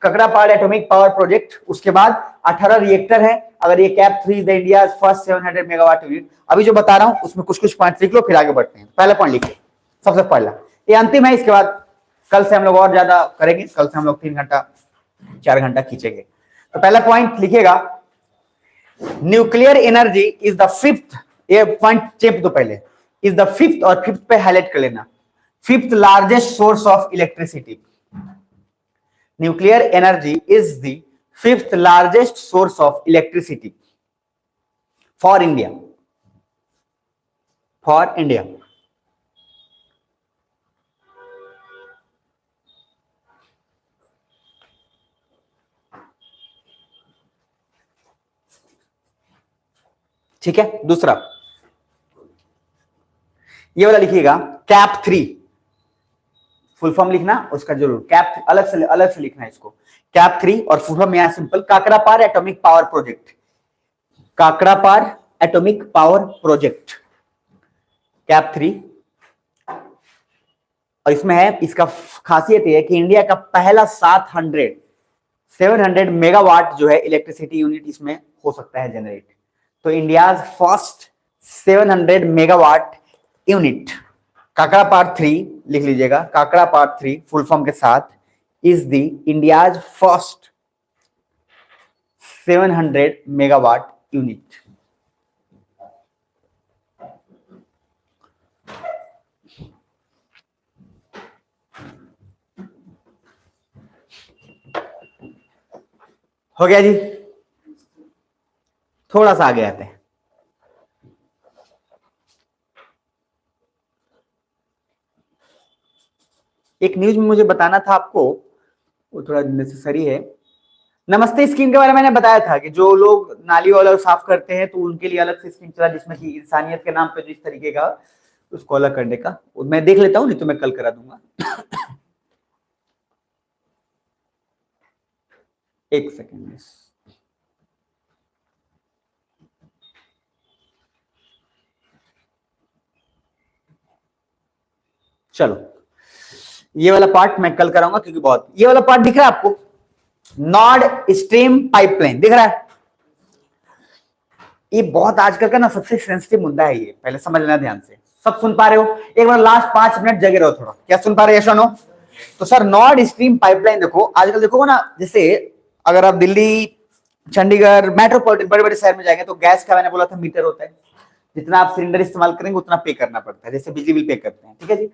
ककरापाड़ एटॉमिक पावर प्रोजेक्ट, उसके बाद 18 रिएक्टर है। अगर ये cap 3 is the India first 700 megawatt unit. अभी जो बता रहा हूं उसमें कुछ कुछ पॉइंट लिख लो, फिर आगे बढ़ते हैं। पहला पॉइंट लिखिए, सबसे पहला, ये अंतिम है, इसके बाद कल से हम लोग और ज्यादा करेंगे। कल से हम लोग 3 घंटा 4 घंटा खींचेंगे। तो पहला पॉइंट लिखिएगा, nuclear energy is the fifth, ये पॉइंट चेप दो पहले, इज द फिफ्थ, और फिफ्थ पे हाईलाइट कर लेना, fifth largest source of electricity. Nuclear energy is the fifth largest source of electricity for India, for India. ठीक है। दूसरा ये वाला लिखिएगा, कैप 3, फुल फॉर्म लिखना उसका जरूर, कैप अलग से लिखना है इसको, कैप 3, और फुल फॉर्म यहां simple, Kakrapar atomic power project, Kakrapar atomic power project, cap 3। और इसमें है, इसका खासियत यह है कि इंडिया का पहला 700 मेगावाट जो है इलेक्ट्रिसिटी यूनिट इसमें हो सकता है जनरेट। तो India's first 700 megawatt unit, Kakrapar 3 लिख लीजिएगा, काकरापार 3 फुल फॉर्म के साथ, is the India's first 700 megawatt unit. हो गया जी। थोड़ा सा आगे आते हैं, एक न्यूज में मुझे बताना था आपको, वो थोड़ा नेसेसरी है। नमस्ते स्कीम के बारे में मैंने बताया था कि जो लोग नाली वाला साफ करते हैं तो उनके लिए अलग से स्कीम चला, जिसमें कि इंसानियत के नाम पे जिस तरीके का उसको अलग करने का, मैं देख लेता हूं, नहीं तो मैं कल करा दूंगा। एक सेकेंड, चलो ये वाला पार्ट मैं कल कराऊंगा, क्योंकि बहुत, ये वाला पार्ट दिख रहा है आपको, नॉर्ड स्ट्रीम पाइपलाइन दिख रहा है। ये बहुत आजकल का ना सबसे सेंसिटिव मुद्दा है, ये पहले समझ लेना ध्यान से। सब सुन पा रहे हो? एक बार लास्ट 5 मिनट जगे रहो थोड़ा, क्या सुन पा रहे हो? नो। तो सर नॉर्ड स्ट्रीम पाइपलाइन देखो, आजकल देखोगे ना, जैसे अगर आप दिल्ली, चंडीगढ़, मेट्रोपॉलिटन बड़े बड़े शहर में जाएंगे तो गैस का मैंने बोला था मीटर होता है, जितना आप सिलेंडर इस्तेमाल करेंगे उतना पे करना पड़ता है, जैसे बिजली बिल पे करते हैं, ठीक है जी।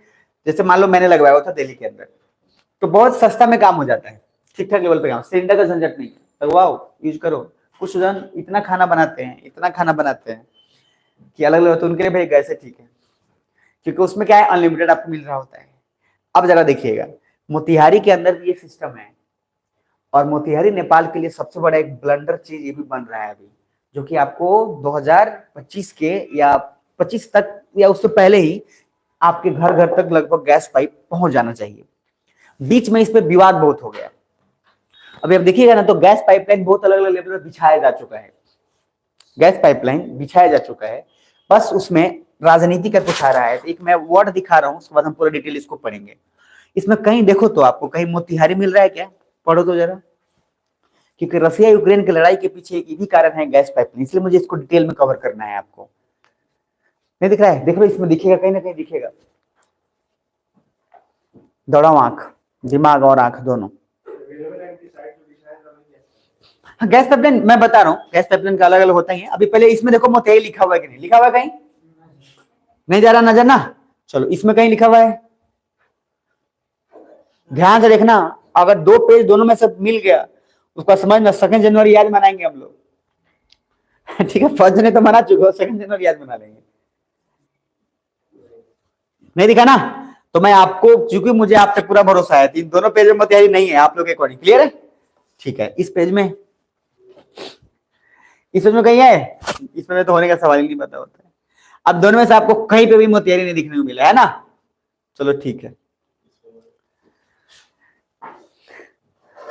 जैसे मान लो मैंने लगवाया हुआ था दिल्ली के अंदर, तो बहुत सस्ता में काम हो जाता है, ठीक ठाक लेवल पे काम, सिलेंडर का झंझट नहीं, लगवाओ, यूज करो। कुछ जन इतना खाना बनाते हैं कि अलग अलग, तो उनके लिए भाई गैस है, ठीक है, क्योंकि उसमें क्या है, अनलिमिटेड आपको मिल रहा होता है। अब जरा देखिएगा, मोतिहारी के अंदर भी ये सिस्टम है, और मोतिहारी नेपाल के लिए सबसे बड़ा एक ब्लंडर चीज ये भी बन रहा है अभी, जो कि आपको 2025 के या 25 तक या उससे पहले ही आपके घर घर तक लगभग गैस पाइप पहुंच जाना चाहिए। बीच में इस पे विवाद बहुत हो गया। अभी आप देखिएगा ना, तो गैस पाइपलाइन बहुत अलग अलग लेवल पर बिछाया जा चुका है, गैस पाइपलाइन बिछाया जा चुका है, बस उसमें राजनीति का कुछ आ रहा है। एक मैं वर्ड दिखा रहा हूं, उसके बाद हम पूरा डिटेल इसको पढ़ेंगे। इसमें कहीं देखो तो आपको कहीं मोतिहारी मिल रहा है क्या? पढ़ो तो जरा, क्योंकि रसिया यूक्रेन की लड़ाई के पीछे एक ही कारण है, गैस पाइपलाइन, इसलिए मुझे इसको डिटेल में कवर करना है। आपको नहीं दिख रहा है? देख लो, इसमें दिखेगा, कहीं ना कहीं दिखेगा, दौड़ाओ आंख, दिमाग और आंख दोनों। गैस पाइपलाइन मैं बता रहा हूँ, गैस पाइपलाइन का अलग अलग होता ही है। अभी पहले इसमें देखो मोतिहारी लिखा हुआ है कि नहीं लिखा हुआ है? कहीं नहीं जा रहा नजर ना, चलो इसमें कहीं लिखा हुआ है, ध्यान से देखना। अगर 2 पेज दोनों में सब मिल गया, उसका समझना 2 जनवरी याद मनाएंगे हम लोग। ठीक है, 1 जनवरी तो मना चुके हो, 2 जनवरी याद मना लेंगे। नहीं दिखा ना, तो मैं आपको, क्योंकि मुझे आप पे पूरा भरोसा है, इन दोनों पेज में मोतिहारी नहीं है आप लोग के अकॉर्डिंग, क्लियर है? ठीक है, इस पेज में कहीं है, इसमें तो होने का सवाल ही नहीं पता होता है। अब दोनों में से आपको कहीं पे भी मोतिहारी नहीं दिखने को मिला है ना, चलो ठीक है।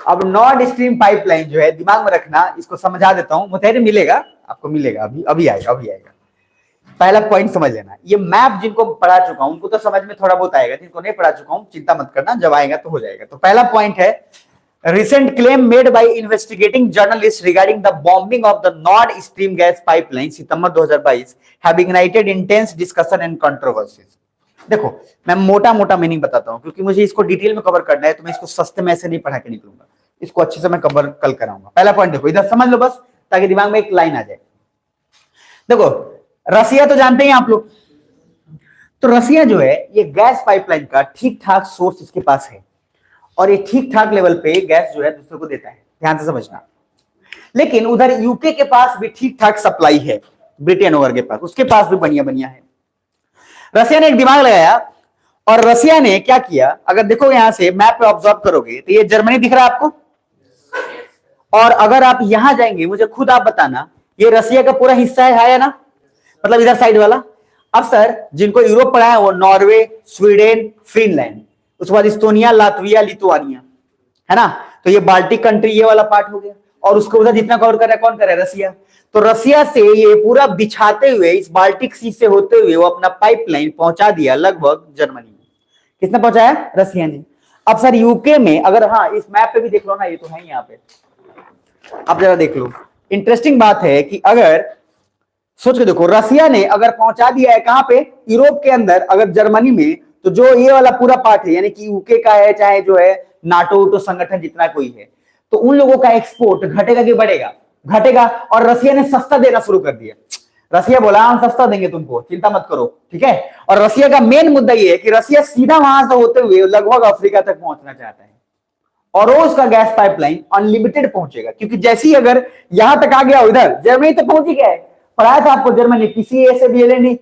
अब नॉर्ड स्ट्रीम पाइपलाइन जो है, दिमाग में रखना, इसको समझा देता हूं। मोतिहारी मिलेगा आपको, मिलेगा, अभी आएगा, पहला पॉइंट समझ लेना। ये मैप जिनको पढ़ा चुका हूं उनको तो समझ में थोड़ा बहुत आएगा, जिनको नहीं पढ़ा चुका हूं चिंता मत करना, जब आएगा तो हो जाएगा। तो पहला पॉइंट है, recent claim made by investigating journalists regarding the bombing of the Nord Stream gas pipeline September 2022 have ignited intense discussion and controversies। देखो मैं मोटा मोटा मीनिंग बताता हूं क्योंकि मुझे इसको डिटेल में कवर करना है, तो मैं इसको सस्ते में ऐसे नहीं पढ़ा के निकलूंगा, इसको अच्छे से मैं कवर कल कराऊंगा। पहला पॉइंट देखो, इधर समझ लो बस ताकि दिमाग में एक लाइन आ जाए। देखो रसिया तो जानते हैं आप लोग, तो रसिया जो है ये गैस पाइपलाइन का ठीक ठाक सोर्स इसके पास है और ये ठीक ठाक लेवल पे गैस जो है दूसरे को देता है, ध्यान से समझना। लेकिन उधर यूके के पास भी ठीक ठाक सप्लाई है, ब्रिटेन ओवर के पास, उसके पास भी बढ़िया बढ़िया है। रसिया ने एक दिमाग लगाया और रसिया ने क्या किया, अगर देखो यहां से मैप पे ऑब्जर्व करोगे तो ये जर्मनी दिख रहा है आपको, और अगर आप यहां जाएंगे मुझे खुद आप बताना ये रसिया का पूरा हिस्सा है या ना, मतलब इधर साइड वाला। अब सर जिनको यूरोप पढ़ा है वो नॉर्वे, स्वीडन, फिनलैंड, उसके बाद इस्तोनिया, लातविया, लिथुआनिया, है ना, तो ये बाल्टिक कंट्री ये वाला पार्ट हो गया, और उसको उधर जितना कवर कर रहा है कौन कर रहा है, रसिया। तो रसिया से ये पूरा बिछाते हुए इस बाल्टिक सी से होते हुए वो अपना पाइपलाइन पहुंचा दिया लगभग जर्मनी में। किसने पहुंचाया, रसिया ने। अब सर यूके में अगर, हाँ इस मैप पे भी देख लो ना, ये तो है यहाँ पे, आप जरा देख लो। इंटरेस्टिंग बात है कि अगर सोच के देखो, रसिया ने अगर पहुंचा दिया है कहां पे, यूरोप के अंदर, अगर जर्मनी में, तो जो ये वाला पूरा पार्ट है यानी कि यूके का है, चाहे जो है नाटो तो संगठन जितना कोई है, तो उन लोगों का एक्सपोर्ट घटेगा कि बढ़ेगा, घटेगा। और रसिया ने सस्ता देना शुरू कर दिया। रसिया बोला हम सस्ता देंगे तुमको, चिंता मत करो, ठीक है। और रसिया का मेन मुद्दा ये है कि रसिया सीधा वहां से होते हुए लगभग अफ्रीका तक पहुंचना चाहता है, और वो उसका गैस पाइपलाइन अनलिमिटेड पहुंचेगा, क्योंकि जैसे ही अगर यहां तक आ गया, उधर जर्मनी तक पहुंच ही गया है, पढ़ाया था आपको जर्मनी किसी ऐसे भी नहीं,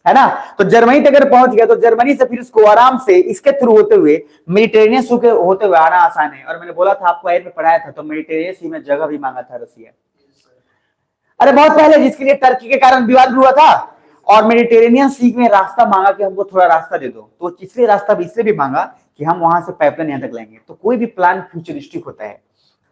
है ना। तो जर्मनी तक अगर पहुंच गया तो जर्मनी से फिर उसको आराम से इसके थ्रू होते हुए मेडिटेरेनियन सी के होते हुए आना आसान है। और मैंने बोला था आपको में पढ़ाया था, तो मेडिटेरेनियन सी में जगह भी मांगा था रसिया, अरे बहुत पहले, जिसके लिए टर्की के कारण विवाद भी हुआ था, और मेडिटेरेनियन सी में रास्ता मांगा कि हमको थोड़ा रास्ता दे दो, तो इसलिए रास्ता भी इसलिए भी मांगा कि हम वहां से पाइपलाइन यहां तक लाएंगे। तो कोई भी प्लान फ्यूचरिस्टिक होता है,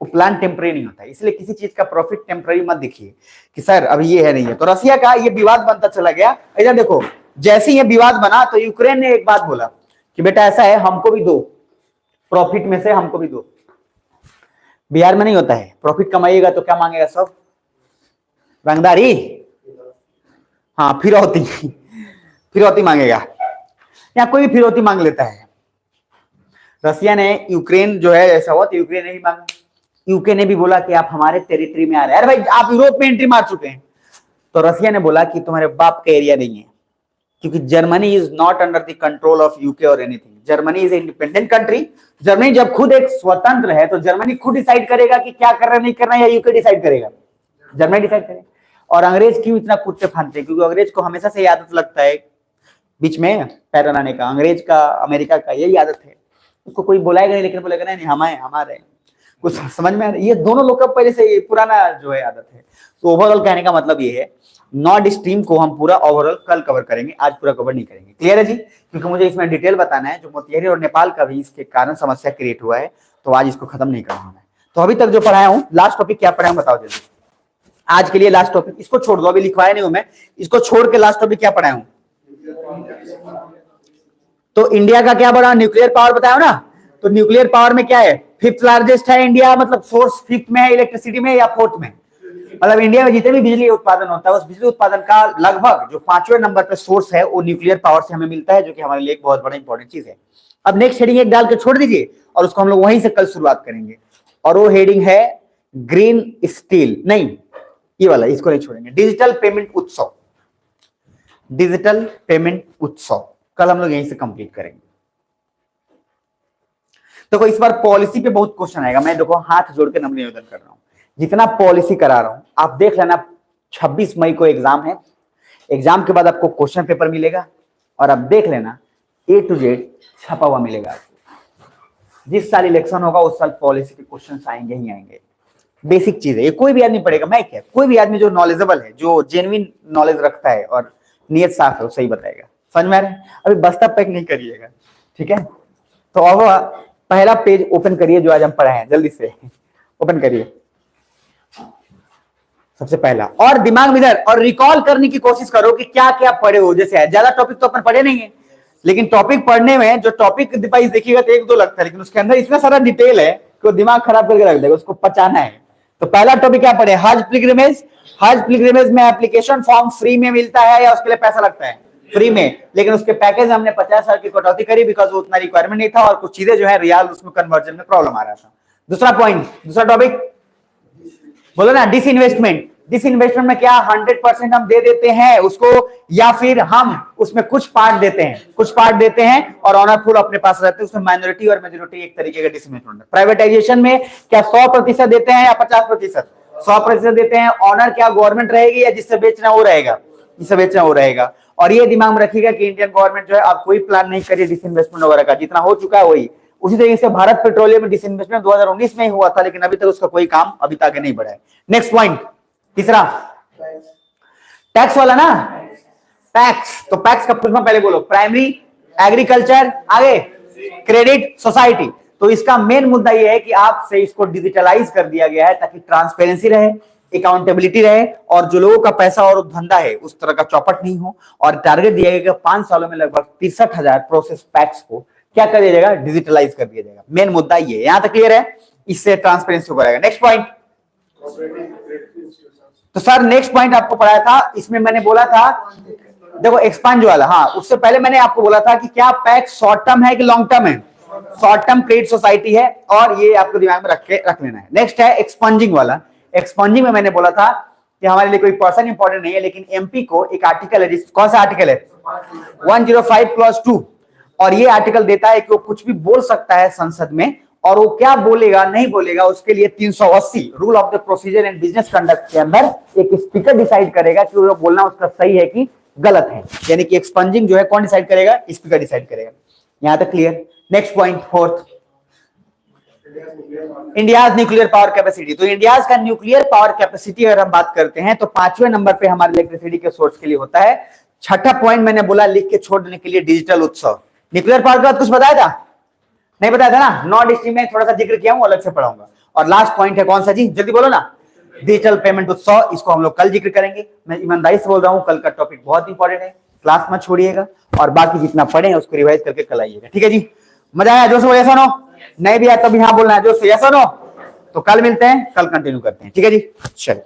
वो प्लान टेम्परेरी नहीं होता है, इसलिए किसी चीज का प्रॉफिट टेम्परेरी मत देखिए कि सर अभी ये है नहीं है। तो रसिया का ये विवाद बनता चला गया। इधर देखो जैसे ये विवाद बना तो यूक्रेन ने एक बात बोला कि बेटा ऐसा है, हमको भी दो, प्रॉफिट में से हमको भी दो। बिहार में नहीं होता है, प्रॉफिट कमाइएगा तो क्या मांगेगा, सब रंगदारी, हाँ फिरौती, फिरौती मांगेगा, या कोई भी फिरौती मांग लेता है। रसिया ने यूक्रेन जो है ऐसा हुआ तो यूक्रेन ने भी मांगा, यूके ने भी बोला कि आप हमारे टेरिटरी में आ रहे हैं, अरे भाई आप यूरोप में एंट्री मार चुके हैं। तो रसिया ने बोला कि तुम्हारे बाप का एरिया नहीं है, क्योंकि Germany is not under the control of UK और anything, Germany is independent country. Germany जब खुद एक स्वतंत्र है तो जर्मनी खुद डिसाइड करेगा कि क्या करना नहीं करना, या यूके डिसाइड करेगा, जर्मनी डिसाइड करेगा। और अंग्रेज क्यों इतना कूदते फांदते, क्योंकि अंग्रेज को हमेशा से आदत लगता है बीच में पैर बनाने का, अंग्रेज का अमेरिका का यही आदत है। उसको कोई बुलाएगा नहीं, लेकिन बोलेगा नहीं हमारे, कुछ समझ में आ रहा है। ये दोनों लोग का पहले से ये पुराना जो है आदत है। तो ओवरऑल कहने का मतलब ये है, नॉर्ड स्ट्रीम को हम पूरा ओवरऑल कल कवर करेंगे, आज पूरा कवर नहीं करेंगे। क्लियर है जी, क्योंकि मुझे इसमें डिटेल बताना है, जो मोतिहारी और नेपाल का भी इसके कारण समस्या क्रिएट हुआ है, तो आज इसको खत्म नहीं करना है। तो अभी तक जो पढ़ाया हूँ, लास्ट टॉपिक क्या पढ़ाया हूँ बताओ जल्दी, आज के लिए लास्ट टॉपिक, इसको छोड़ दो, अभी लिखवाया नहीं हूं मैं, इसको छोड़ के लास्ट टॉपिक क्या पढ़ाया हूं। तो इंडिया का क्या बड़ा, न्यूक्लियर पावर बताया ना। तो न्यूक्लियर पावर में क्या है, फिफ्थ लार्जेस्ट है इंडिया, मतलब सोर्स फिफ्थ में है इलेक्ट्रिसिटी में या फोर्थ में, मतलब इंडिया में जितने भी बिजली उत्पादन होता है उस बिजली उत्पादन का लगभग जो 5वें नंबर पे सोर्स है वो न्यूक्लियर पावर से हमें मिलता है, जो कि हमारे लिए एक बहुत बड़ा इंपॉर्टेंट चीज है। अब नेक्स्ट हेडिंग एक डाल के छोड़ दीजिए और उसको हम लोग वहीं से कल शुरुआत करेंगे, और वो हेडिंग है ग्रीन स्टील, नहीं ये वाला, इसको नहीं छोड़ेंगे, डिजिटल पेमेंट उत्सव, डिजिटल पेमेंट उत्सव कल हम लोग यहीं से कंप्लीट करेंगे। देखो इस बार पॉलिसी पे बहुत क्वेश्चन आएगा, मैं देखो हाथ जोड़ के नम्र निवेदन कर रहा हूं, जितना पॉलिसी करा रहा हूं आप देख लेना। 26 मई को एग्जाम है, एग्जाम के बाद आपको क्वेश्चन पेपर मिलेगा, और आप देख लेना A to Z छपा हुआ मिलेगा आपको। जिस साल इलेक्शन होगा उस साल पॉलिसी के क्वेश्चन आएंगे ही आएंगे, बेसिक चीज है ये, कोई भी आदमी पढ़ेगा, मैं क्या, कोई भी आदमी जो नॉलेजेबल है, जो जेन्युइन नॉलेज रखता है और नियत साफ है, वो सही बताएगा। समझ में आ रहा है, अभी बस्ता पैक नहीं करिएगा, ठीक है। तो अब पहला पेज ओपन करिए जो आज हम पढ़े हैं, जल्दी से ओपन करिए सबसे पहला, और दिमाग में इधर, और रिकॉल करने की कोशिश करो कि क्या क्या पढ़े हो। जैसे ज्यादा टॉपिक तो अपन पढ़े नहीं है, लेकिन टॉपिक पढ़ने में जो टॉपिक वाइज देखिएगा तो 1-2 लगता है, लेकिन उसके अंदर इतना सारा डिटेल है उसको दिमाग खराब करके रख देगा, उसको पचाना है। तो पहला टॉपिक क्या पढ़े, हज पिलग्रिमेज। हज पिलग्रिमेज में एप्लीकेशन फॉर्म फ्री में मिलता है या उसके लिए पैसा लगता है? फ्री में, लेकिन उसके पैकेज हमने 50,000 की कटौती करी बिकॉज वो उतना रिक्वायरमेंट नहीं था और कुछ चीजें जो है रियल उसमें कन्वर्जन में प्रॉब्लम आ रहा था। दूसरा पॉइंट, दूसरा टॉपिक बोलो ना, डिसइन्वेस्टमेंट। डिसइन्वेस्टमेंट में क्या 100% हम दे देते हैं उसको या फिर हम उसमें कुछ पार्ट देते हैं, कुछ पार्ट देते हैं और ऑनर फुल अपने पास रहते हैं, उसमें माइनॉरिटी और मेजॉरिटी एक तरीके का डिसइन्वेस्टमेंट है। प्राइवेटाइजेशन में क्या 100% देते हैं या 50%? 100% देते हैं। ऑनर क्या गवर्नमेंट रहेगी या जिससे बेचना वो रहेगा? जिससे बेचना वो रहेगा। और ये दिमाग में रखिएगा कि इंडियन गवर्नमेंट जो है अब कोई प्लान नहीं करिए डिसइन्वेस्टमेंट वगैरह का, जितना हो चुका है वही। उसी तरीके से भारत पेट्रोलियम में डिसइन्वेस्टमेंट 2019 में ही हुआ था, लेकिन अभी तक उसका कोई काम अभी तक नहीं बढ़ा है। नेक्स्ट पॉइंट, तीसरा, टैक्स वाला ना, टैक्स। तो टैक्स का पूछना पहले बोलो, प्राइमरी, एग्रीकल्चर, आगे क्रेडिट, सोसाइटी। तो इसका मेन मुद्दा यह है कि आपसे इसको डिजिटलाइज कर दिया गया है ताकि ट्रांसपेरेंसी रहे, अकाउंटेबिलिटी रहे और जो लोगों का पैसा और धंधा है उस तरह का चौपट नहीं हो। और टारगेट दिया गया कि 5 सालों में लगभग 63,000 प्रोसेस पैक्स को क्या कर दिया जाएगा, डिजिटलाइज कर दिया जाएगा। मेन मुद्दा ये, यहां तक क्लियर है? इससे ट्रांसपेरेंसी हो जाएगा। नेक्स्ट पॉइंट, तो सर नेक्स्ट पॉइंट आपको पढ़ाया था, इसमें मैंने बोला था देखो एक्सपांज वाला, हाँ उससे पहले मैंने आपको बोला था कि क्या पैक्स शॉर्ट टर्म है कि लॉन्ग टर्म है? शॉर्ट टर्म क्रेडिट सोसाइटी है और ये आपको दिमाग में रख लेना है। नेक्स्ट है एक्सपंजिंग वाला। एक्सपंजिंग में मैंने बोला था कि हमारे लिए कोई पर्सन इंपॉर्टेंट नहीं है, लेकिन एमपी को एक आर्टिकल है, कौन सा आर्टिकल है? 105 क्लॉज 2। और ये आर्टिकल देता है कि वो कुछ भी बोल सकता है संसद में, और वो क्या बोलेगा नहीं बोलेगा उसके लिए 380 rule of the procedure and business conduct के अंदर एक स्पीकर डिसाइड करेगा कि वो बोलना उसका सही है कि गलत है। यानी कि एक्सपंजिंग जो है कौन डिसाइड करेगा? स्पीकर डिसाइड करेगा। यहां तक clear? Next point, fourth, India's nuclear power capacity. तो इंडियाज का न्यूक्लियर पावर कैपेसिटी अगर हम बात करते हैं तो 5वें नंबर पे हमारे इलेक्ट्रिसिटी के सोर्स के लिए होता है। छठा पॉइंट मैंने बोला लिख के छोड़ देने के लिए, डिजिटल उत्सव। न्यूक्लियर पावर के बाद कुछ बताया था? नहीं बताया था ना? नॉर्थ स्ट्रीम में थोड़ा सा जिक्र किया हूं, अलग से पढ़ाऊंगा। और लास्ट पॉइंट है कौन सा जी, जल्दी बोलो ना, डिजिटल पेमेंट उत्सव। इसको हम लोग कल जिक्र करेंगे। मैं ईमानदारी से बोल रहा हूं, कल का टॉपिक बहुत इंपॉर्टेंट है, क्लास मत छोड़िएगा और बाकी जितना पढ़े हैं उसको रिवाइज करके कल आइएगा। ठीक है जी? मजा आया? जो से ऐसा नो नहीं भी आया तब यहाँ बोलना है, जो से ऐसा नो। तो कल मिलते हैं, कल कंटिन्यू करते हैं। ठीक है जी? चलिए।